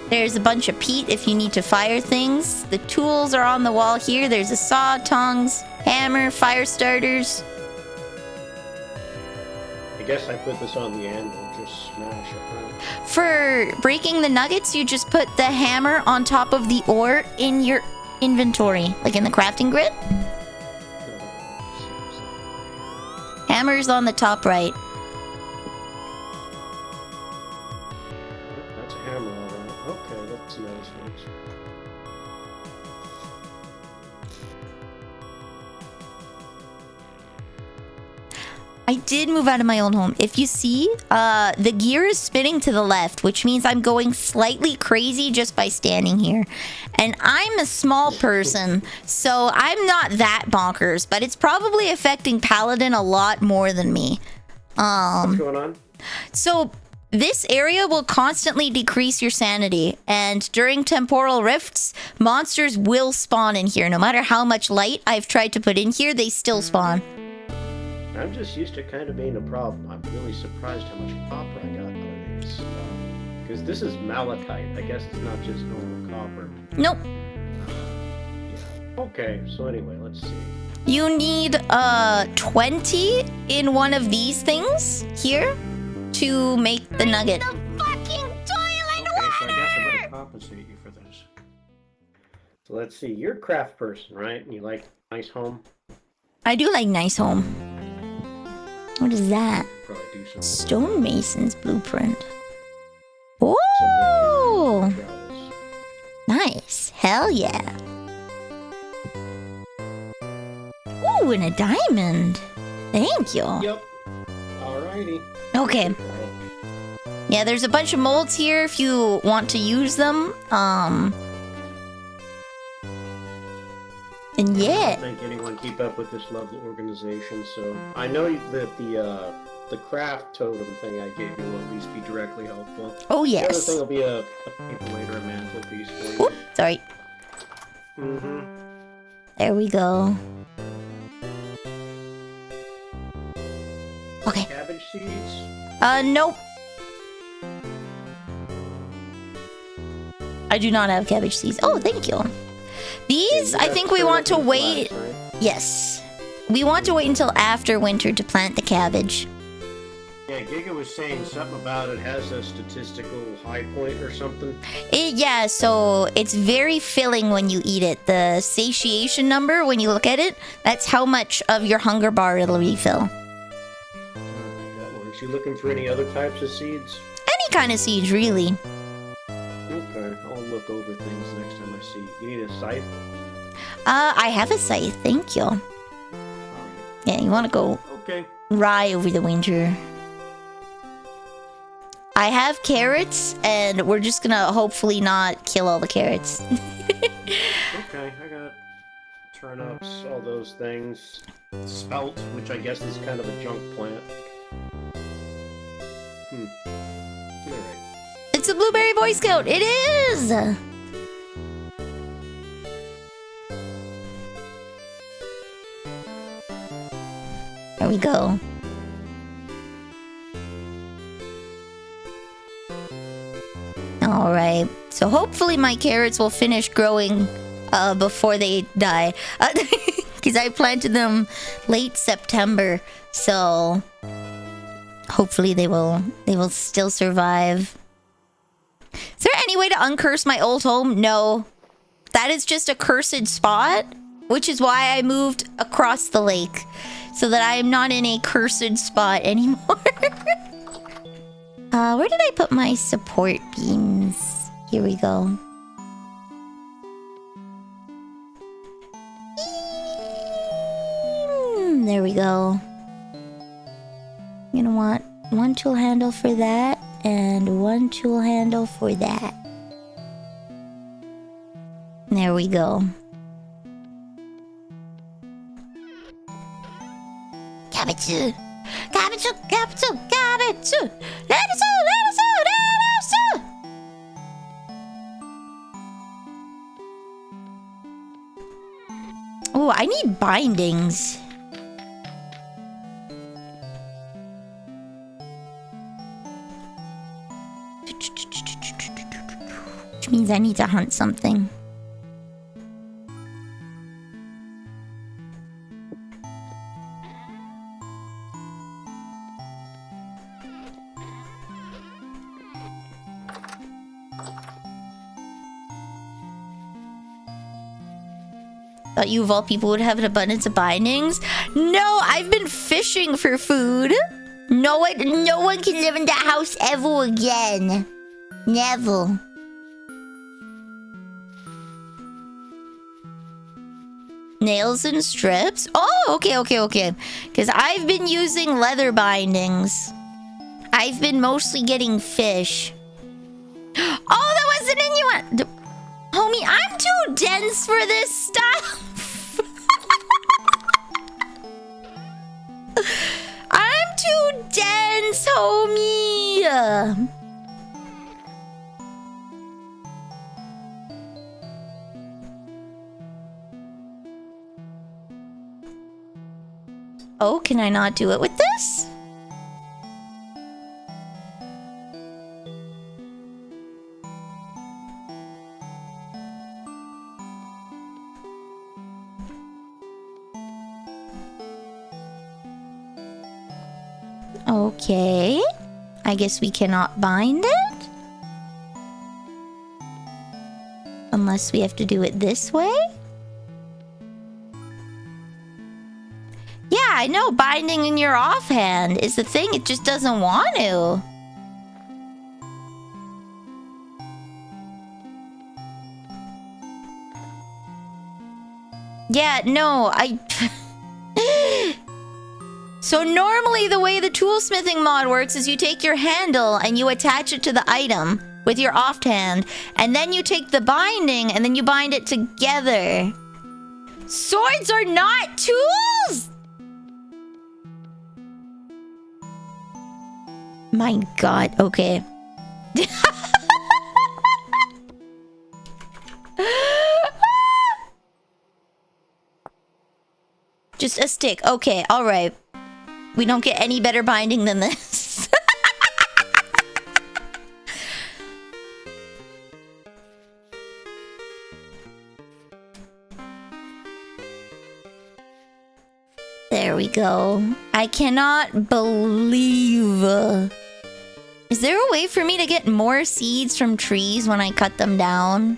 There's a bunch of peat if you need to fire things. The tools are on the wall here. There's a saw, tongs, hammer, fire starters. I guess I put this on the anvil, just smash it, right? For breaking the nuggets, you just put the hammer on top of the ore in your inventory, like in the crafting grid. Hammer's on the top right. That's a hammer, alright. Okay, that's nice. I did move out of my old home. If you see, the gear is spinning to the left, which means I'm going slightly crazy just by standing here. And I'm a small person, so I'm not that bonkers, but it's probably affecting Paladin a lot more than me. What's going on? So this area will constantly decrease your sanity, and during temporal rifts, monsters will spawn in here. No matter how much light I've tried to put in here, they still spawn. I'm just used to kind of being a problem. I'm really surprised how much copper I got out of these. Because this is malachite. I guess it's not just normal copper. Nope. Yeah. Okay, so anyway, let's see. You need 20 in one of these things here to make the nugget. The fucking toilet Okay, so I guess I'm gonna compensate you for this. So let's see. You're a craft person, right? And you like nice home? I do like nice home. What is that? Probably do some Stonemason's blueprint. someday Oh, travels. nice. Hell yeah. Ooh, and a diamond. Thank you. Yep. Alrighty. Okay. Yeah, there's a bunch of molds here if you want to use them. And I yeah. don't think anyone keep up with this level organization, so I know that the craft totem thing I gave you will at least be directly helpful. Oh, The other yes. thing will be a paperweight or a mantelpiece for Oop, sorry. you. Mm-hmm. There we go. Okay. Cabbage seeds? Nope. I do not have cabbage seeds. Oh, thank you. These, I think we want to wait. Right? Yes. We want to wait until after winter to plant the cabbage. Yeah, Giga was saying something about it has a statistical high point or something. Yeah, so it's very filling when you eat it. The satiation number, when you look at it, that's how much of your hunger bar it'll refill. That works. You looking for any other types of seeds? Any kind of seeds, really. Okay, I'll look over things next time I see you. You need a scythe? I have a scythe, thank you. Alright. Yeah, you want to go Okay. rye over the winter. I have carrots, and we're just gonna hopefully not kill all the carrots. Okay, I got turnips, all those things. Spelt, which I guess is kind of a junk plant. Alright. It's a blueberry Boy Scout. It is. There we go. All right. So hopefully my carrots will finish growing before they die, because I planted them late September. So hopefully they will still survive. Is there any way to uncurse my old home? No. That is just a cursed spot, which is why I moved across the lake, so that I am not in a cursed spot anymore. Where did I put my support beams? Here we go. go. I'm gonna want one tool handle for that and one tool handle for that. There we go. Cabbage. Cabbage, cabbage, cabbage. Lettuce, lettuce, lettuce. Oh, I need bindings. Which means I need to hunt something. Thought you of all people would have an abundance of bindings. No, I've been fishing for food. No one can live in that house ever again. Never. Nails and strips. Oh, okay. Because I've been using leather bindings. I've been mostly getting fish. Oh, that was an Inuit. Homie, I'm too dense for this stuff. I'm too dense, homie. Oh, can I not do it with this? Okay. I guess we cannot bind it? Unless we have to do it this way? Yeah, I know binding in your offhand is the thing. It just doesn't want to. Yeah, no, So normally the way the toolsmithing mod works is you take your handle and you attach it to the item with your offhand, and then you take the binding and then you bind it together. Swords are not tools! My god, okay. Just a stick. Okay, alright. We don't get any better binding than this. There we go. I cannot believe... Is there a way for me to get more seeds from trees when I cut them down?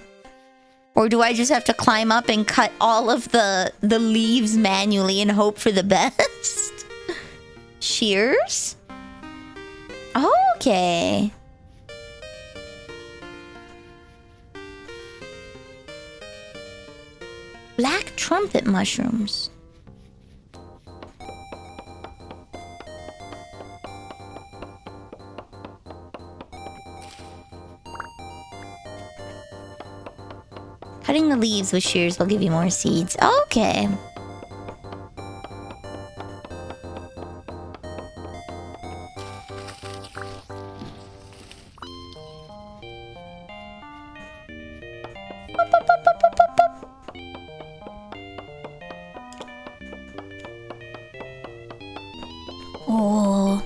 Or do I just have to climb up and cut all of the leaves manually and hope for the best? Shears? Okay. Black trumpet mushrooms. Cutting the leaves with shears will give you more seeds. Okay. Oh.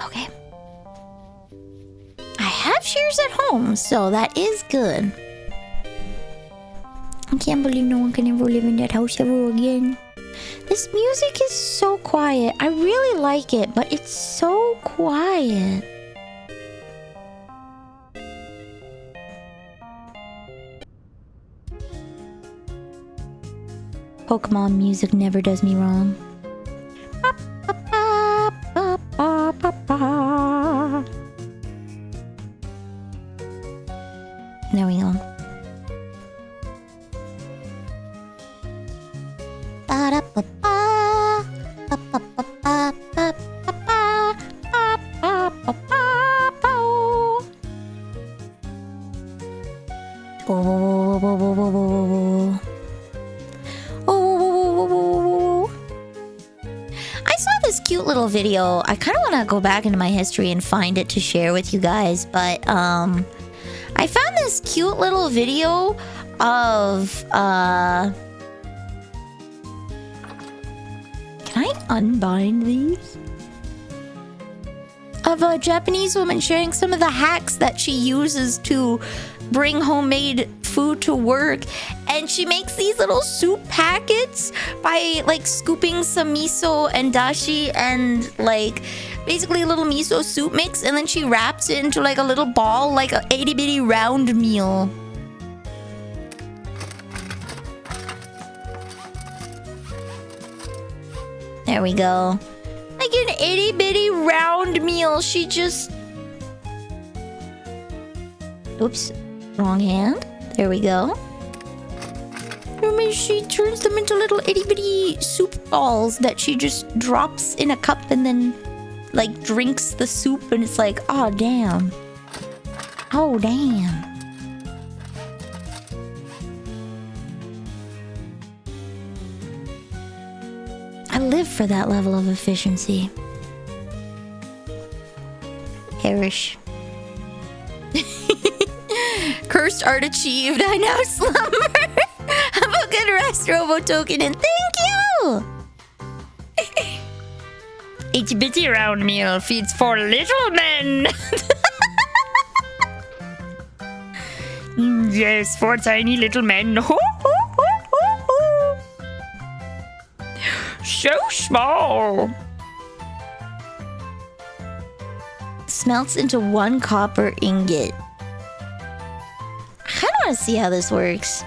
Okay. I have shears at home, so that is good. I can't believe no one can ever live in that house ever again. This music is so quiet. I really like it, but it's so quiet. Pokemon music never does me wrong. There we go. video. I kind of want to go back into my history and find it to share with you guys. But I found this cute little video of can I unbind these? Of a Japanese woman sharing some of the hacks that she uses to bring homemade food to work. And she makes these little soup packets by like scooping some miso and dashi and like basically a little miso soup mix, and then she wraps it into like a little ball, like a itty bitty round meal. There we go. Like an itty bitty round meal. She just... Oops. Wrong hand. There we go. Remember, she turns them into little itty bitty soup balls that she just drops in a cup and then like drinks the soup, and it's like, oh damn. Oh damn. I live for that level of efficiency. Perish. Cursed art achieved. I now slumber. Have a good rest, Robo Token, and thank you. Itty bitty round meal feeds for little men. Yes, for tiny little men. So small. Smelts into 1 copper ingot. I kind of want to see how this works.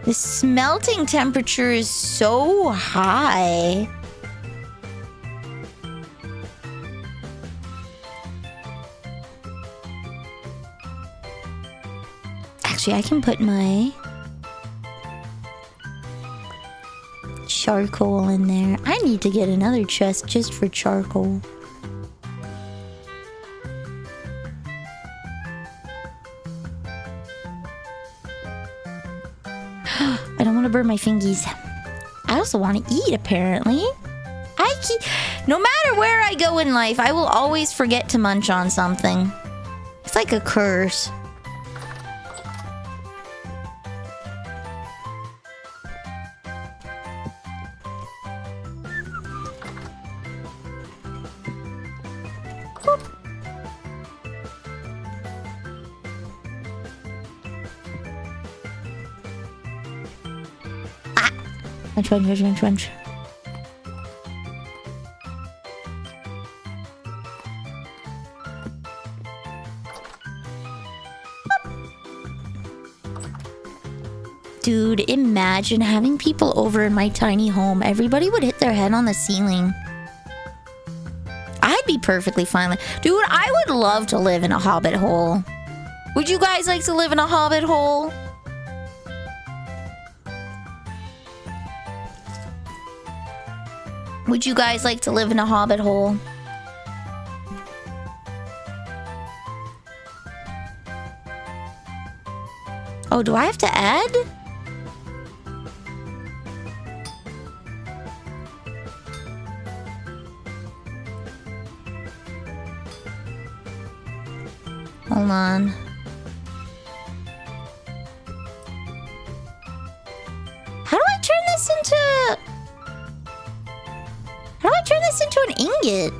The smelting temperature is so high. Actually, I can put my charcoal in there. I need to get another chest just for charcoal. I don't want to burn my fingies. I also want to eat, apparently. No matter where I go in life, I will always forget to munch on something. It's like a curse. Munch. Dude, imagine having people over in my tiny home. Everybody would hit their head on the ceiling. I'd be perfectly fine. Dude, I would love to live in a hobbit hole. Would you guys like to live in a hobbit hole? Would you guys like to live in a hobbit hole? Oh, do I have to add? Hold on. How do I turn this into... How do I turn this into an ingot?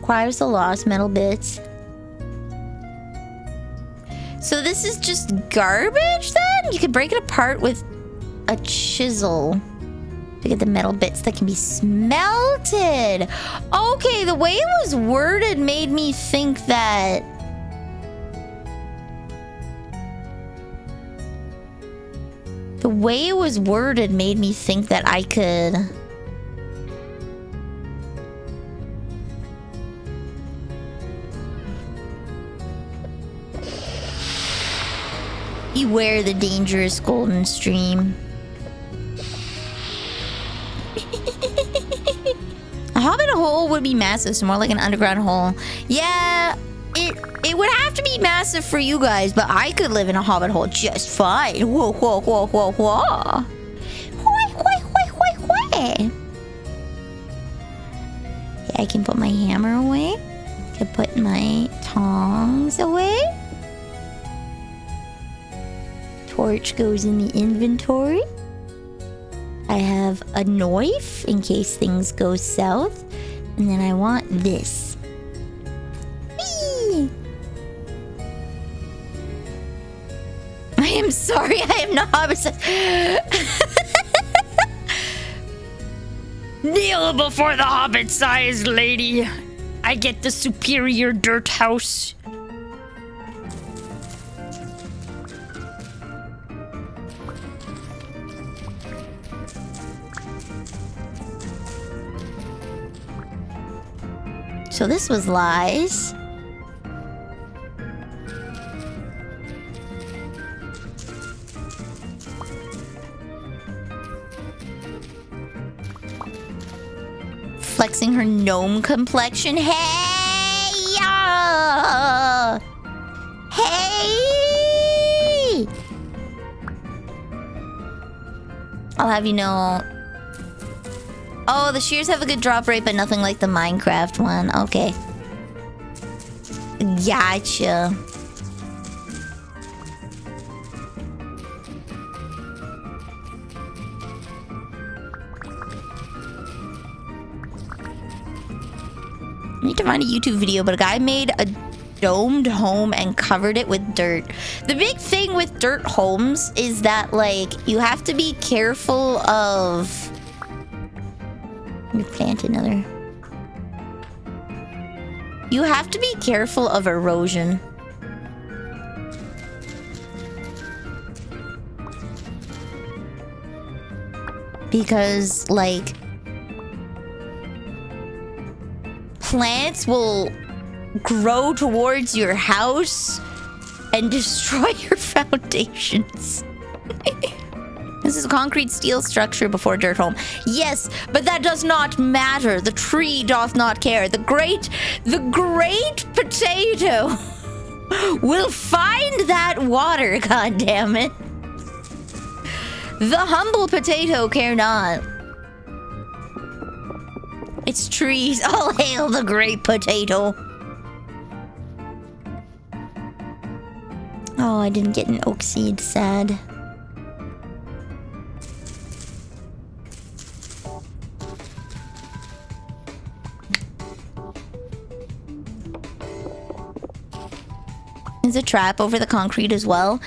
Acquires the lost metal bits. So this is just garbage then? You can break it apart with a chisel to get the metal bits that can be smelted. Okay, the way it was worded made me think that... The way it was worded made me think that I could... Beware the dangerous golden stream. A hobbit hole would be massive, so more like an underground hole. Yeah, it would have to be massive for you guys, but I could live in a hobbit hole just fine. Whoa, whoa, whoa, whoa, whoa. Yeah, I can put my hammer away. I can put my tongs away. Torch goes in the inventory. I have a knife in case things go south. And then I want this. Whee! I am sorry, I am not hobbit-sized. Kneel before the hobbit-sized lady. I get the superior dirt house. So this was lies. Flexing her gnome complexion. Hey! Hey! I'll have you know. Oh, the shears have a good drop rate, but nothing like the Minecraft one. Okay. Gotcha. I need to find a YouTube video, but a guy made a domed home and covered it with dirt. The big thing with dirt homes is that, like, you have to be careful of... Let me plant another. You have to be careful of erosion. Because, like, plants will grow towards your house and destroy your foundations. This is a concrete steel structure before dirt home. Yes, but that does not matter. The tree doth not care. The great potato will find that water, goddammit. The humble potato care not. It's trees. All hail the great potato. Oh, I didn't get an oak seed. Sad. There's a trap over the concrete as well.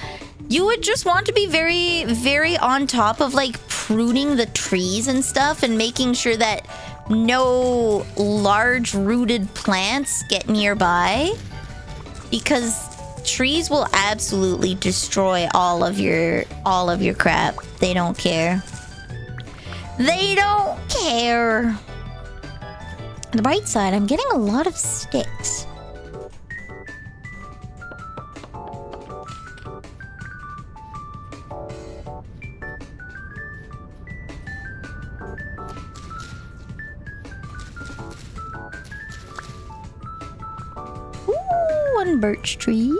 You would just want to be very, very on top of, like, pruning the trees and stuff and making sure that no large rooted plants get nearby, because trees will absolutely destroy all of your crap. They don't care. They don't care. On the bright side, I'm getting a lot of sticks. One birch tree.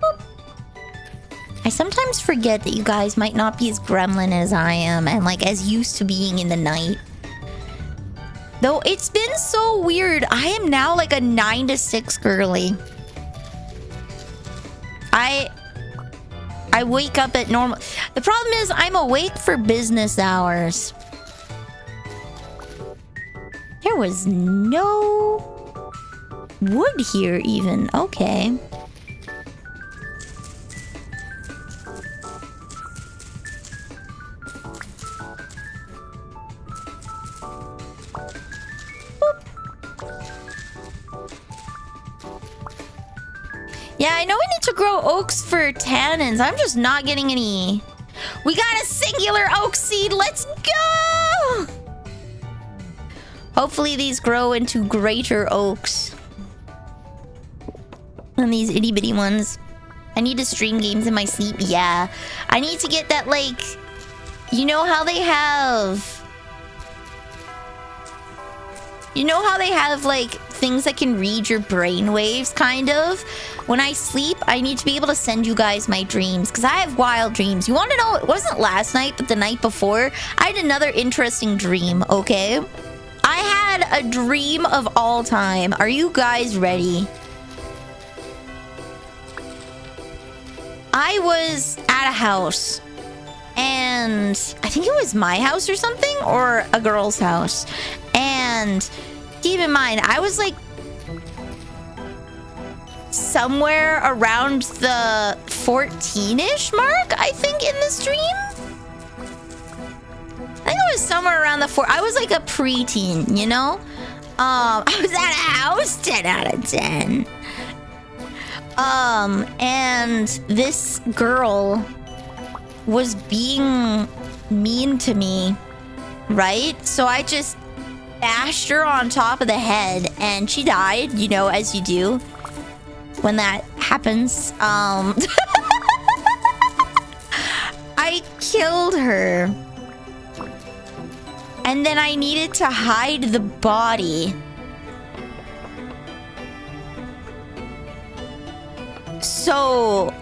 Boop. I sometimes forget that you guys might not be as gremlin as I am and, like, as used to being in the night. Though it's been so weird. I am now like a 9 to 6 girly. I wake up at normal. The problem is I'm awake for business hours. There was no wood here even. Okay. Yeah, I know we need to grow oaks for tannins. I'm just not getting any. We got a singular oak seed. Let's go! Hopefully these grow into greater oaks than these itty bitty ones. I need to stream games in my sleep. Yeah. I need to get that, like... You know how they have... You know how they have, like, things that can read your brain waves, kind of? When I sleep, I need to be able to send you guys my dreams, because I have wild dreams. You want to know, it wasn't last night, but the night before, I had another interesting dream, okay? I had a dream of all time. Are you guys ready? I was at a house, and I think it was my house or something, or a girl's house. And keep in mind, I was like somewhere around the 14-ish mark, I think, in this dream. I think it was somewhere around the I was like a preteen, you know? I was at a house, 10 out of 10. And this girl was being mean to me, right? So I just bashed her on top of the head and she died, you know, as you do when that happens. I killed her. And then I needed to hide the body. So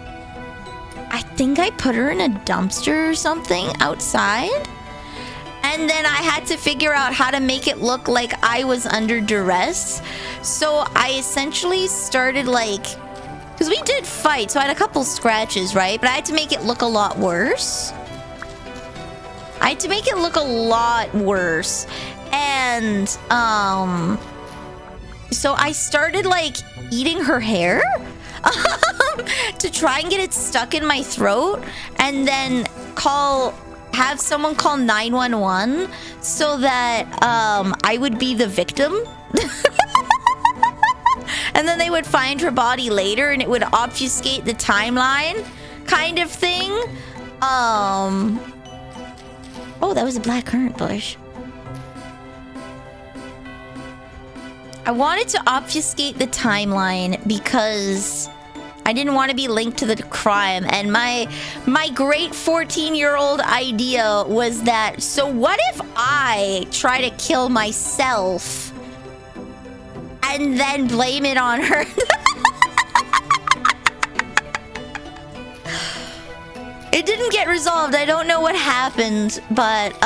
I think I put her in a dumpster or something outside. And then I had to figure out how to make it look like I was under duress. So I essentially started like... Because we did fight, so I had a couple scratches, right? But I had to make it look a lot worse. And, so I started, like, eating her hair to try and get it stuck in my throat. And then have someone call 911 so that, I would be the victim. And then they would find her body later and it would obfuscate the timeline kind of thing. Oh, that was a black currant bush. I wanted to obfuscate the timeline because I didn't want to be linked to the crime. And my great 14-year-old idea was that, so what if I try to kill myself and then blame it on her? It didn't get resolved. I don't know what happened, but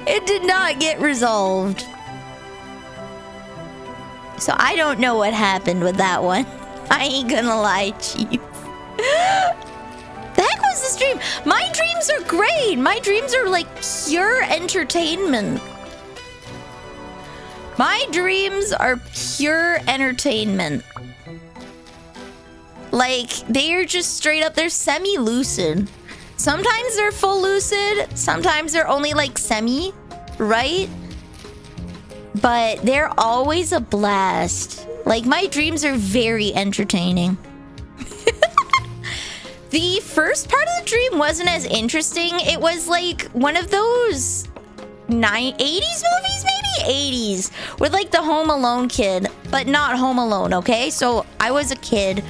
it did not get resolved. So I don't know what happened with that one. I ain't gonna lie, Chief. The heck was this dream? My dreams are great. My dreams are like pure entertainment. My dreams are pure entertainment. Like, they are just straight up, they're semi-lucid. Sometimes they're full lucid, sometimes they're only like semi, right? But they're always a blast. Like, my dreams are very entertaining. The first part of the dream wasn't as interesting. It was like one of those 80s movies, maybe? 80s. With like the Home Alone kid, but not Home Alone, okay? So I was a kid.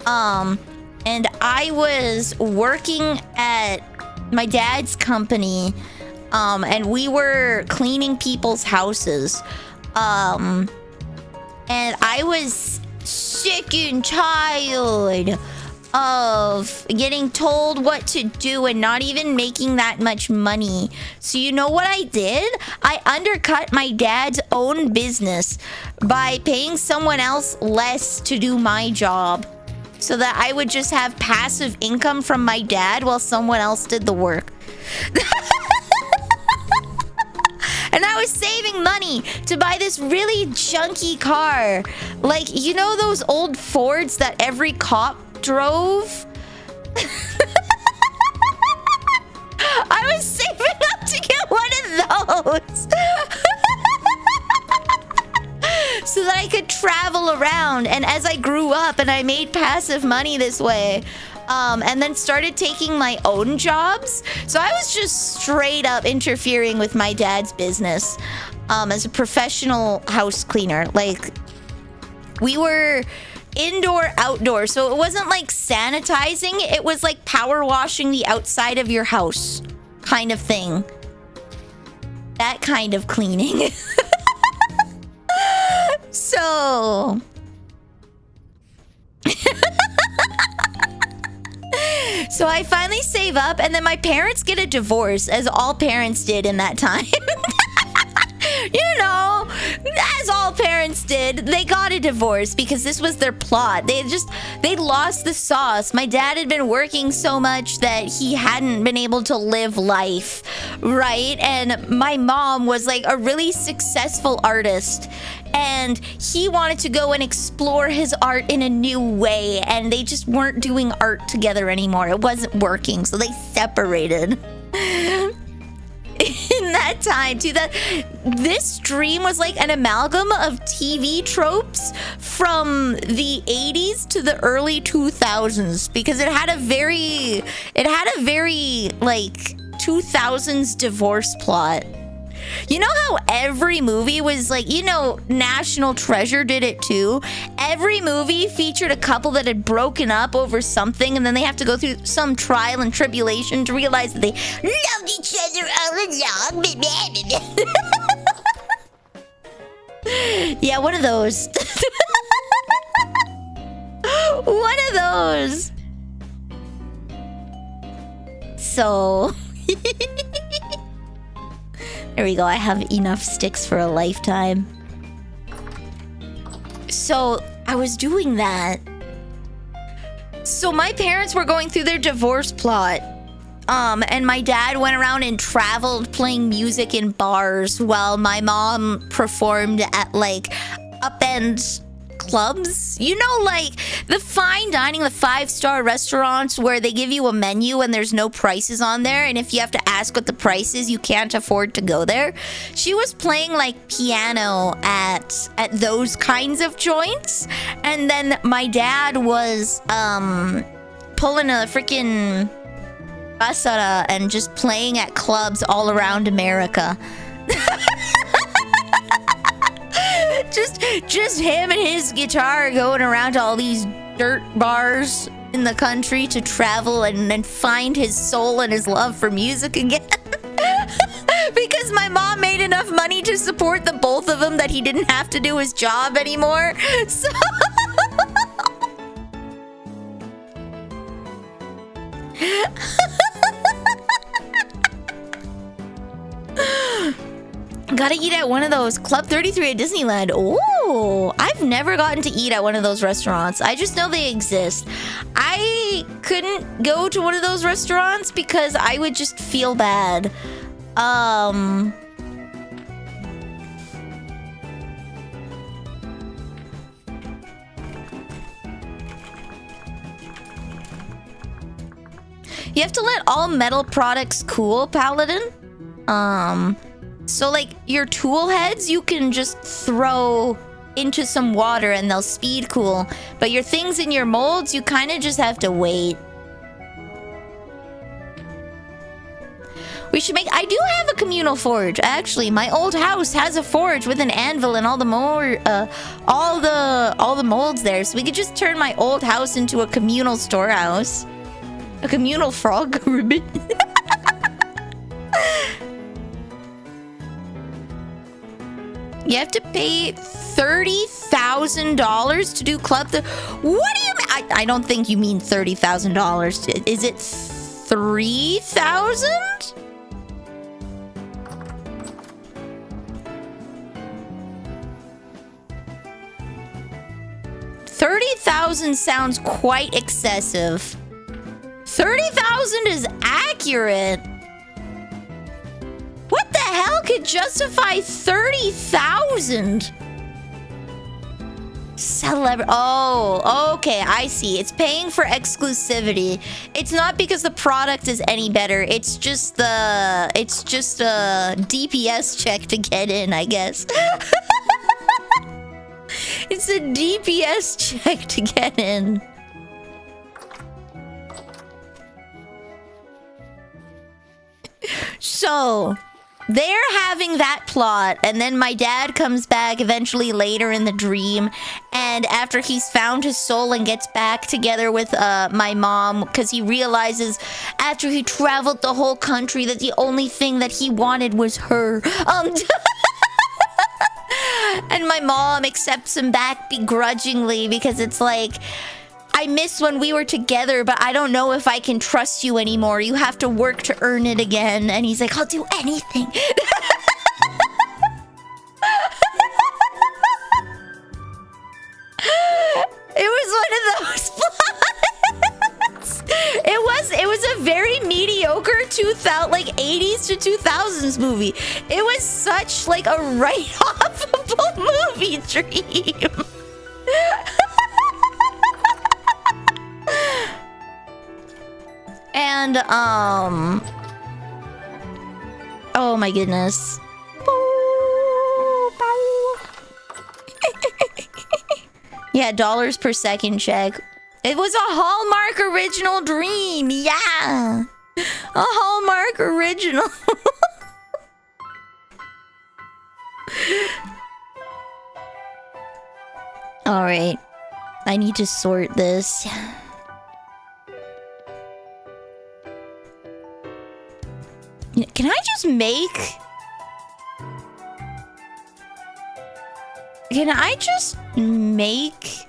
And I was working at my dad's company, and we were cleaning people's houses. And I was sick and tired of getting told what to do and not even making that much money. So you know what I did? I undercut my dad's own business by paying someone else less to do my job, so that I would just have passive income from my dad while someone else did the work. And I was saving money to buy this really junky car. Like, you know those old Fords that every cop drove? I was saving up to get one of those. So that I could travel around. And as I grew up and I made passive money this way, and then started taking my own jobs. So I was just straight up interfering with my dad's business as a professional house cleaner. Like, we were indoor, outdoor. So it wasn't like sanitizing. It was like power washing the outside of your house kind of thing. That kind of cleaning. So... So I finally save up, and then my parents get a divorce, as all parents did in that time. You know, as all parents did, they got a divorce because this was their plot. They lost the sauce. My dad had been working so much that he hadn't been able to live life, right? And my mom was like a really successful artist, and he wanted to go and explore his art in a new way, and they just weren't doing art together anymore. It wasn't working, so they separated. In that time, too, this stream was like an amalgam of TV tropes from the 80s to the early 2000s, because it had a very like 2000s divorce plot. You know how every movie was like, you know, National Treasure did it too? Every movie featured a couple that had broken up over something, and then they have to go through some trial and tribulation to realize that they loved each other all along. Yeah, one of those. One of those. So... There we go, I have enough sticks for a lifetime. So, I was doing that. So my parents were going through their divorce plot. And my dad went around and traveled playing music in bars while my mom performed at like upend clubs. You know, like the fine dining, the 5-star restaurants where they give you a menu and there's no prices on there, and if you have to ask what the price is, you can't afford to go there. She was playing like piano at those kinds of joints, and then my dad was pulling a freaking basara and just playing at clubs all around America. Just him and his guitar going around to all these dirt bars in the country to travel and find his soul and his love for music again. Because my mom made enough money to support the both of them that he didn't have to do his job anymore. So... Gotta eat at one of those. Club 33 at Disneyland. Oh, I've never gotten to eat at one of those restaurants. I just know they exist. I couldn't go to one of those restaurants because I would just feel bad. You have to let all metal products cool, Paladin. So like your tool heads, you can just throw into some water and they'll speed cool. But your things in your molds, you kind of just have to wait. We should make... I do have a communal forge, actually. My old house has a forge with an anvil and all the molds there. So we could just turn my old house into a communal storehouse. A communal frog ribbon. You have to pay $30,000 to do club. What do you mean? I don't think you mean $30,000. Is it 3,000? $30,000 sounds quite excessive. 30,000 is accurate. What the hell could justify 30,000? Oh, okay, I see. It's paying for exclusivity. It's not because the product is any better. It's just a DPS check to get in, I guess. It's a DPS check to get in. So they're having that plot, and then my dad comes back eventually later in the dream, and after he's found his soul and gets back together with my mom, because he realizes after he traveled the whole country that the only thing that he wanted was her. And my mom accepts him back begrudgingly because it's like, I miss when we were together, but I don't know if I can trust you anymore. You have to work to earn it again. And he's like, I'll do anything. It was one of those plots. It was a very mediocre 80s to 2000s movie. It was such like a write-offable movie dream. And oh my goodness. Yeah, dollars per second check. It was a Hallmark original dream. Yeah. A Hallmark original. All right. I need to sort this. Can I just make... Can I just make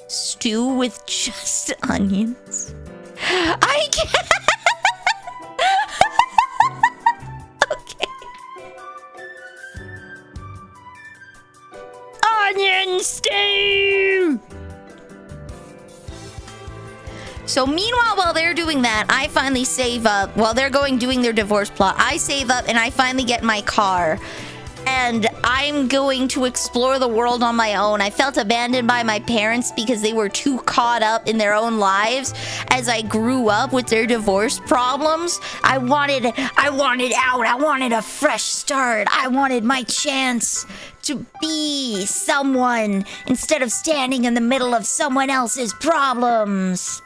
stew with just onions? I can't. Okay. Onion stew. So meanwhile, while they're doing that, I finally save up. While they're doing their divorce plot, I save up and I finally get my car. And I'm going to explore the world on my own. I felt abandoned by my parents because they were too caught up in their own lives as I grew up with their divorce problems. I wanted out. I wanted a fresh start. I wanted my chance to be someone instead of standing in the middle of someone else's problems.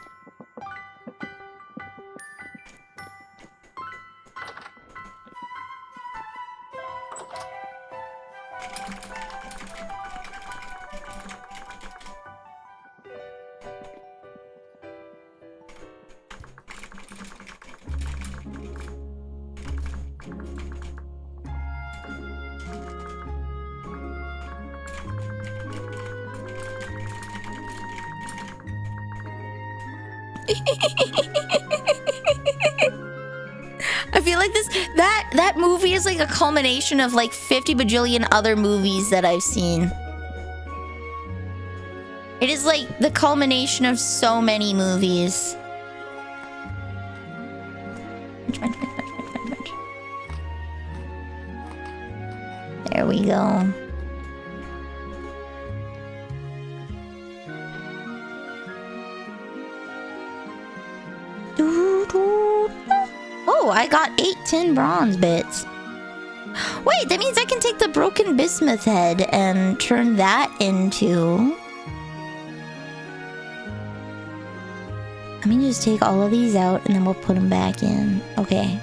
I feel like that movie is like a culmination of like 50 bajillion other movies that I've seen. It is like the culmination of so many movies. There we go. Oh, I got 8 tin bronze bits. Wait, that means I can take the broken bismuth head and turn that into... Let me just take all of these out and then we'll put them back in. Okay.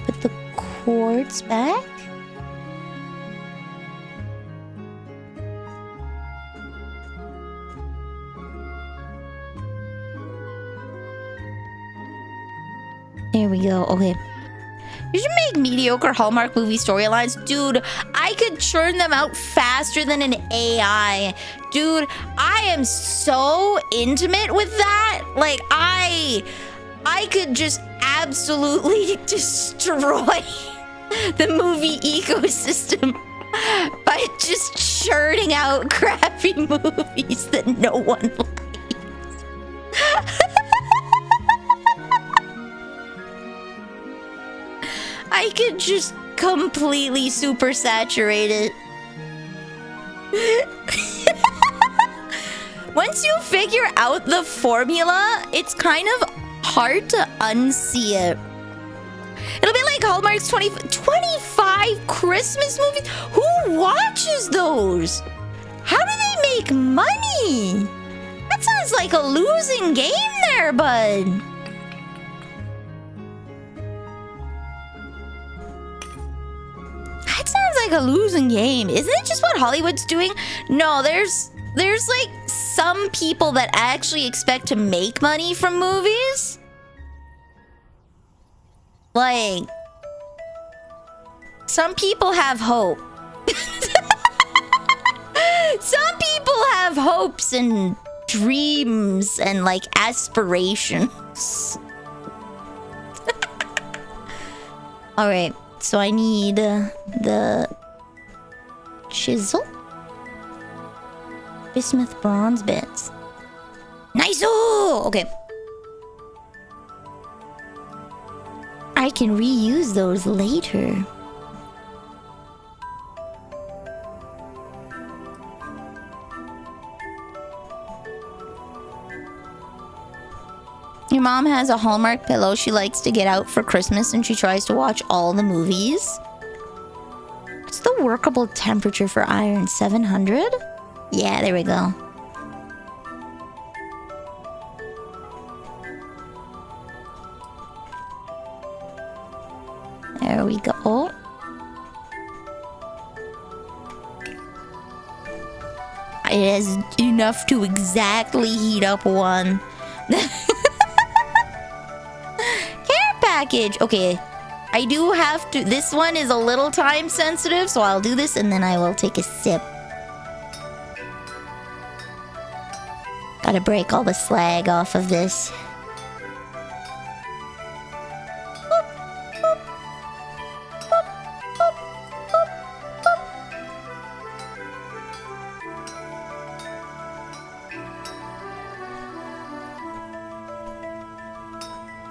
Put the quartz back. There we go. Okay. You should make mediocre Hallmark movie storylines. Dude, I could churn them out faster than an AI. Dude, I am so intimate with that. Like, I could just absolutely destroy the movie ecosystem by just churning out crappy movies that no one likes. I could just completely super saturate it. Once you figure out the formula, it's kind of hard to unsee it. It'll be like Hallmark's 25 Christmas movies. Who watches those? How do they make money? How That sounds like a losing game there, bud. That sounds like a losing game. Isn't it just what Hollywood's doing? No, there's like some people that actually expect to make money from movies. Like, some people have hope. Some people have hopes and dreams and like aspirations. All right, so I need the chisel, bismuth bronze bits. Nice. Oh, okay. I can reuse those later. Your mom has a Hallmark pillow she likes to get out for Christmas, and she tries to watch all the movies. What's the workable temperature for iron? 700? Yeah, there we go. There we go. It has enough to exactly heat up one. Care package. Okay, I do have to. This one is a little time sensitive, so I'll do this and then I will take a sip. Gotta break all the slag off of this.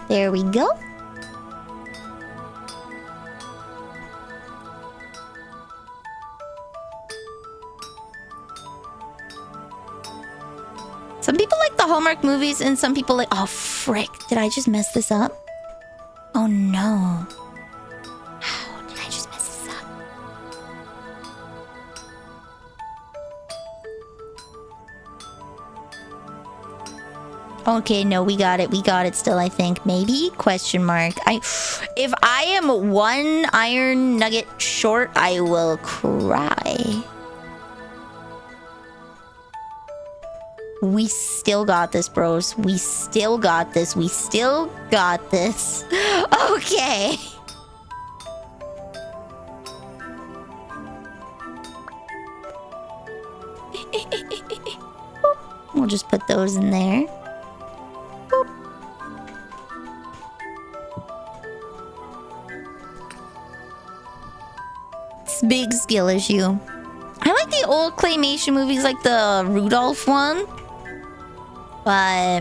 There we go. Some people like the Hallmark movies and some people like... Oh, frick. Did I just mess this up? Oh, no. How did I just mess this up? Okay, no, we got it. We got it still, I think. Maybe? Question mark. If I am one iron nugget short, I will cry. We still got this, bros. We still got this. We still got this. Okay. We'll just put those in there. It's a big skill issue. I like the old claymation movies like the Rudolph one. But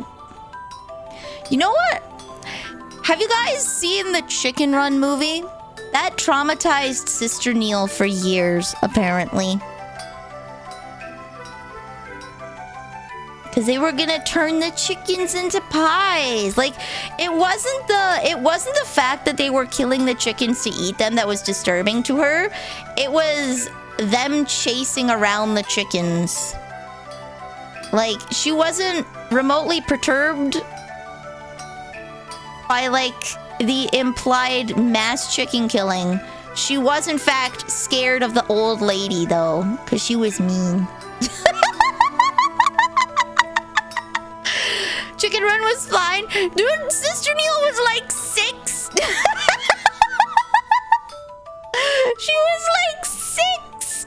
you know what? Have you guys seen the Chicken Run movie? That traumatized Sister Neil for years, apparently. Because they were gonna turn the chickens into pies. Like, it wasn't the fact that they were killing the chickens to eat them that was disturbing to her. It was them chasing around the chickens. Like, she wasn't remotely perturbed by, like, the implied mass chicken killing. She was, in fact, scared of the old lady, though, because she was mean. Chicken Run was fine. Dude, Sister Neil was like 6. She was like 6.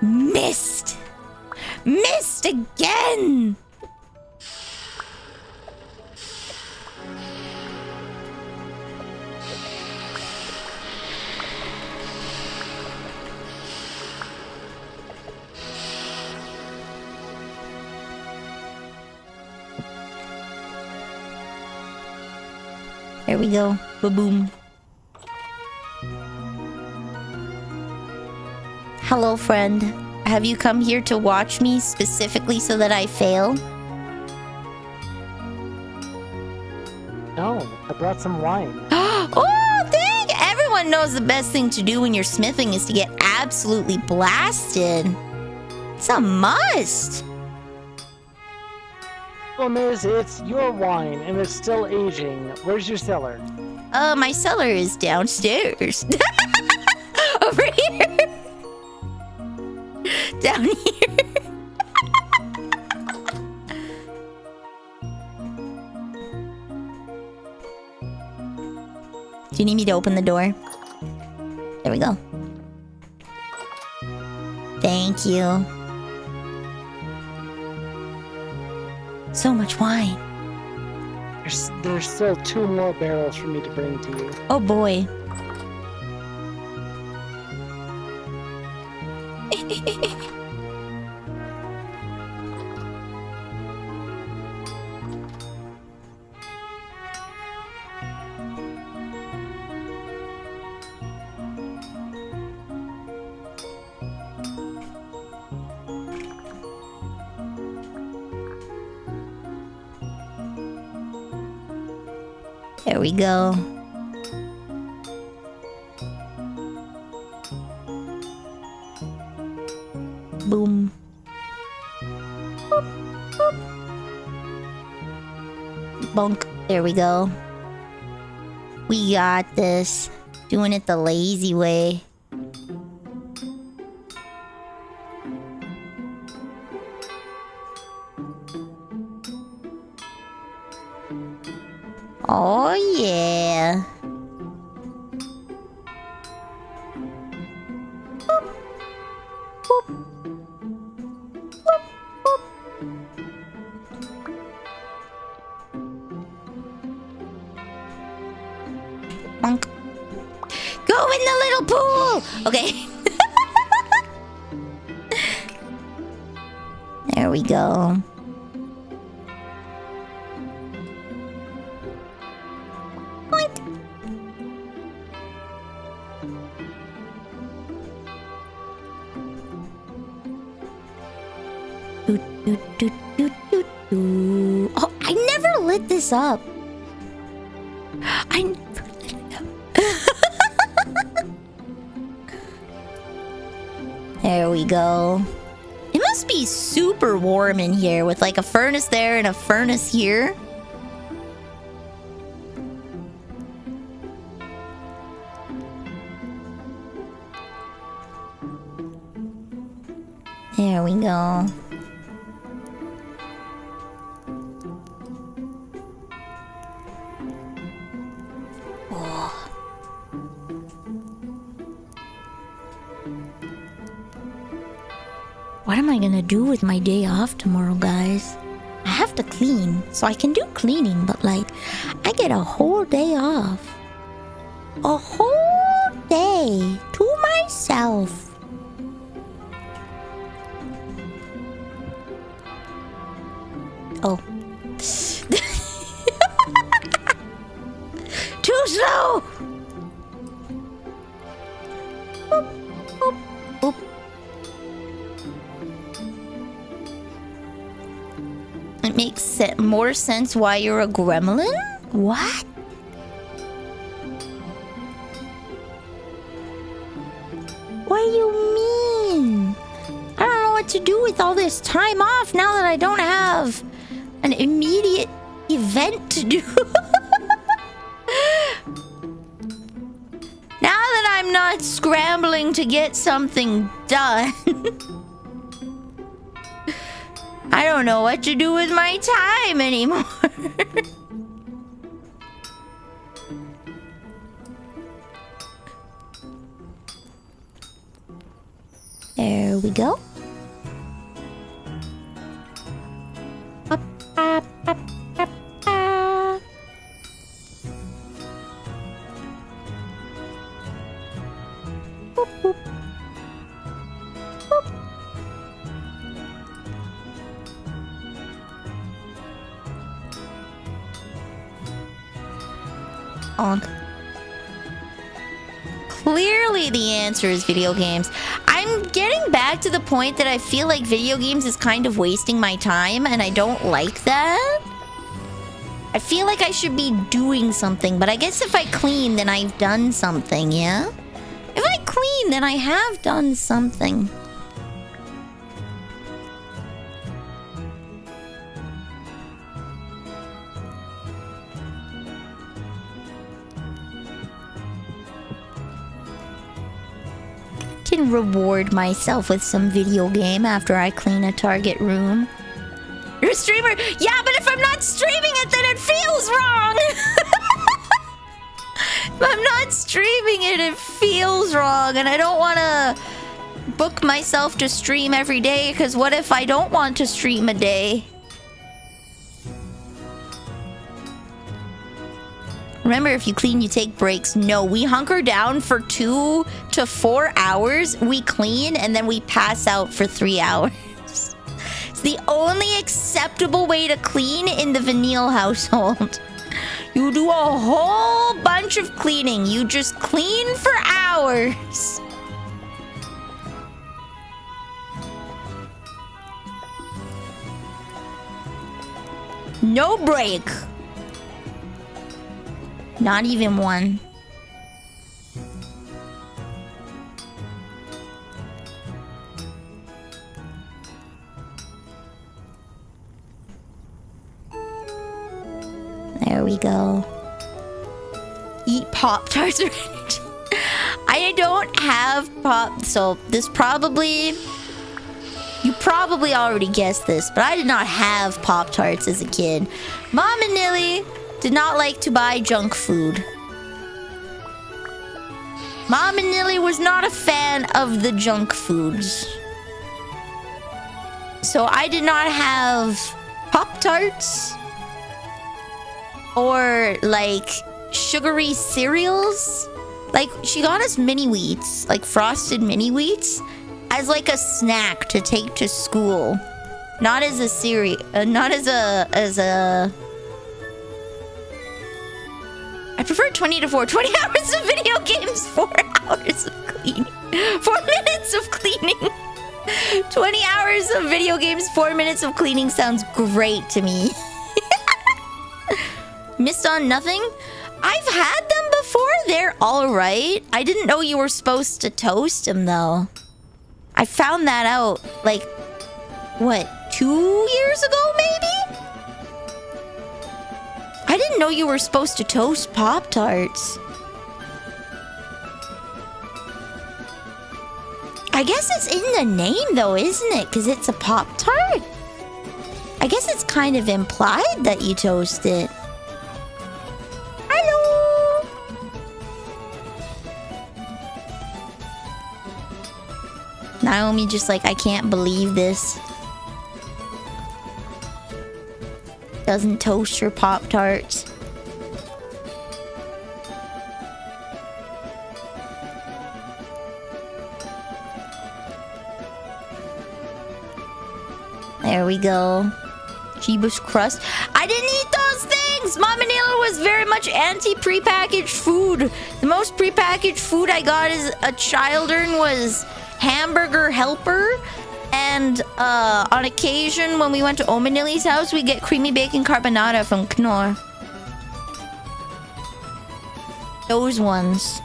Missed! Missed again! There we go. Ba-boom. Hello, friend. Have you come here to watch me specifically so that I fail? No, I brought some wine. Oh, dang! everyone knows the best thing to do when you're smithing is to get absolutely blasted. It's a must. Problem is, it's your wine and it's still aging. Where's your cellar? My cellar is downstairs. Over here. Down here. Do you need me to open the door? There we go. Thank you. So much wine. There's still 2 more barrels for me to bring to you. Oh boy. There we go. Boom. Boop, boop. Bonk. There we go. We got this. Doing it the lazy way. Oh yeah. Boop. Boop. Boop, boop. Bonk. Go in the little pool! Okay. There we go. Oh, I never lit this up. I never lit it up. There we go. It must be super warm in here with like a furnace there and a furnace here. There we go. What am I gonna do with my day off tomorrow, guys? I have to clean, so I can do cleaning, but like, I get a whole day off. A whole day to myself. Oh. Too slow! Boop, boop, boop. It makes more sense why you're a gremlin? What? What do you mean? I don't know what to do with all this time off now that I don't have an immediate event to do. Now that I'm not scrambling to get something done. I don't know what to do with my time anymore. There we go. Up, up, up, up, up. Boop, boop. Boop. On. Clearly the answer is video games. I'm getting back to the point that I feel like video games is kind of wasting my time, and I don't like that. I feel like I should be doing something, but I guess if I clean, then I've done something, yeah? If I clean, then I have done something. Can reward myself with some video game after I clean a target room. You're a streamer? Yeah, but if I'm not streaming it, then it feels wrong! If I'm not streaming it, it feels wrong, and I don't want to book myself to stream every day, because what if I don't want to stream a day? Remember, if you clean, you take breaks. No, we hunker down for 2 to 4 hours, we clean, and then we pass out for 3 hours. It's the only acceptable way to clean in the Vanille household. You do a whole bunch of cleaning. You just clean for hours. No break. Not even one. There we go. Eat Pop-Tarts or anything. I don't have Pop... So, this probably... You probably already guessed this, but I did not have Pop-Tarts as a kid. Mom and Nilly did not like to buy junk food. Mom and Nilly was not a fan of the junk foods. So I did not have Pop-Tarts or like sugary cereals. Like she got us mini wheats, like frosted mini wheats, as like a snack to take to school. Not as a cereal, not as a I prefer 20 to 4. 20 hours of video games, 4 hours of cleaning. 4 minutes of cleaning. 20 hours of video games, 4 minutes of cleaning sounds great to me. Missed on nothing? I've had them before. They're alright. I didn't know you were supposed to toast them, though. I found that out, like, what, 2 years ago, maybe? I didn't know you were supposed to toast Pop-Tarts. I guess it's in the name, though, isn't it? Because it's a Pop-Tart? I guess it's kind of implied that you toast it. Hello! Naomi just like, I can't believe this. Doesn't toast your Pop-Tarts. There we go. Jeebus crust. I didn't eat those things! Mama Nila was very much anti-prepackaged food. The most prepackaged food I got as a children was Hamburger Helper. And on occasion, when we went to Omanili's house, we get creamy bacon carbonara from Knorr. Those ones.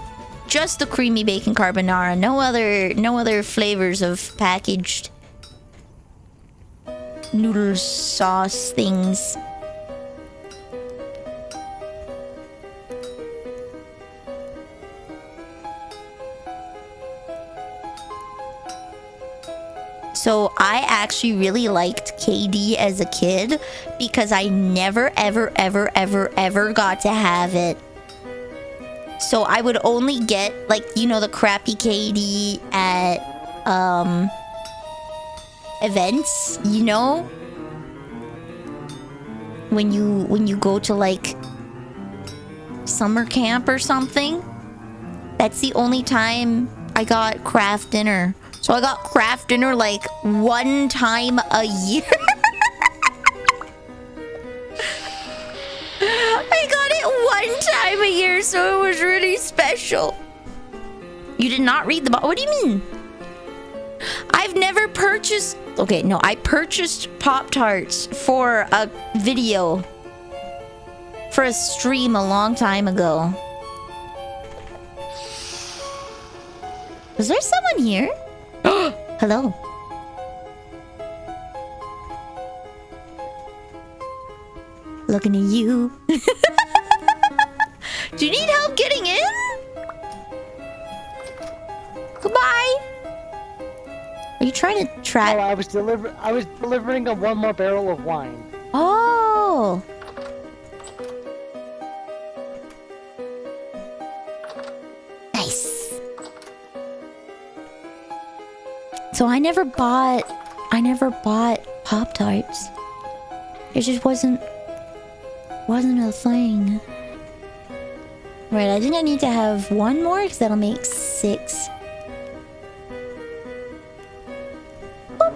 Just the creamy bacon carbonara. No other flavors of packaged noodle sauce things. So I actually really liked KD as a kid because I never, ever, ever, ever, ever got to have it. So I would only get, like, you know, the crappy KD at events, you know? When you go to, like, summer camp or something. That's the only time I got craft dinner. So I got craft dinner like 1 time a year. I got it 1 time a year, so it was really special. You did not read the box. What do you mean? I've never purchased... Okay, no, I purchased Pop-Tarts for a video. for a stream a long time ago. Was there someone here? Hello. Looking at you. Do you need help getting in? Goodbye. Are you trying to Oh, track? I was delivering a one more barrel of wine. Oh. Nice. So I never bought Pop-Tarts. It just wasn't a thing. Right, I think I need to have one more because that'll make 6. Boop.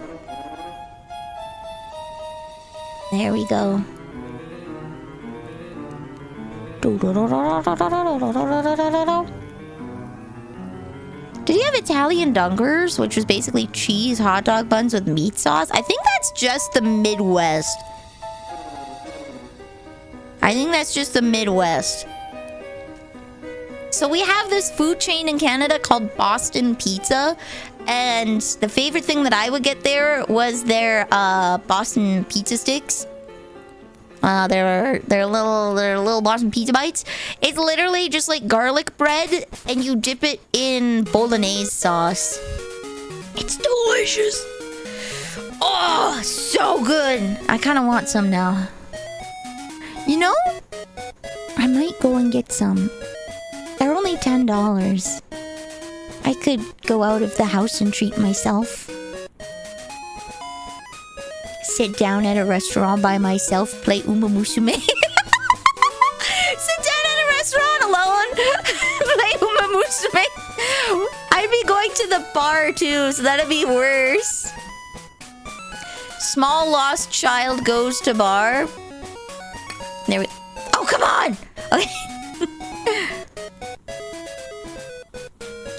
There we go. Did he have Italian dunkers, which was basically cheese hot dog buns with meat sauce? I think that's just the Midwest. I think that's just the Midwest. So we have this food chain in Canada called Boston Pizza, and the favorite thing that I would get there was their Boston pizza sticks. They're little Boston pizza bites. It's literally just like garlic bread, and you dip it in bolognese sauce. It's delicious. Oh, so good. I kind of want some now. You know, I might go and get some. They're only $10. I could go out of the house and treat myself. Sit down at a restaurant by myself, play Uma Musume. Sit down at a restaurant alone, play Uma Musume. I'd be going to the bar too, so that'd be worse. Small lost child goes to bar. There we... Oh, come on! Okay.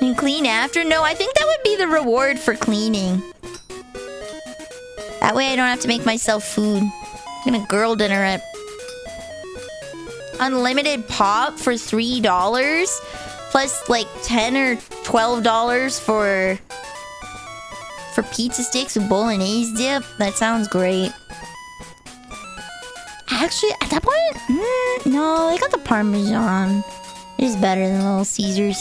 And clean after? No, I think that would be the reward for cleaning. That way I don't have to make myself food. I'm gonna girl dinner it. Unlimited pop for $3? Plus like $10 or $12 for pizza sticks with bolognese dip? That sounds great. Actually, at that point, no, they got the Parmesan. It is better than Little Caesars.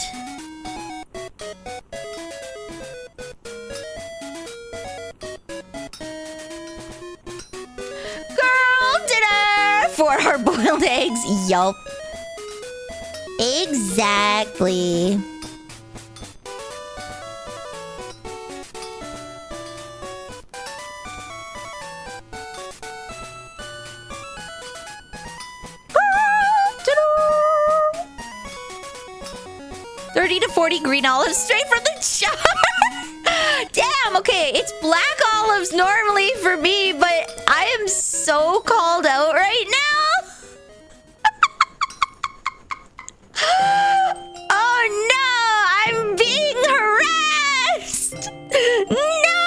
Girl dinner for hard-boiled eggs. Yup. Exactly. $30 to $40 green olives straight from the jar. Damn, okay, it's black olives normally for me, but I am so called out right now. Oh no, I'm being harassed. No.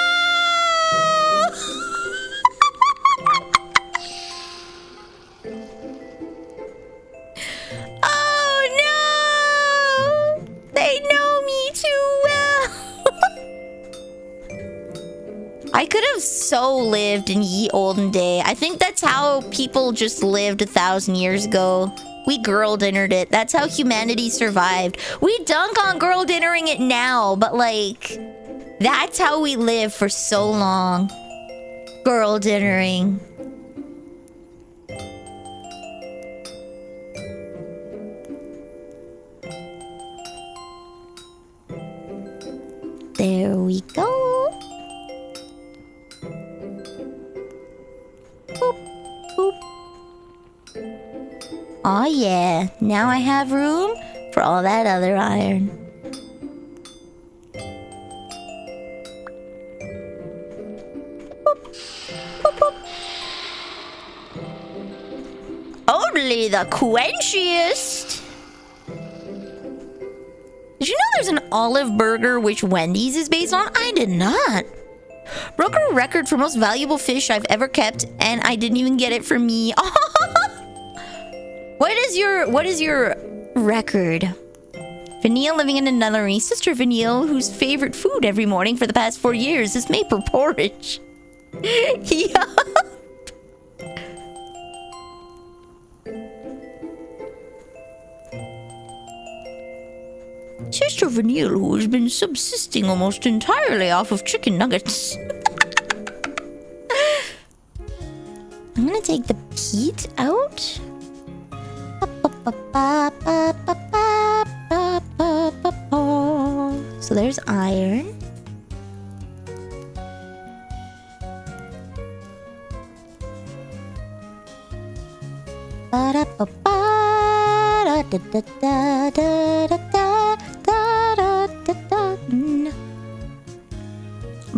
Oh no. They know me too well. I could have so lived in ye olden day. I think that's how people just lived 1,000 years ago. We girl dinnered it. That's how humanity survived. We dunk on girl dinnering it now, but like, that's how we lived for so long. Girl dinnering. There we go. Boop, boop. Oh yeah, now I have room for all that other iron. Boop, boop, boop. Only the quenchiest. Did you know there's an olive burger which Wendy's is based on? I did not. Broke a record for most valuable fish I've ever kept, and I didn't even get it for me. What is your record? Vanille living in a nunnery. Sister Vanille, whose favorite food every morning for the past 4 years is maple porridge. Yup. Sister Vanille, who has been subsisting almost entirely off of chicken nuggets. I'm gonna take the peat out. So there's iron.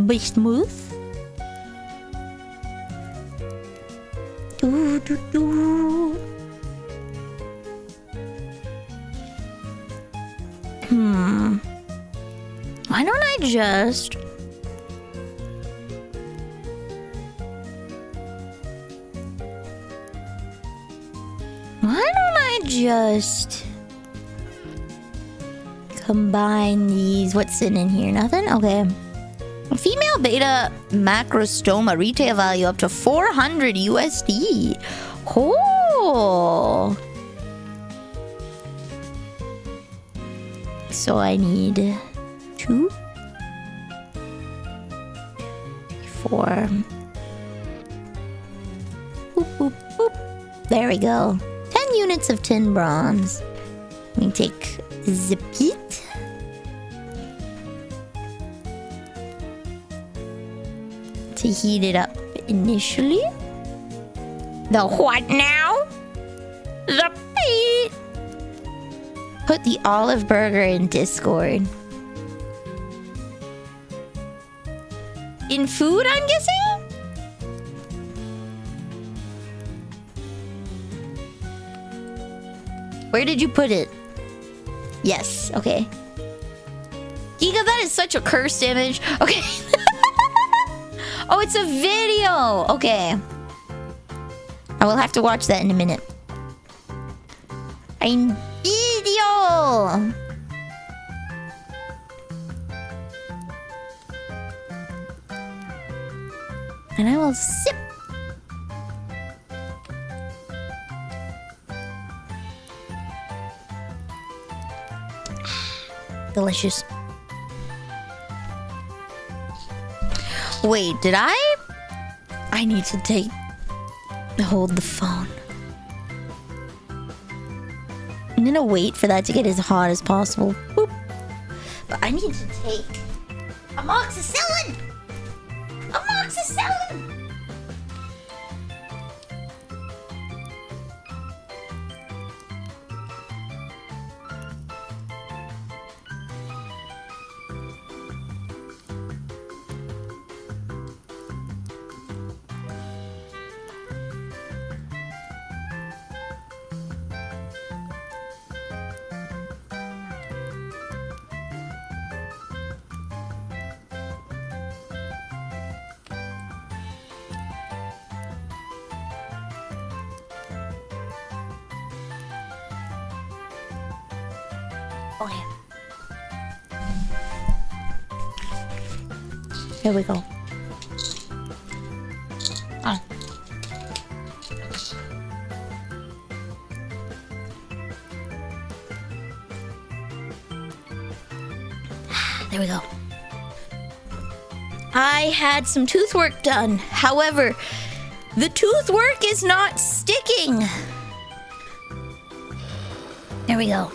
Bismuth. Do do do. Why don't I just... combine these? What's in here? Nothing? Okay. Female beta macrostoma, retail value up to 400 USD. Oh. So I need 2, 4. Boop, boop, boop. There we go. 10 units of tin bronze. Let me take the peat. To heat it up initially. The what now? The peat. Put the olive burger in Discord. In food, I'm guessing? Where did you put it? Yes, okay. Giga, that is such a cursed image. Okay. Oh, it's a video. Okay. I will have to watch that in a minute. A video. And I will sip. Delicious. Wait, did I need to hold the phone. I'm gonna wait for that to get as hot as possible. Boop. But I need to take amoxicillin! Amoxicillin! Okay. Here we go. Ah. There we go. I had some tooth work done. However, the tooth work is not sticking. There we go.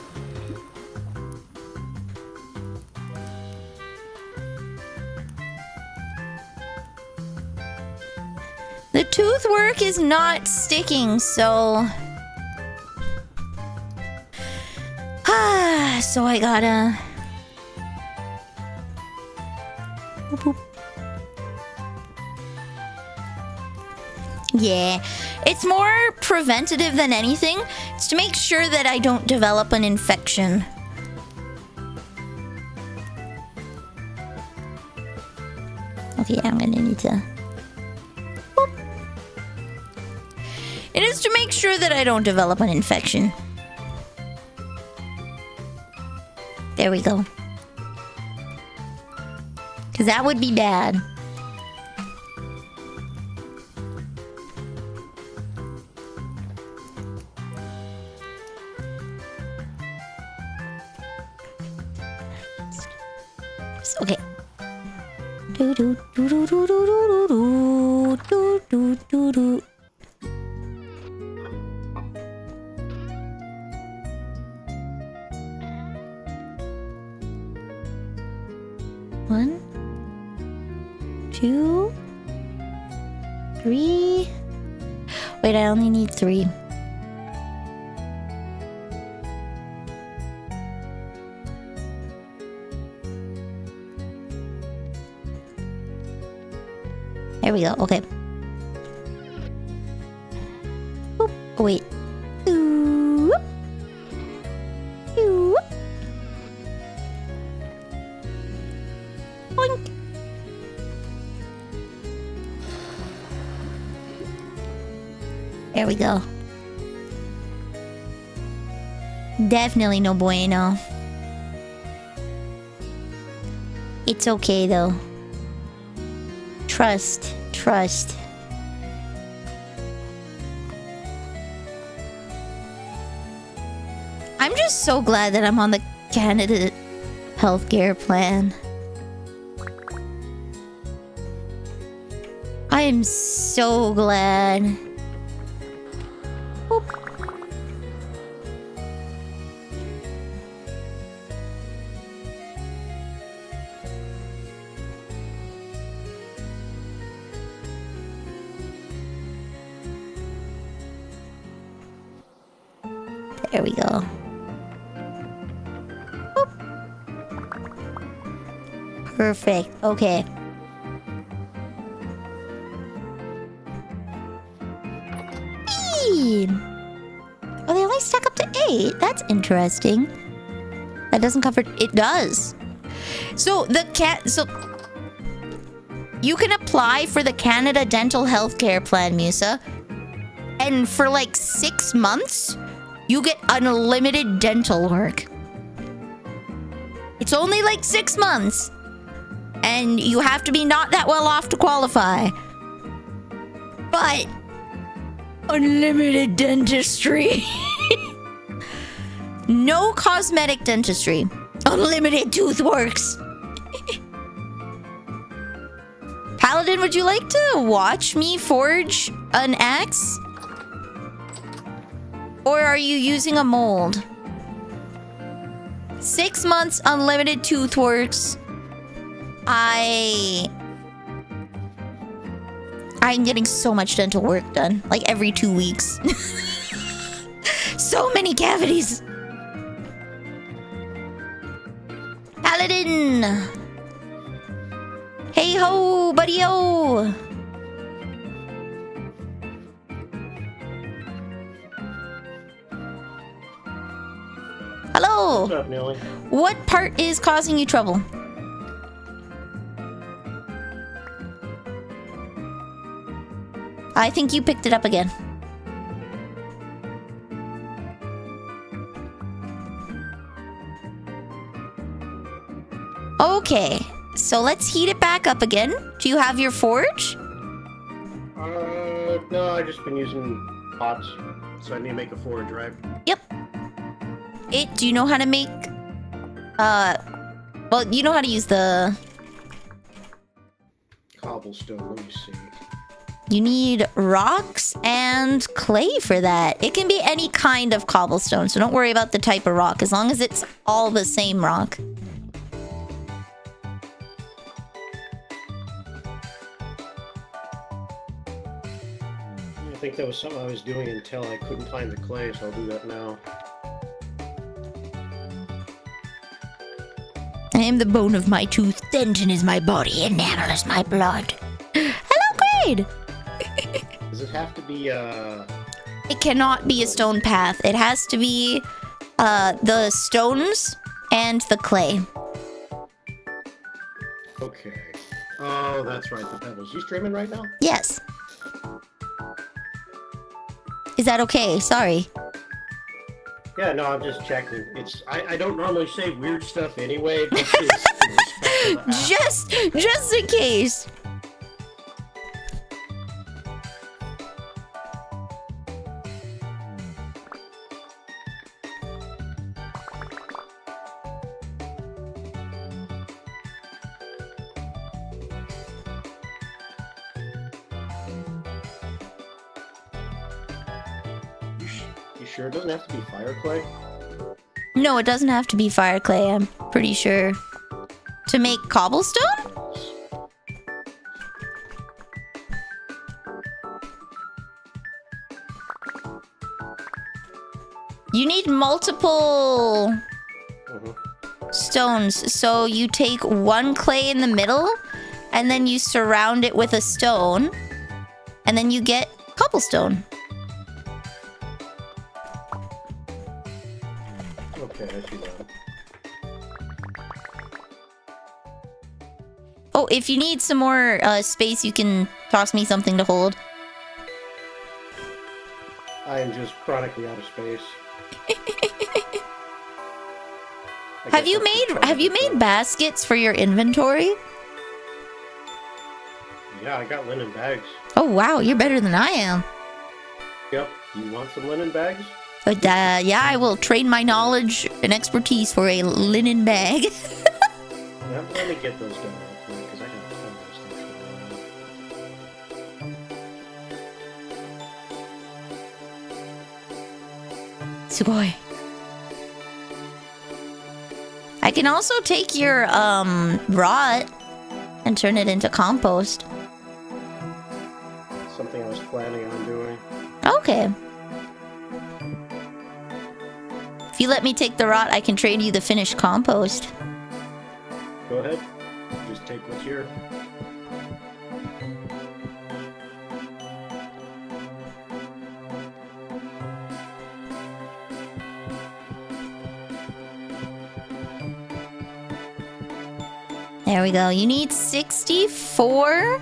The tooth work is not sticking, so... so I gotta... Boop, boop. Yeah, it's more preventative than anything. It's to make sure that I don't develop an infection. Okay, I'm gonna need to... It is to make sure that I don't develop an infection. There we go. Because that would be bad. Okay. Do do do do do do do do do do do. One, 2, 3. Wait, I only need 3. There we go. Okay. Oop. Oh, wait. Oop. Oop. Boink. There we go. Definitely no bueno. It's okay though. Trust. I'm just so glad that I'm on the Canada healthcare plan. I am so glad. Boop. There we go. Boop. Perfect. Okay. Oh, they only stack up to 8. That's interesting. That doesn't cover... It does. So, you can apply for the Canada Dental Healthcare Plan, Musa. And for like 6 months, you get unlimited dental work. It's only like 6 months. And you have to be not that well off to qualify. But... unlimited dentistry. No cosmetic dentistry. Unlimited tooth works. Paladin, would you like to watch me forge an axe? Or are you using a mold? 6 months unlimited tooth works. I'm getting so much dental work done. Like every 2 weeks. So many cavities. Paladin. Hey ho, buddy-o. Hello. What's up, Neely? What part is causing you trouble? I think you picked it up again. Okay, so let's heat it back up again. Do you have your forge? No, I've just been using pots, so I need to make a forge, right? Yep. Do you know how to make... well, you know how to use the... Cobblestone, let me see. You need rocks and clay for that. It can be any kind of cobblestone, so don't worry about the type of rock, as long as it's all the same rock. I think that was something I was doing until I couldn't find the clay, so I'll do that now. I am the bone of my tooth, dentin is my body, enamel is my blood. Hello, Grade! Does it have to be, It cannot be a stone path. It has to be, the stones and the clay. Okay. Oh, that's right, the pebbles. You streaming right now? Yes. Is that okay? Sorry. Yeah, no, I'm just checking. I don't normally say weird stuff anyway, but it's Just in case. You sure it doesn't have to be fire clay? No, it doesn't have to be fire clay, I'm pretty sure. To make cobblestone? You need multiple stones. So you take one clay in the middle, and then you surround it with a stone, and then you get cobblestone. Okay, I see that. Oh, if you need some more space, you can toss me something to hold. I am just chronically out of space. Have you made baskets for your inventory? Yeah, I got linen bags. Oh wow, you're better than I am. Yep. You want some linen bags? But yeah, I will trade my knowledge and expertise for a linen bag. Yeah, let me get those done real quick, because I can find those things. Sugoi. I can also take your rot and turn it into compost. Something I was planning on doing. Okay. If you let me take the rot, I can trade you the finished compost. Go ahead. Just take what's here. There we go. You need 64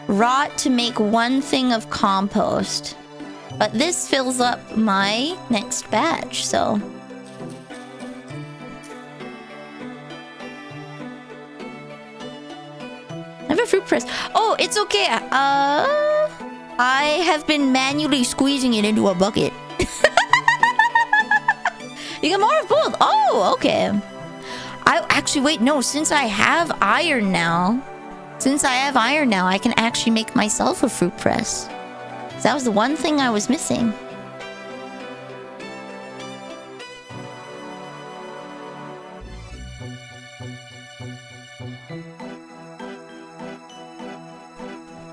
rot to make one thing of compost. But this fills up my next batch, so... I have a fruit press. Oh, it's okay. I have been manually squeezing it into a bucket. You get more of both. Oh, okay. Wait, no, since I have iron now, I can actually make myself a fruit press. That was the one thing I was missing.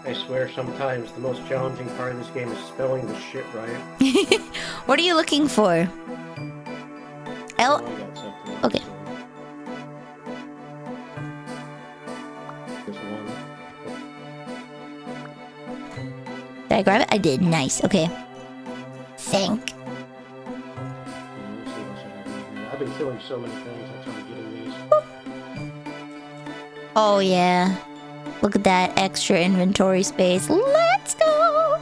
I swear sometimes the most challenging part of this game is spelling the shit right. What are you looking for? Oh, I got something. Okay. There's one. Did I grab it? I did. Nice. Okay. Thank. Let's see what's happening here. I've been killing so many things, that's how I'm getting these. Oh, yeah. Look at that extra inventory space. Let's go!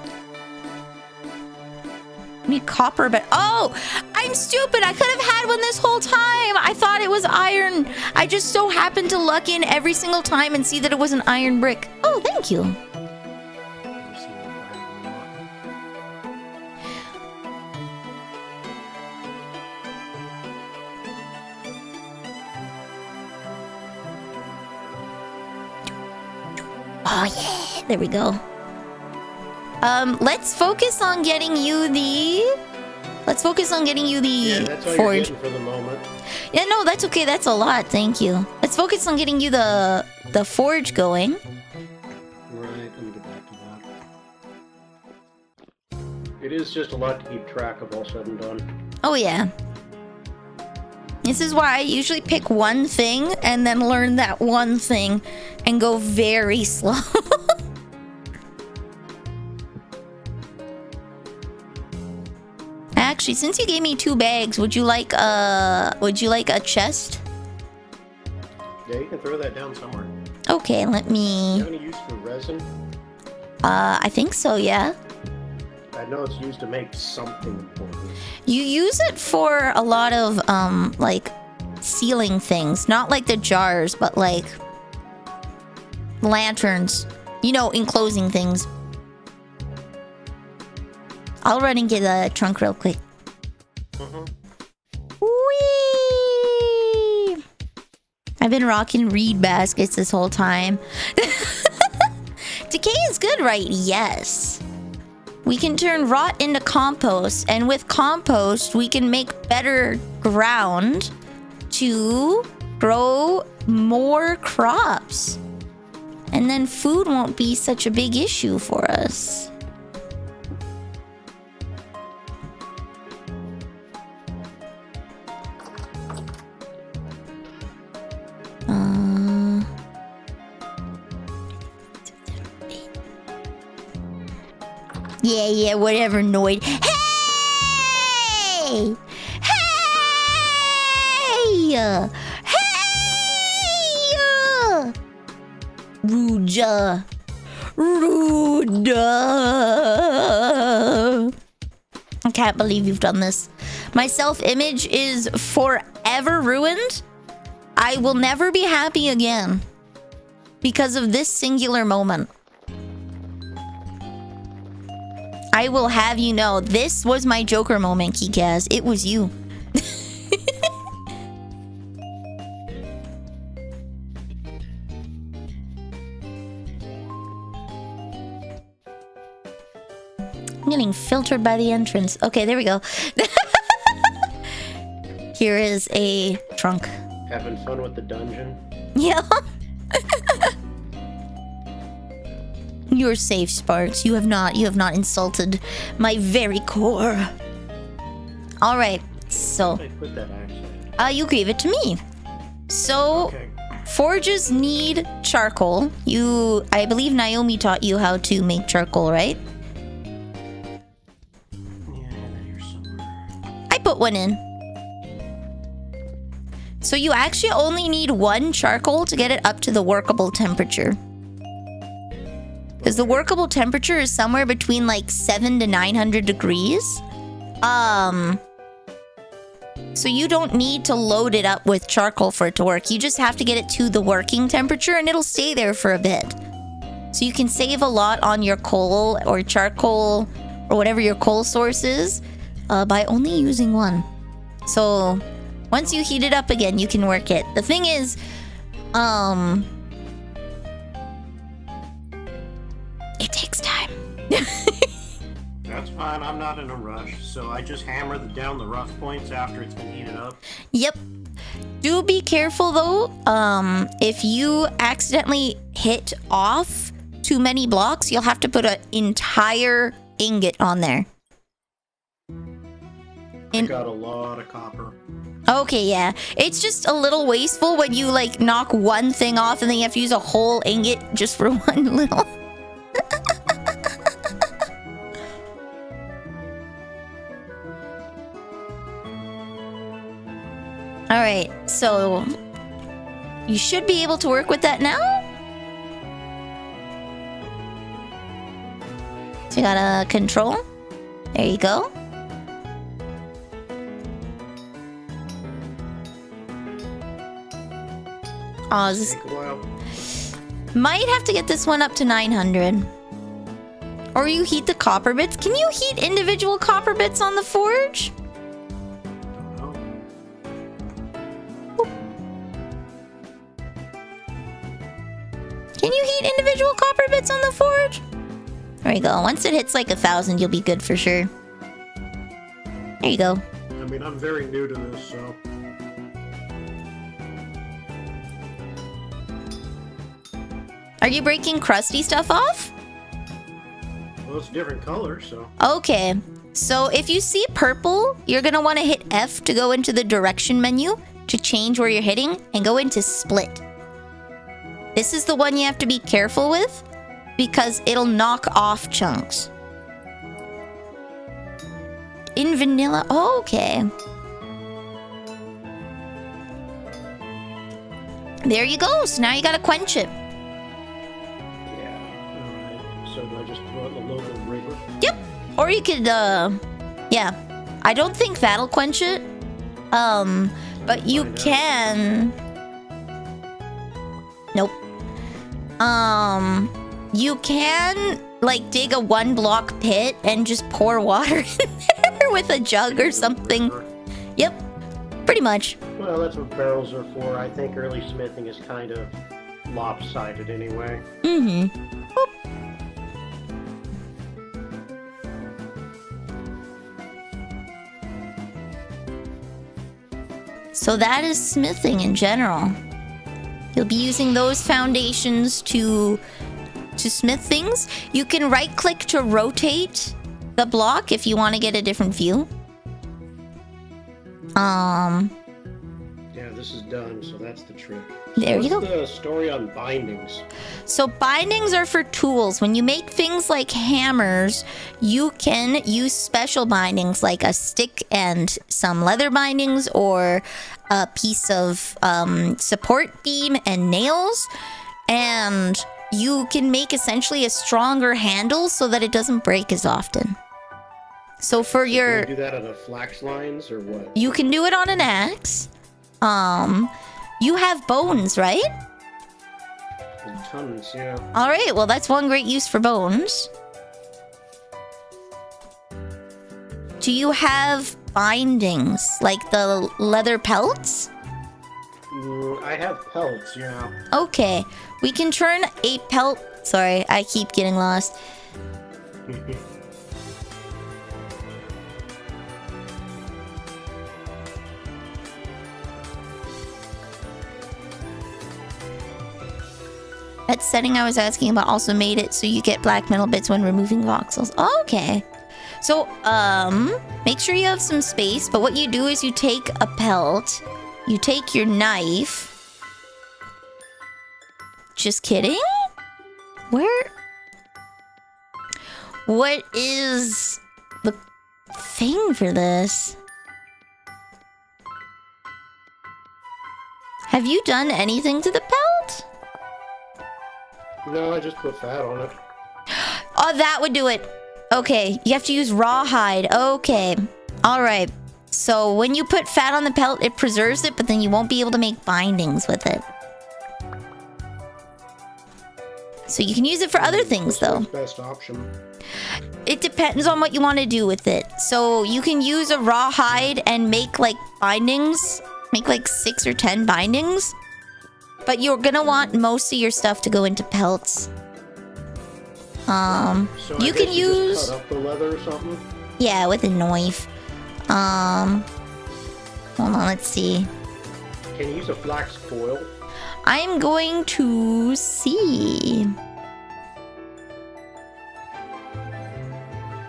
I need copper, but... Oh! I'm stupid! I could have had one this whole time! I thought it was iron! I just so happened to luck in every single time and see that it was an iron brick. Oh, thank you. Let me see if I have more. Oh, yeah! There we go. Let's focus on getting you the... Let's focus on getting you the Yeah, that's all forge. you're getting for the moment. Yeah, no, that's okay. That's a lot. Thank you. Let's focus on getting you the forge going. Right, let me get back to that. It is just a lot to keep track of all said and done. Oh, yeah. This is why I usually pick one thing and then learn that one thing and go very slow. Actually, since you gave me 2 bags, would you like a chest? Yeah, you can throw that down somewhere. Okay, let Do you me... have any use for resin? I think so, yeah. I know it's used to make something important. You use it for a lot of like sealing things, not like the jars, but like lanterns. You know, enclosing things. I'll run and get a trunk real quick. Whee! I've been rocking reed baskets this whole time. Decay is good, right? Yes. We can turn rot into compost, and with compost, we can make better ground to grow more crops. And then food won't be such a big issue for us. Yeah, whatever, Noid. Hey! Hey! Hey! Ruja. I can't believe you've done this. My self-image is forever ruined. I will never be happy again because of this singular moment. I will have you know, this was my Joker moment, Kikaz. It was you. I'm getting filtered by the entrance. Okay, there we go. Here is a trunk. Having fun with the dungeon? Yeah. You're safe, Sparks. You have not insulted my very core. All right. So, I put that axe in? you gave it to me. So, Okay. forges need charcoal. I believe Naomi taught you how to make charcoal, right? Yeah, here somewhere. I put one in. So you actually only need one charcoal to get it up to the workable temperature. Because the workable temperature is somewhere between like 700 to 900 degrees. So you don't need to load it up with charcoal for it to work. You just have to get it to the working temperature and it'll stay there for a bit. So you can save a lot on your coal or charcoal or whatever your coal source is by only using one. So once you heat it up again, you can work it. The thing is, it takes time. That's fine, I'm not in a rush, so I just hammer down the rough points after it's been heated up. Yep. Do be careful though. If you accidentally hit off too many blocks, you'll have to put an entire ingot on there. I got a lot of copper. Okay, yeah. It's just a little wasteful when you like knock one thing off and then you have to use a whole ingot just for one little. Alright, so you should be able to work with that now. So you got a control. There you go. Oh, this Take a while. might have to get this one up to 900. Or you heat the copper bits. Can you heat individual copper bits on the forge? Don't know. Can you heat individual copper bits on the forge? There you go. Once it hits like 1,000, you'll be good for sure. There you go. I mean, I'm very new to this, so... Are you breaking crusty stuff off? Well, it's different colors, so... Okay. So if you see purple, you're going to want to hit F to go into the direction menu to change where you're hitting and go into split. This is the one you have to be careful with because it'll knock off chunks. In vanilla, oh, okay. There you go. So now you gotta quench it. Yeah, alright. So do I just throw it in the local river? Yep. Or you could, yeah. I don't think that'll quench it. But you can... Nope. You can, like, dig a 1-block pit and just pour water in there with a jug or something. Yep. Pretty much. Well, that's what barrels are for. I think early smithing is kind of lopsided anyway. Mm-hmm. So that is smithing in general. You'll be using those foundations to smith things. You can right-click to rotate the block if you want to get a different view. Yeah, this is done, so that's the trick. There you go. What's the story on bindings? So bindings are for tools. When you make things like hammers, you can use special bindings like a stick and some leather bindings, or a piece of support beam and nails. And you can make essentially a stronger handle so that it doesn't break as often. So for your... Can you do that on a flax lines or what? You can do it on an axe. You have bones, right? Tons, yeah. Alright, well that's one great use for bones. Do you have bindings, like the leather pelts? I have pelts, yeah. Okay, we can turn a pelt... Sorry, I keep getting lost. That setting I was asking about also made it so you get black metal bits when removing voxels. Okay. So, make sure you have some space, but what you do is you take a pelt, you take your knife. Just kidding? Where? What is the thing for this? Have you done anything to the pelt? No, I just put fat on it. Oh, that would do it. Okay, you have to use rawhide. Okay. Alright. So when you put fat on the pelt, it preserves it, but then you won't be able to make bindings with it. So you can use it for other things, though. What's the best option? It depends on what you want to do with it. So you can use a rawhide and make, like, bindings. Make, like, 6 or 10 bindings. But you're gonna want most of your stuff to go into pelts. So you can use... Just cut up the leather or something? Yeah, with a knife. Hold on, let's see. Can you use a flax coil? I'm going to see.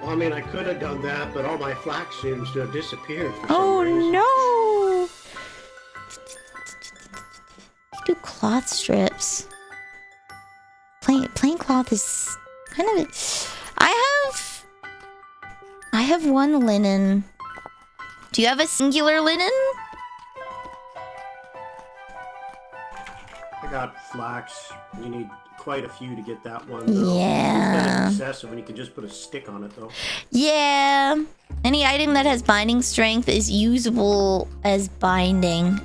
Well, I mean, I could have done that, but all my flax seems to have disappeared for some reason. Oh, no! Do cloth strips. Plain cloth is kind of... I have one linen. Do you have a singular linen? I got flax. You need quite a few to get that one. Yeah. It's kind of excessive, and you can just put a stick on it, though. Yeah. Any item that has binding strength is usable as binding.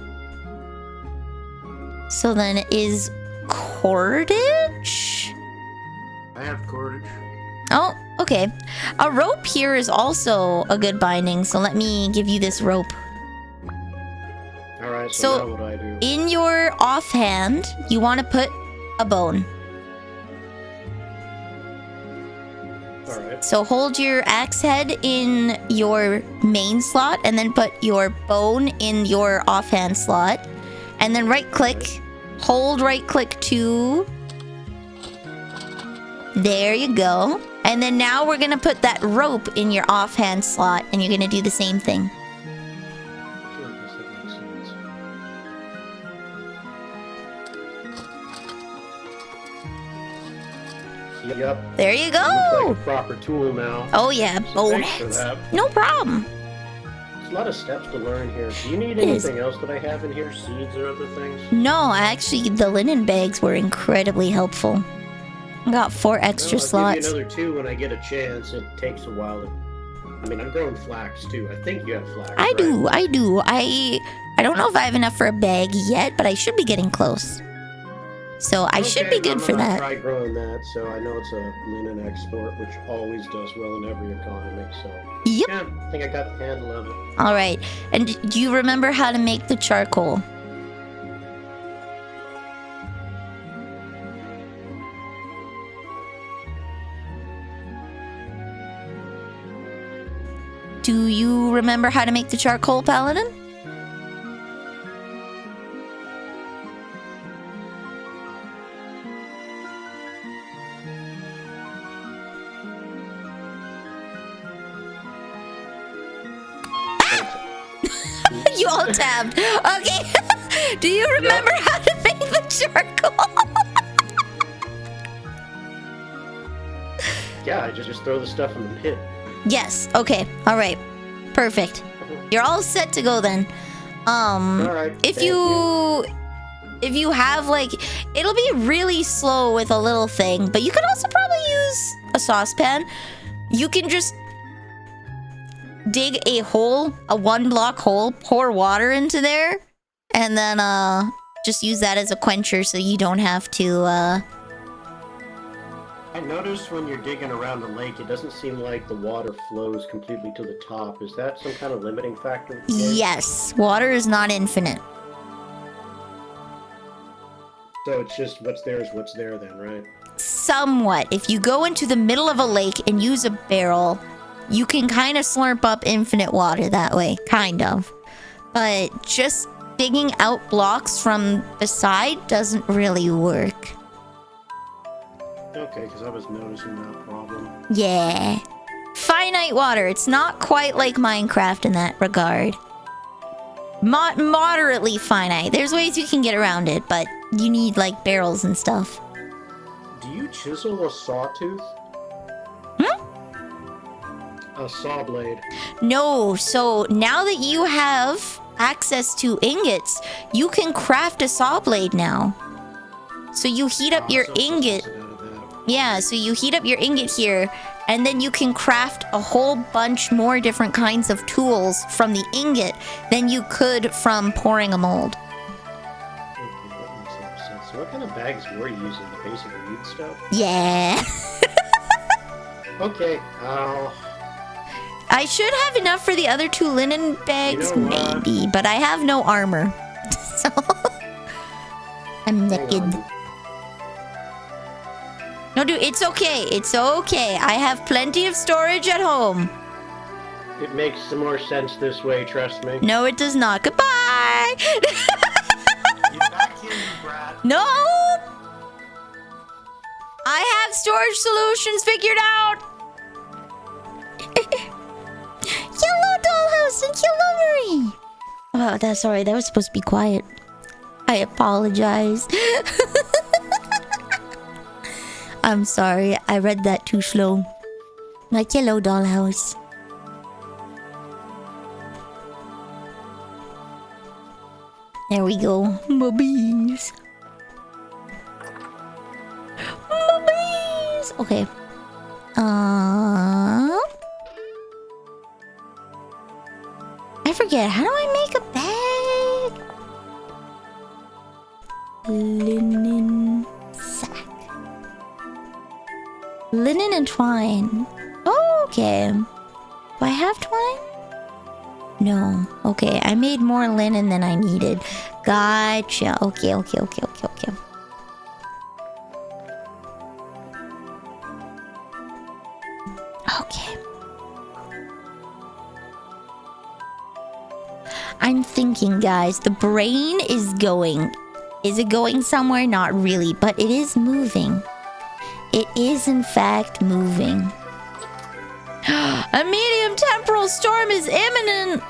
So then is cordage? I have cordage. Oh, okay. A rope here is also a good binding, so let me give you this rope. Alright, So, now what do I do? In your offhand, you want to put a bone. Alright. So hold your axe head in your main slot, and then put your bone in your offhand slot. And then right-click, hold right-click to... There you go. And then now we're going to put that rope in your offhand slot, and you're going to do the same thing. I feel like this doesn't make sense. Yep. There you Looks go. like a proper tool now. Oh yeah, So thanks for bonus. that. No problem. There's a lot of steps to learn here. Do you need It is. anything else that I have in here? Seeds or other things? No, actually, the linen bags were incredibly helpful. Got 4 extra Well, I'll give slots. you another 2 when I get a chance. It takes a while. I mean, I'm growing flax too. I think you have flax. I right? do. I don't know if I have enough for a bag yet, but I should be getting close. So I should be good for I'm that. gonna try growing that, so I know it's a linen export, which always does well in every economy. So Yep. yeah, I think I got the handle of it. All right. And do you remember how to make the charcoal? Do you remember how to make the charcoal, Paladin? You all tabbed. Okay. Do you remember how to make the charcoal? Yeah, I just throw the stuff in the pit. Yes. Okay. All right. Perfect. You're all set to go then. All right. If you have like, it'll be really slow with a little thing, but you can also probably use a saucepan. You can just dig a hole, a 1-block hole, pour water into there, and then just use that as a quencher so you don't have to I noticed when you're digging around a lake, it doesn't seem like the water flows completely to the top. Is that some kind of limiting factor? Yes, water is not infinite. So it's just what's there is what's there then, right? Somewhat. If you go into the middle of a lake and use a barrel, you can kind of slurp up infinite water that way, kind of. But just digging out blocks from the side doesn't really work. Okay, because I was noticing that problem. Yeah. Finite water. It's not quite like Minecraft in that regard. Moderately finite. There's ways you can get around it, but you need like barrels and stuff. Do you chisel a sawtooth? A saw blade. No, so now that you have access to ingots, you can craft a saw blade now. So you heat up your ingot. Yeah, so you heat up your ingot here, and then you can craft a whole bunch more different kinds of tools from the ingot than you could from pouring a mold. Okay, that makes a lot of sense. So what kind of bags were you using? The basic reed stuff? Yeah. Okay, I should have enough for the other 2 linen bags, You know what? maybe, but I have no armor. So I'm hang naked. on. No, dude, it's okay. It's okay. I have plenty of storage at home. It makes some more sense this way, trust me. No, it does not. Goodbye. Get back here, you brat. No. I have storage solutions figured out. Hello, dollhouse, and hello, Marie. Oh, that's sorry. That was supposed to be quiet. I apologize. I'm sorry. I read that too slow. Like, hello, dollhouse. There we go. Boobies. Boobies. Okay. I forget. How do I make a bag? Linen sack. Linen and twine. Oh, okay. Do I have twine? No. Okay, I made more linen than I needed. Gotcha. Okay. Okay. I'm thinking, guys, the brain is going. Is it going somewhere? Not really, but it is moving. It is, in fact, moving. A medium temporal storm is imminent.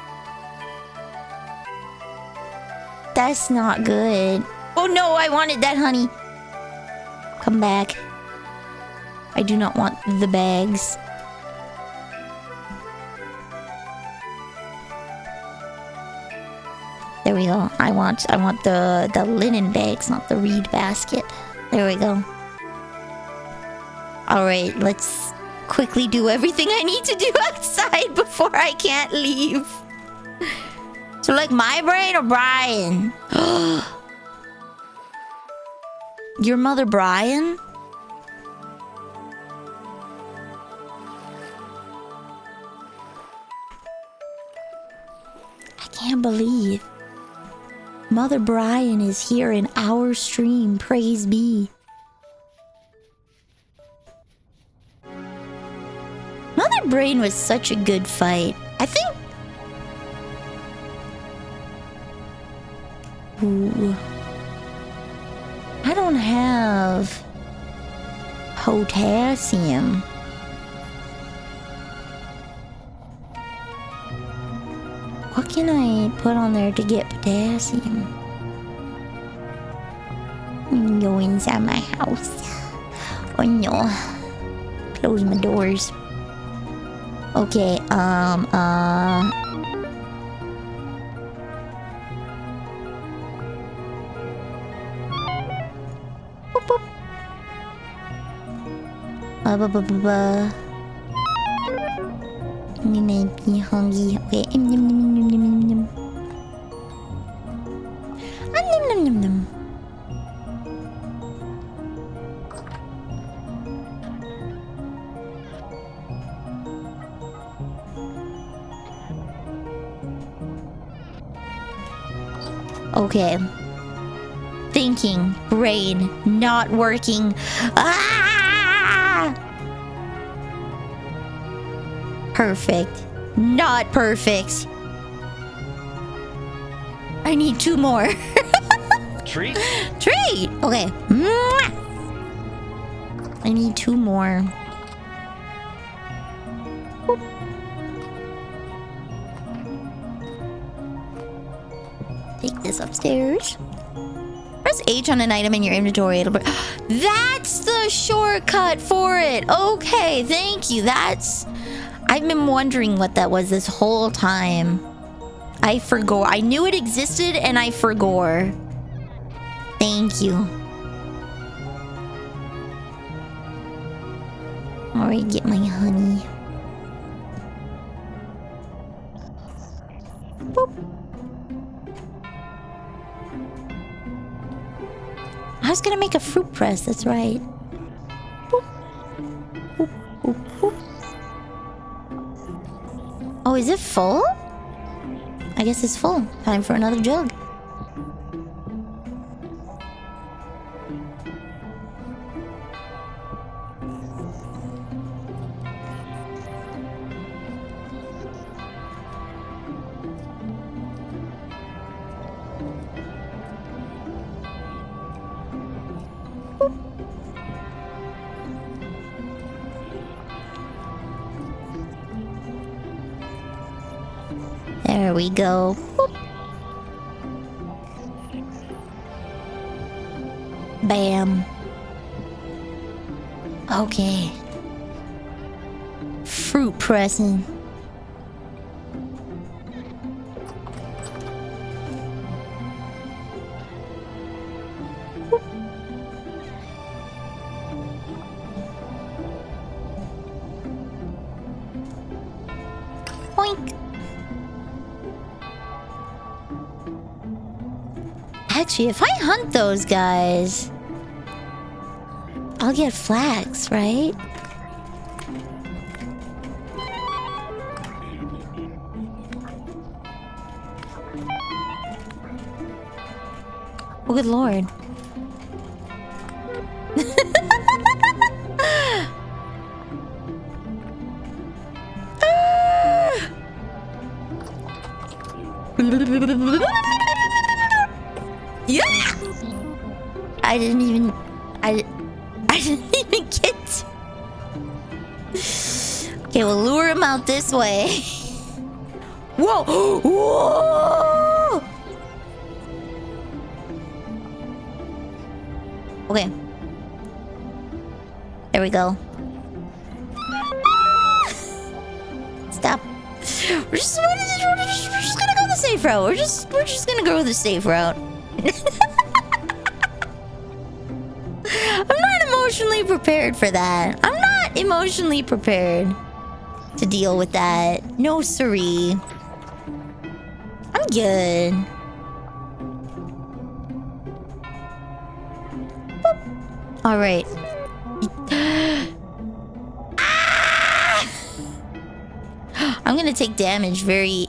That's not good. Oh no, I wanted that, honey. Come back. I do not want the bags. There we go. I want the linen bags, not the reed basket. There we go. Alright, let's quickly do everything I need to do outside before I can't leave. So, like, my brain or Brian? Your mother, Brian? I can't believe Mother Brian is here in our stream. Praise be. Mother Brain was such a good fight. I think... Ooh. I don't have potassium. What can I put on there to get potassium? Go inside my house. Oh no. Close my doors. Okay, Boop, boop. You make me hungry. Okay. Okay. Thinking, brain, not working. Ah! Perfect. Not perfect. I need 2 more. Treat? Treat! Okay. Mwah! I need 2 more. Boop. Take this upstairs. Press H on an item in your inventory. It'll That's the shortcut for it. Okay, thank you. I've been wondering what that was this whole time. I forgot. I knew it existed and I forgot. Thank you. Alright, get my honey. Boop. I was gonna make a fruit press, that's right. Boop. Boop, boop, boop. Oh, is it full? I guess it's full. Time for another jug. There we go. Boop. Bam. Okay. Fruit pressing. Boop. Boink. Actually, if I hunt those guys, I'll get flags, right? Oh, good lord. Yeah! I didn't even get. Okay, we'll lure him out this way. Whoa! Whoa! Okay. There we go. Stop. We're just gonna go the safe route. We're just gonna go the safe route. I'm not emotionally prepared for that. I'm emotionally prepared to deal with that. No siree. I'm good. All right. Ah! I'm gonna take damage very...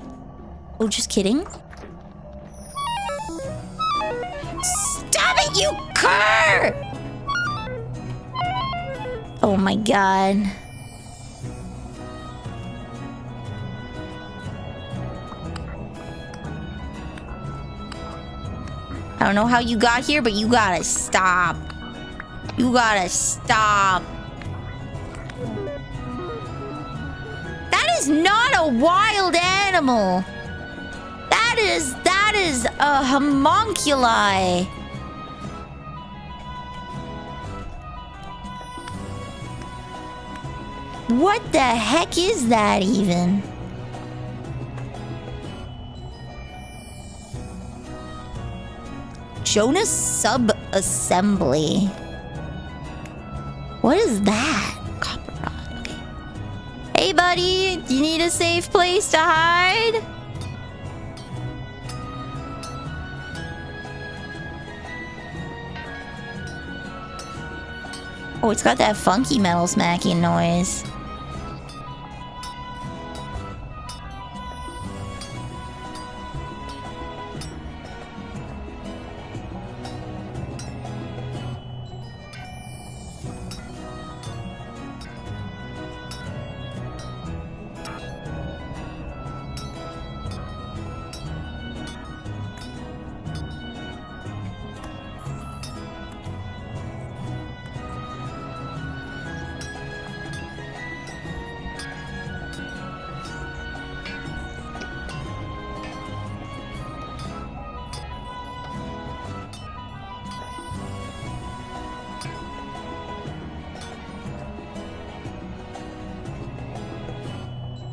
Oh, just kidding. Stop it, you cur! Oh my god. I don't know how you got here, but you gotta stop. You gotta stop. That is not a wild animal. That is a homunculi. What the heck is that even? Jonas sub-assembly. What is that? Copper rod. Okay. Hey, buddy. Do you need a safe place to hide? Oh, it's got that funky metal smacking noise.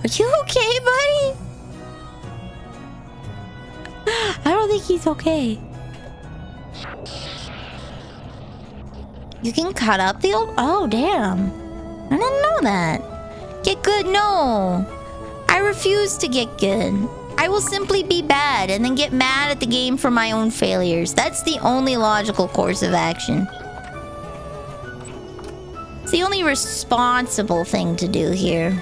Are you okay, buddy? I don't think he's okay. You can cut up the old... Oh, damn. I didn't know that. Get good? No. I refuse to get good. I will simply be bad and then get mad at the game for my own failures. That's the only logical course of action. It's the only responsible thing to do here.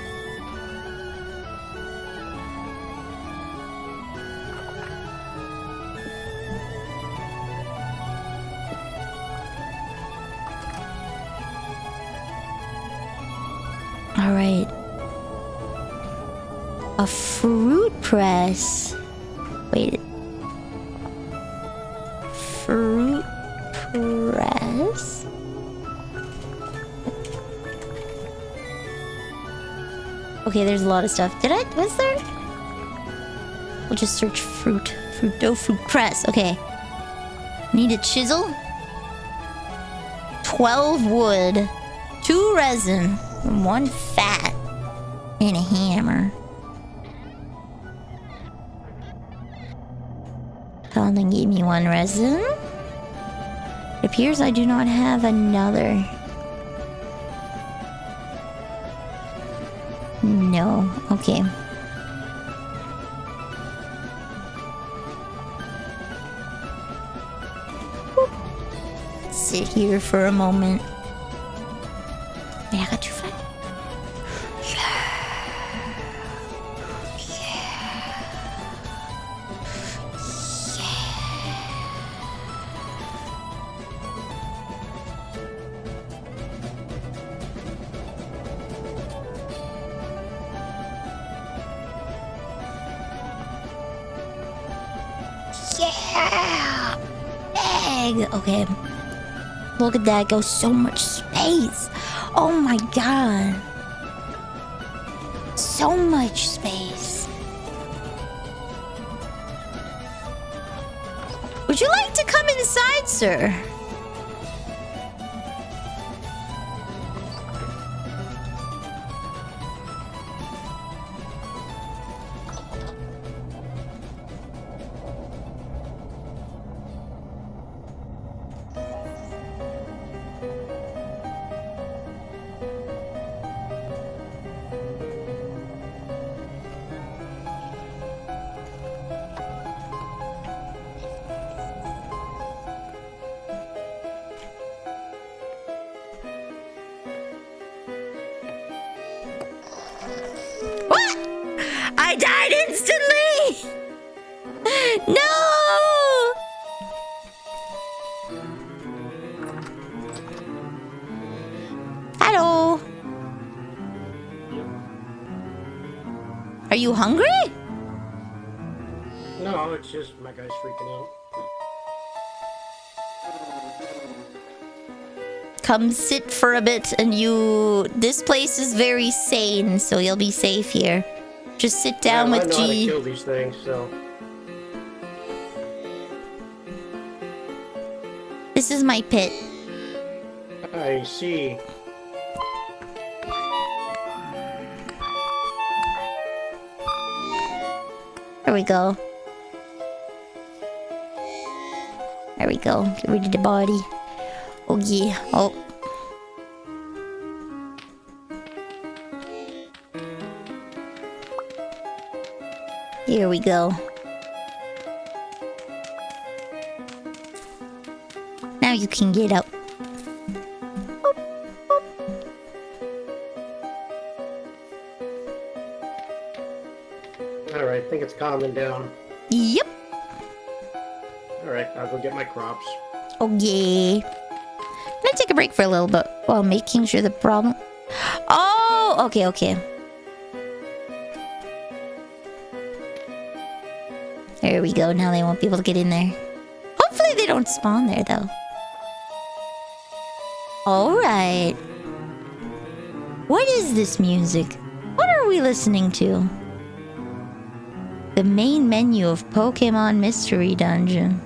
Alright. A fruit press. Wait. Fruit press? Okay, there's a lot of stuff. Was there? We'll just search fruit. Fruit press. Okay. Need a chisel. 12 wood. 2 resin. 1 fat. And a hammer. Something gave me 1 resin. It appears I do not have another. No. Okay. Sit here for a moment. Wait, I got 2 fat. Yeah! Egg! Okay. Look at that go. So much space. Oh my god. So much space. Would you like to come inside, sir? I died instantly! No! Hello. Are you hungry? No, it's just my guy's freaking out. Come sit for a bit and you... This place is very sane, so you'll be safe here. Just sit down I with know how to G. kill these things, so... This is my pit. I see. There we go. There we go. Get rid of the body. Oh yeah. Oh. Here we go. Now you can get up. Alright, I think it's calming down. Yep. Alright, I'll go get my crops. Oh yeah. I'm gonna take a break for a little bit while making sure the problem... Oh! Okay, okay. There we go. Now they won't be able to get in there. Hopefully they don't spawn there, though. Alright. What is this music? What are we listening to? The main menu of Pokemon Mystery Dungeon.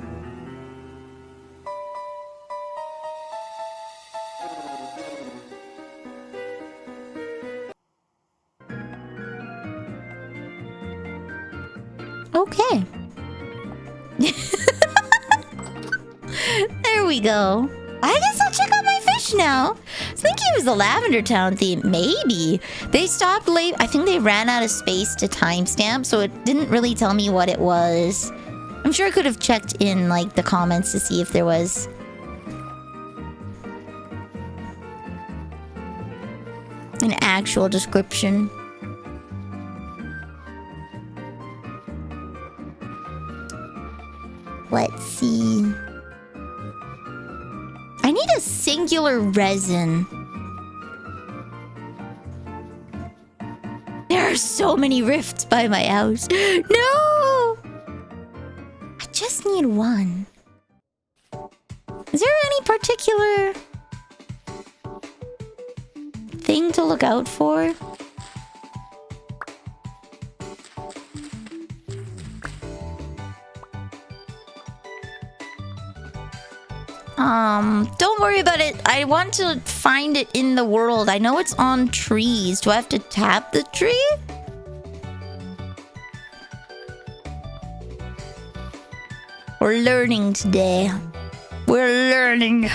Okay. There we go. I guess I'll check out my fish now. I was thinking it was the Lavender Town theme. Maybe. They stopped late. I think they ran out of space to timestamp, so it didn't really tell me what it was. I'm sure I could have checked in, like, the comments to see if there was. An actual description. Let's see. I need a singular resin. There are so many rifts by my house. No! I just need one. Is there any particular thing to look out for? Don't worry about it. I want to find it in the world. I know it's on trees. Do I have to tap the tree? We're learning today. We're learning.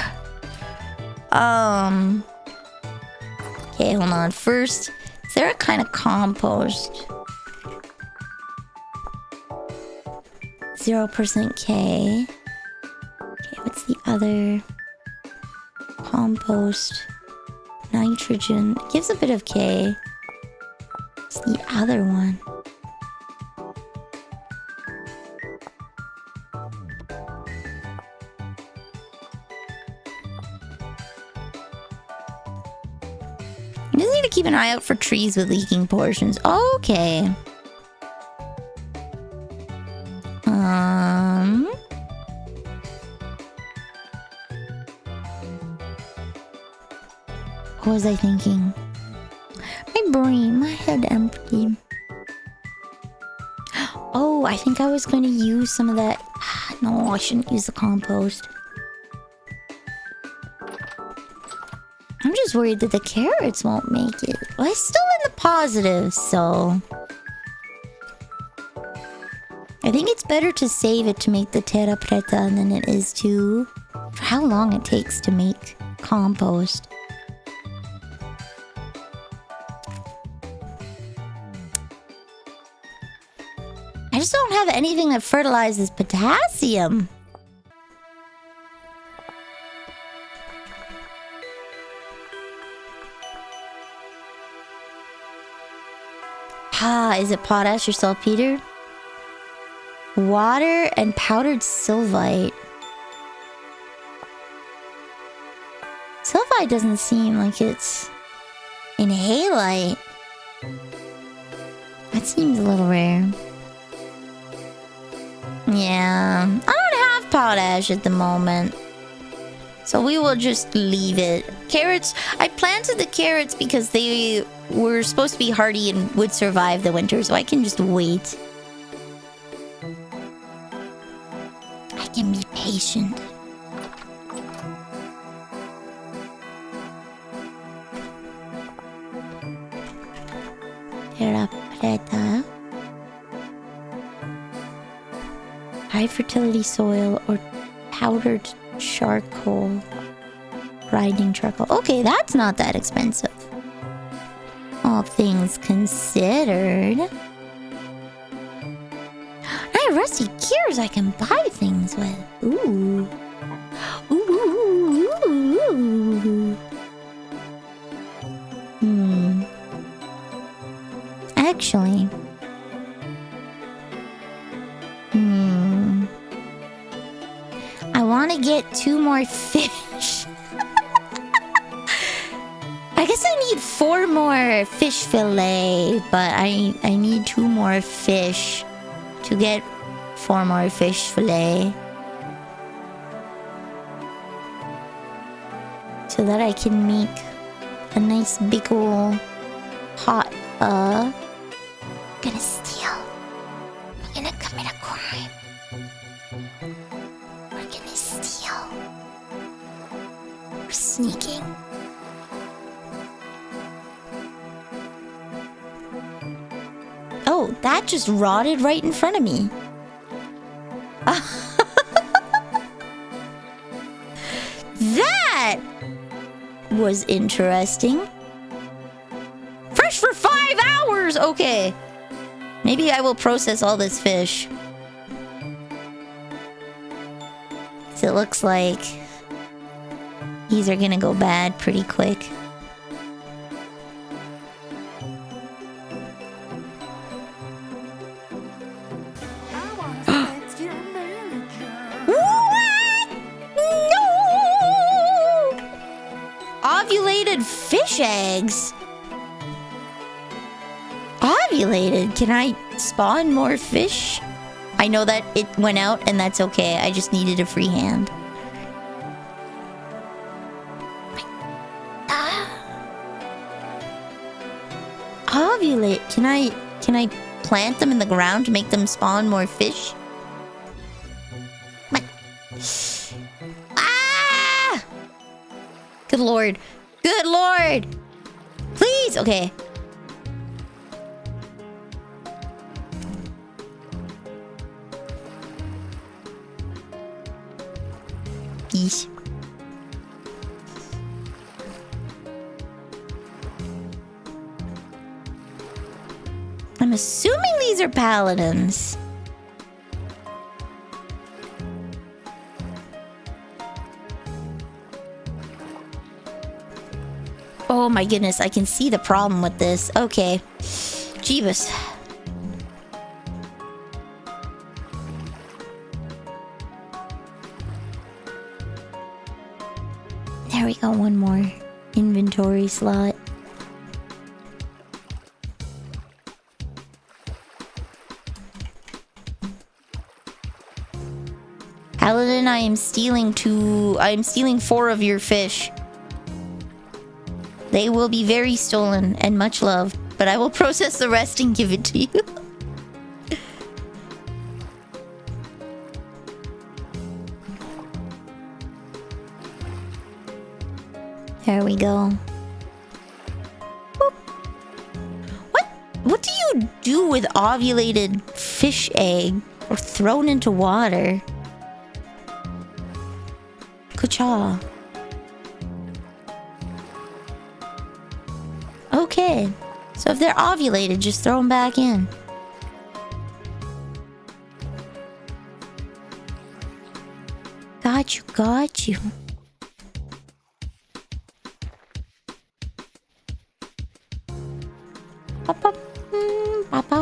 Okay, hold on. First, is there a kind of compost? 0% K. What's the other? Compost. Nitrogen. It gives a bit of K. What's the other one? You just need to keep an eye out for trees with leaking portions. Okay. What was I thinking? My brain, my head empty. Oh, I think I was going to use some of that. No, I shouldn't use the compost. I'm just worried that the carrots won't make it. Well, it's still in the positive, so... I think it's better to save it to make the terra preta than it is to... For how long it takes to make compost. I just don't have anything that fertilizes potassium. Is it potash or saltpeter? Water and powdered sylvite. Sylvite doesn't seem like it's in halite. That seems a little rare. Yeah, I don't have potash at the moment. So we will just leave it. Carrots, I planted the carrots because they were supposed to be hardy and would survive the winter, so I can just wait. I can be patient. Terra preta. High fertility soil or powdered charcoal. Grinding charcoal. Okay, that's not that expensive. All things considered. I have rusty gears I can buy things with. Ooh. Ooh. Actually. I want to get 2 more fish. I guess I need 4 more fish fillet, but I need 2 more fish to get 4 more fish fillet. So that I can make a nice big ol' pot. I'm gonna steal. I'm gonna commit a crime. We're gonna steal. We're sneaking. Oh, that just rotted right in front of me. That was interesting. Fresh for 5 hours! Okay. Maybe I will process all this fish. 'Cause it looks like these are gonna go bad pretty quick. Ovulated fish eggs. Ovulated? Can I spawn more fish? I know that it went out and that's okay. I just needed a free hand. Ovulate. Can I plant them in the ground to make them spawn more fish? Ah! Good lord. Good lord! Please! Okay. Yeesh. I'm assuming these are paladins. Oh my goodness, I can see the problem with this. Okay. Jeebus. There we go, one more inventory slot. Paladin, I am stealing 4 of your fish. They will be very stolen and much loved, but I will process the rest and give it to you. There we go. Boop. What do you do with ovulated fish egg or thrown into water? Kucha. Okay. So if they're ovulated, just throw them back in. Got you, got you. Pop, pop, pop, pop.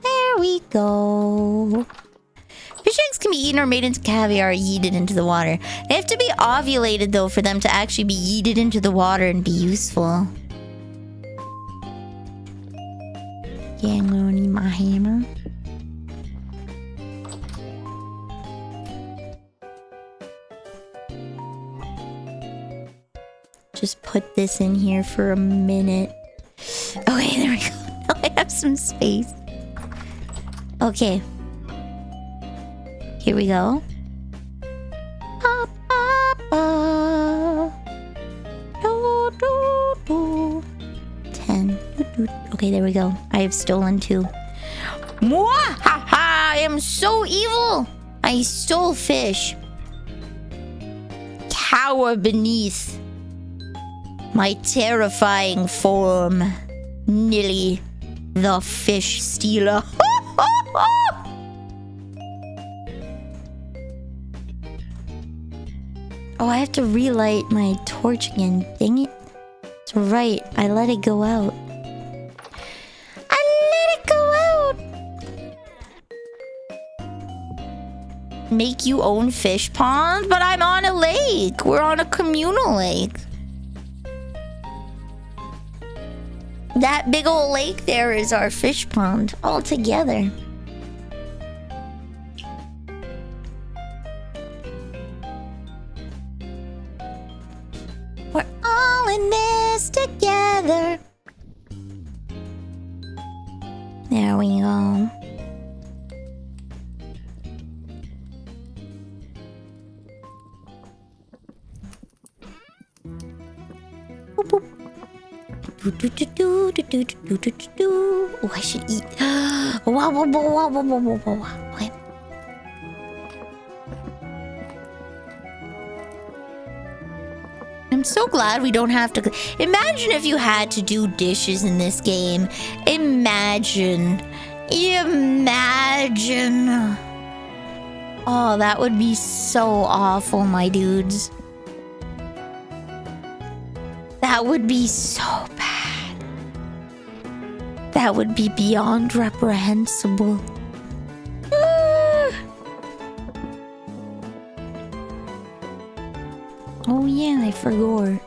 There we go. Fish eggs can be eaten or made into caviar or yeeted into the water. They have to be ovulated, though, for them to actually be yeeted into the water and be useful. Yeah, I'm gonna need my hammer. Just put this in here for a minute. Okay, there we go. Now I have some space. Okay. Here we go. 10. Okay, there we go. I have stolen 2. Mwahaha! I am so evil! I stole fish. Cower beneath my terrifying form. Nilly, the fish stealer. Oh, I have to relight my torch again. Dang it. That's right. I let it go out. I let it go out. Make you own fish pond? But I'm on a lake. We're on a communal lake. That big old lake there is our fish pond all together. We're all in this together. There we go. Boop, boop. Oh, I should eat. Wow, wow, wow, wow, wow, wow, wow. Okay. I'm so glad we don't have to. Imagine if you had to do dishes in this game. Imagine. Oh, that would be so awful, my dudes. That would be so bad. That would be beyond reprehensible. Oh yeah, I forgot.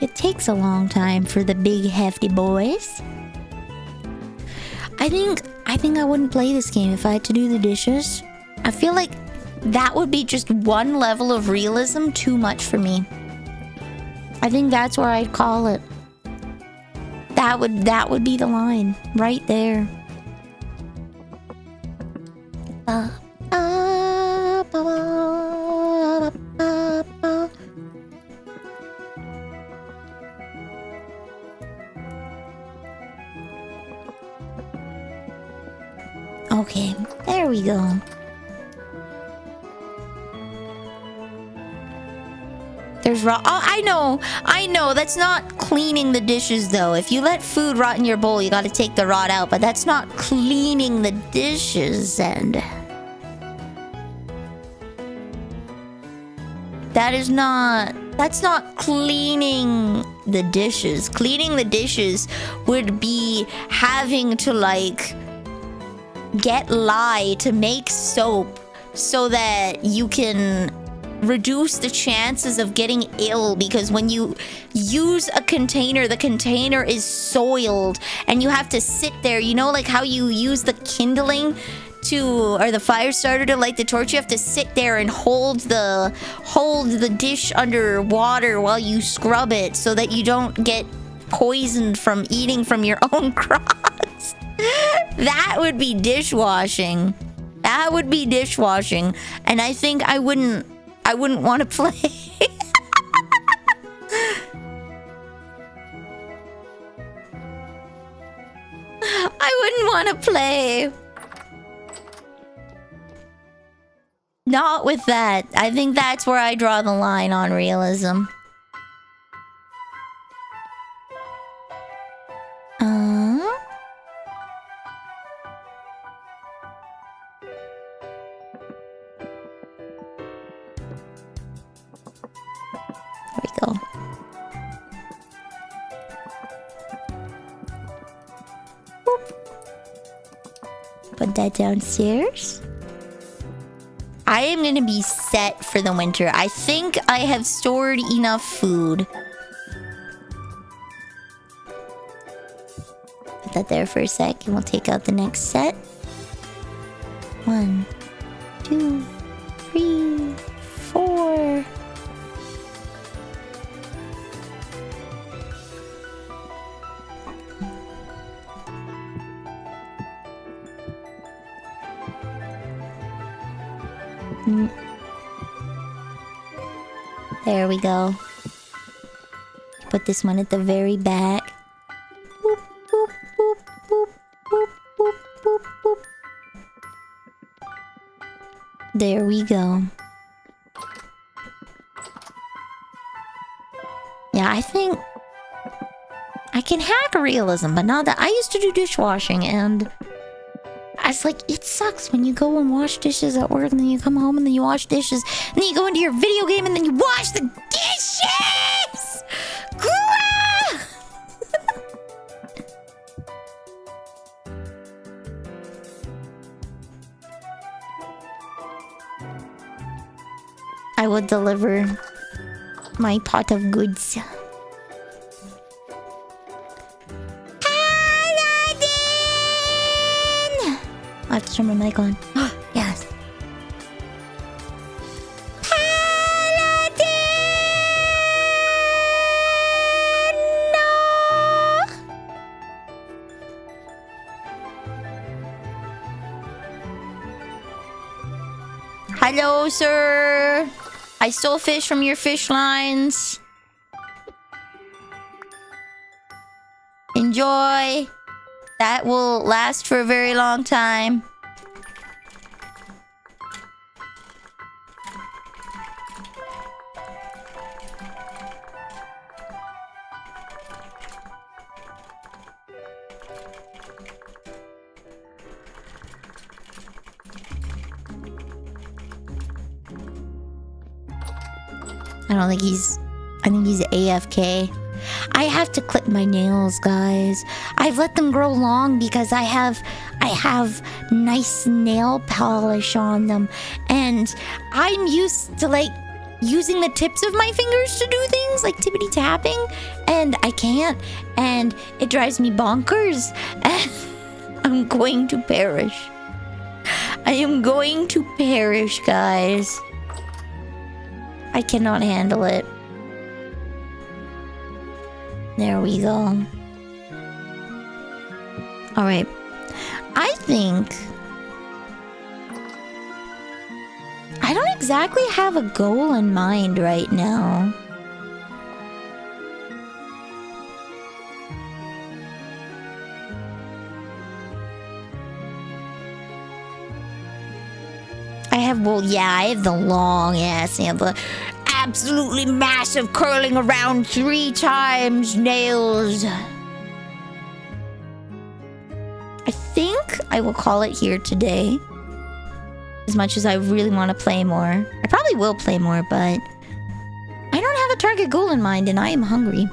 It takes a long time for the big hefty boys. I think I wouldn't play this game if I had to do the dishes. I feel like that would be just one level of realism too much for me. I think that's where I'd call it. That would be the line right there. Okay, there we go. There's raw. Oh, I know. That's not cleaning the dishes, though. If you let food rot in your bowl, you gotta take the rot out. But that's not cleaning the dishes, and that's not cleaning the dishes. Cleaning the dishes would be having to, like, get lye to make soap so that you can reduce the chances of getting ill, because when you use a container, the container is soiled and you have to sit there, you know, like how you use the kindling or the fire starter to light the torch. You have to sit there and hold the dish under water while you scrub it so that you don't get poisoned from eating from your own cross. That would be dishwashing. That would be dishwashing. And I think I wouldn't want to play. I wouldn't want to play. Not with that. I think that's where I draw the line on realism. that downstairs. I am gonna be set for the winter. I think I have stored enough food. Put that there for a sec and we'll take out the next set. 1, 2, 3, 4. There we go. Put this one at the very back. Boop, boop, boop, boop, boop, boop, boop, boop. There we go. Yeah, I think I can hack realism, but not that. I used to do dishwashing, and I was like, it sucks when you go and wash dishes at work, and then you come home, and then you wash dishes, and then you go into your video game, and then you wash the dishes! Grah! I will deliver my pot of goods. I have to turn my mic on. Yes. Paladin! Hello, sir. I stole fish from your fish lines. Enjoy. That will last for a very long time. I think he's AFK. I have to clip my nails, guys. I've let them grow long because I have nice nail polish on them, and I'm used to like using the tips of my fingers to do things like tippity tapping, and I can't, and it drives me bonkers. I'm going to perish. I am going to perish, guys. I cannot handle it. There we go. Alright. I think I don't exactly have a goal in mind right now. I have the long ass and the absolutely massive curling around 3 times nails. I think I will call it here today. As much as I really want to play more. I probably will play more, but I don't have a target goal in mind and I am hungry.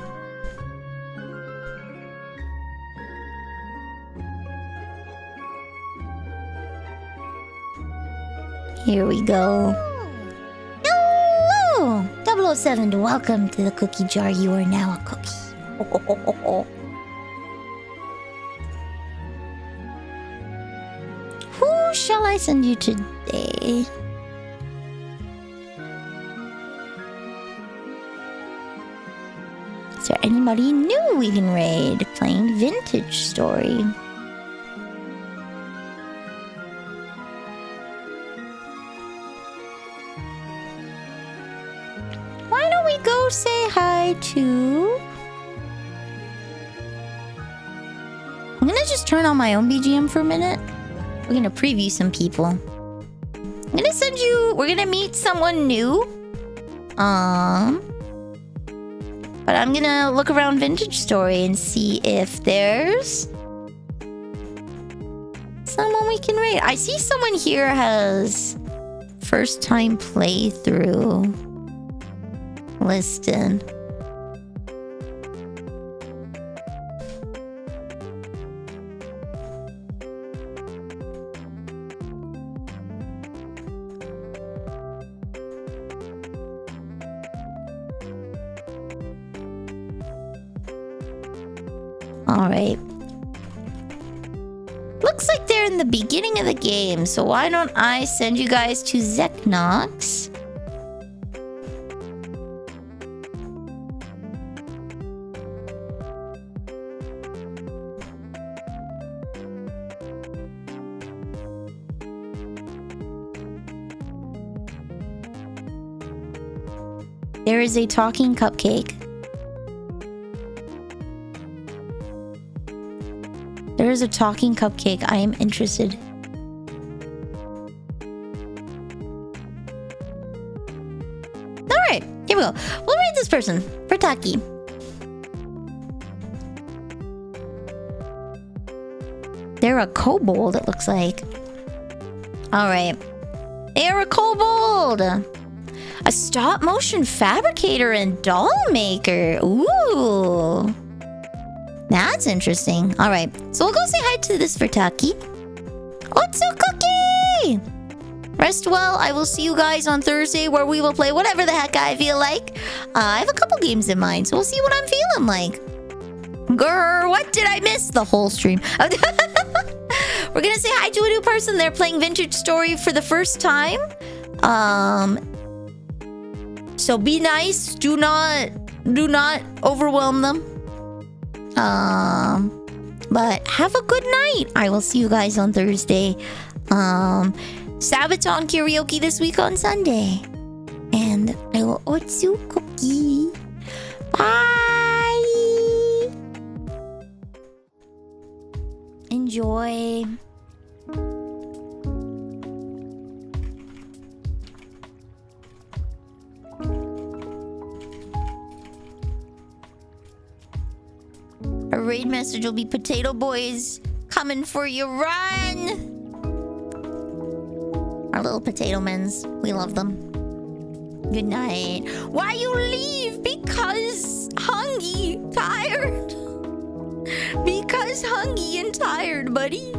Here we go. Hello! 007, welcome to the cookie jar. You are now a cookie. Who shall I send you today? Is there anybody new we can raid? Playing Vintage Story. Why don't we go say hi to... I'm gonna just turn on my own BGM for a minute. We're gonna preview some people. I'm gonna send you... We're gonna meet someone new. But I'm gonna look around Vintage Story and see if there's someone we can raid. I see someone here has first time playthrough listed. Alright. Looks like they're in the beginning of the game, so why don't I send you guys to Zeknox? There is a talking cupcake. There is a talking cupcake. I am interested. Alright, here we go. We'll read this person. Furtaki. They're a kobold, it looks like. Alright. They are a kobold! A stop-motion fabricator and doll maker. Ooh. That's interesting. Alright, so we'll go say hi to this Furtaki. Otsu Cookie! Rest well. I will see you guys on Thursday where we will play whatever the heck I feel like. I have a couple games in mind, so we'll see what I'm feeling like. Grr, what did I miss? The whole stream. We're gonna say hi to a new person. They're playing Vintage Story for the first time. So be nice. Do not overwhelm them. But have a good night. I will see you guys on Thursday. Sabaton karaoke this week on Sunday. And I will Otsu Cookie. Bye. Enjoy. A raid message will be Potato Boys coming for you. Run! Our little potato mens. We love them. Good night. Why you leave? Because hungry, tired. Because hungry and tired, buddy.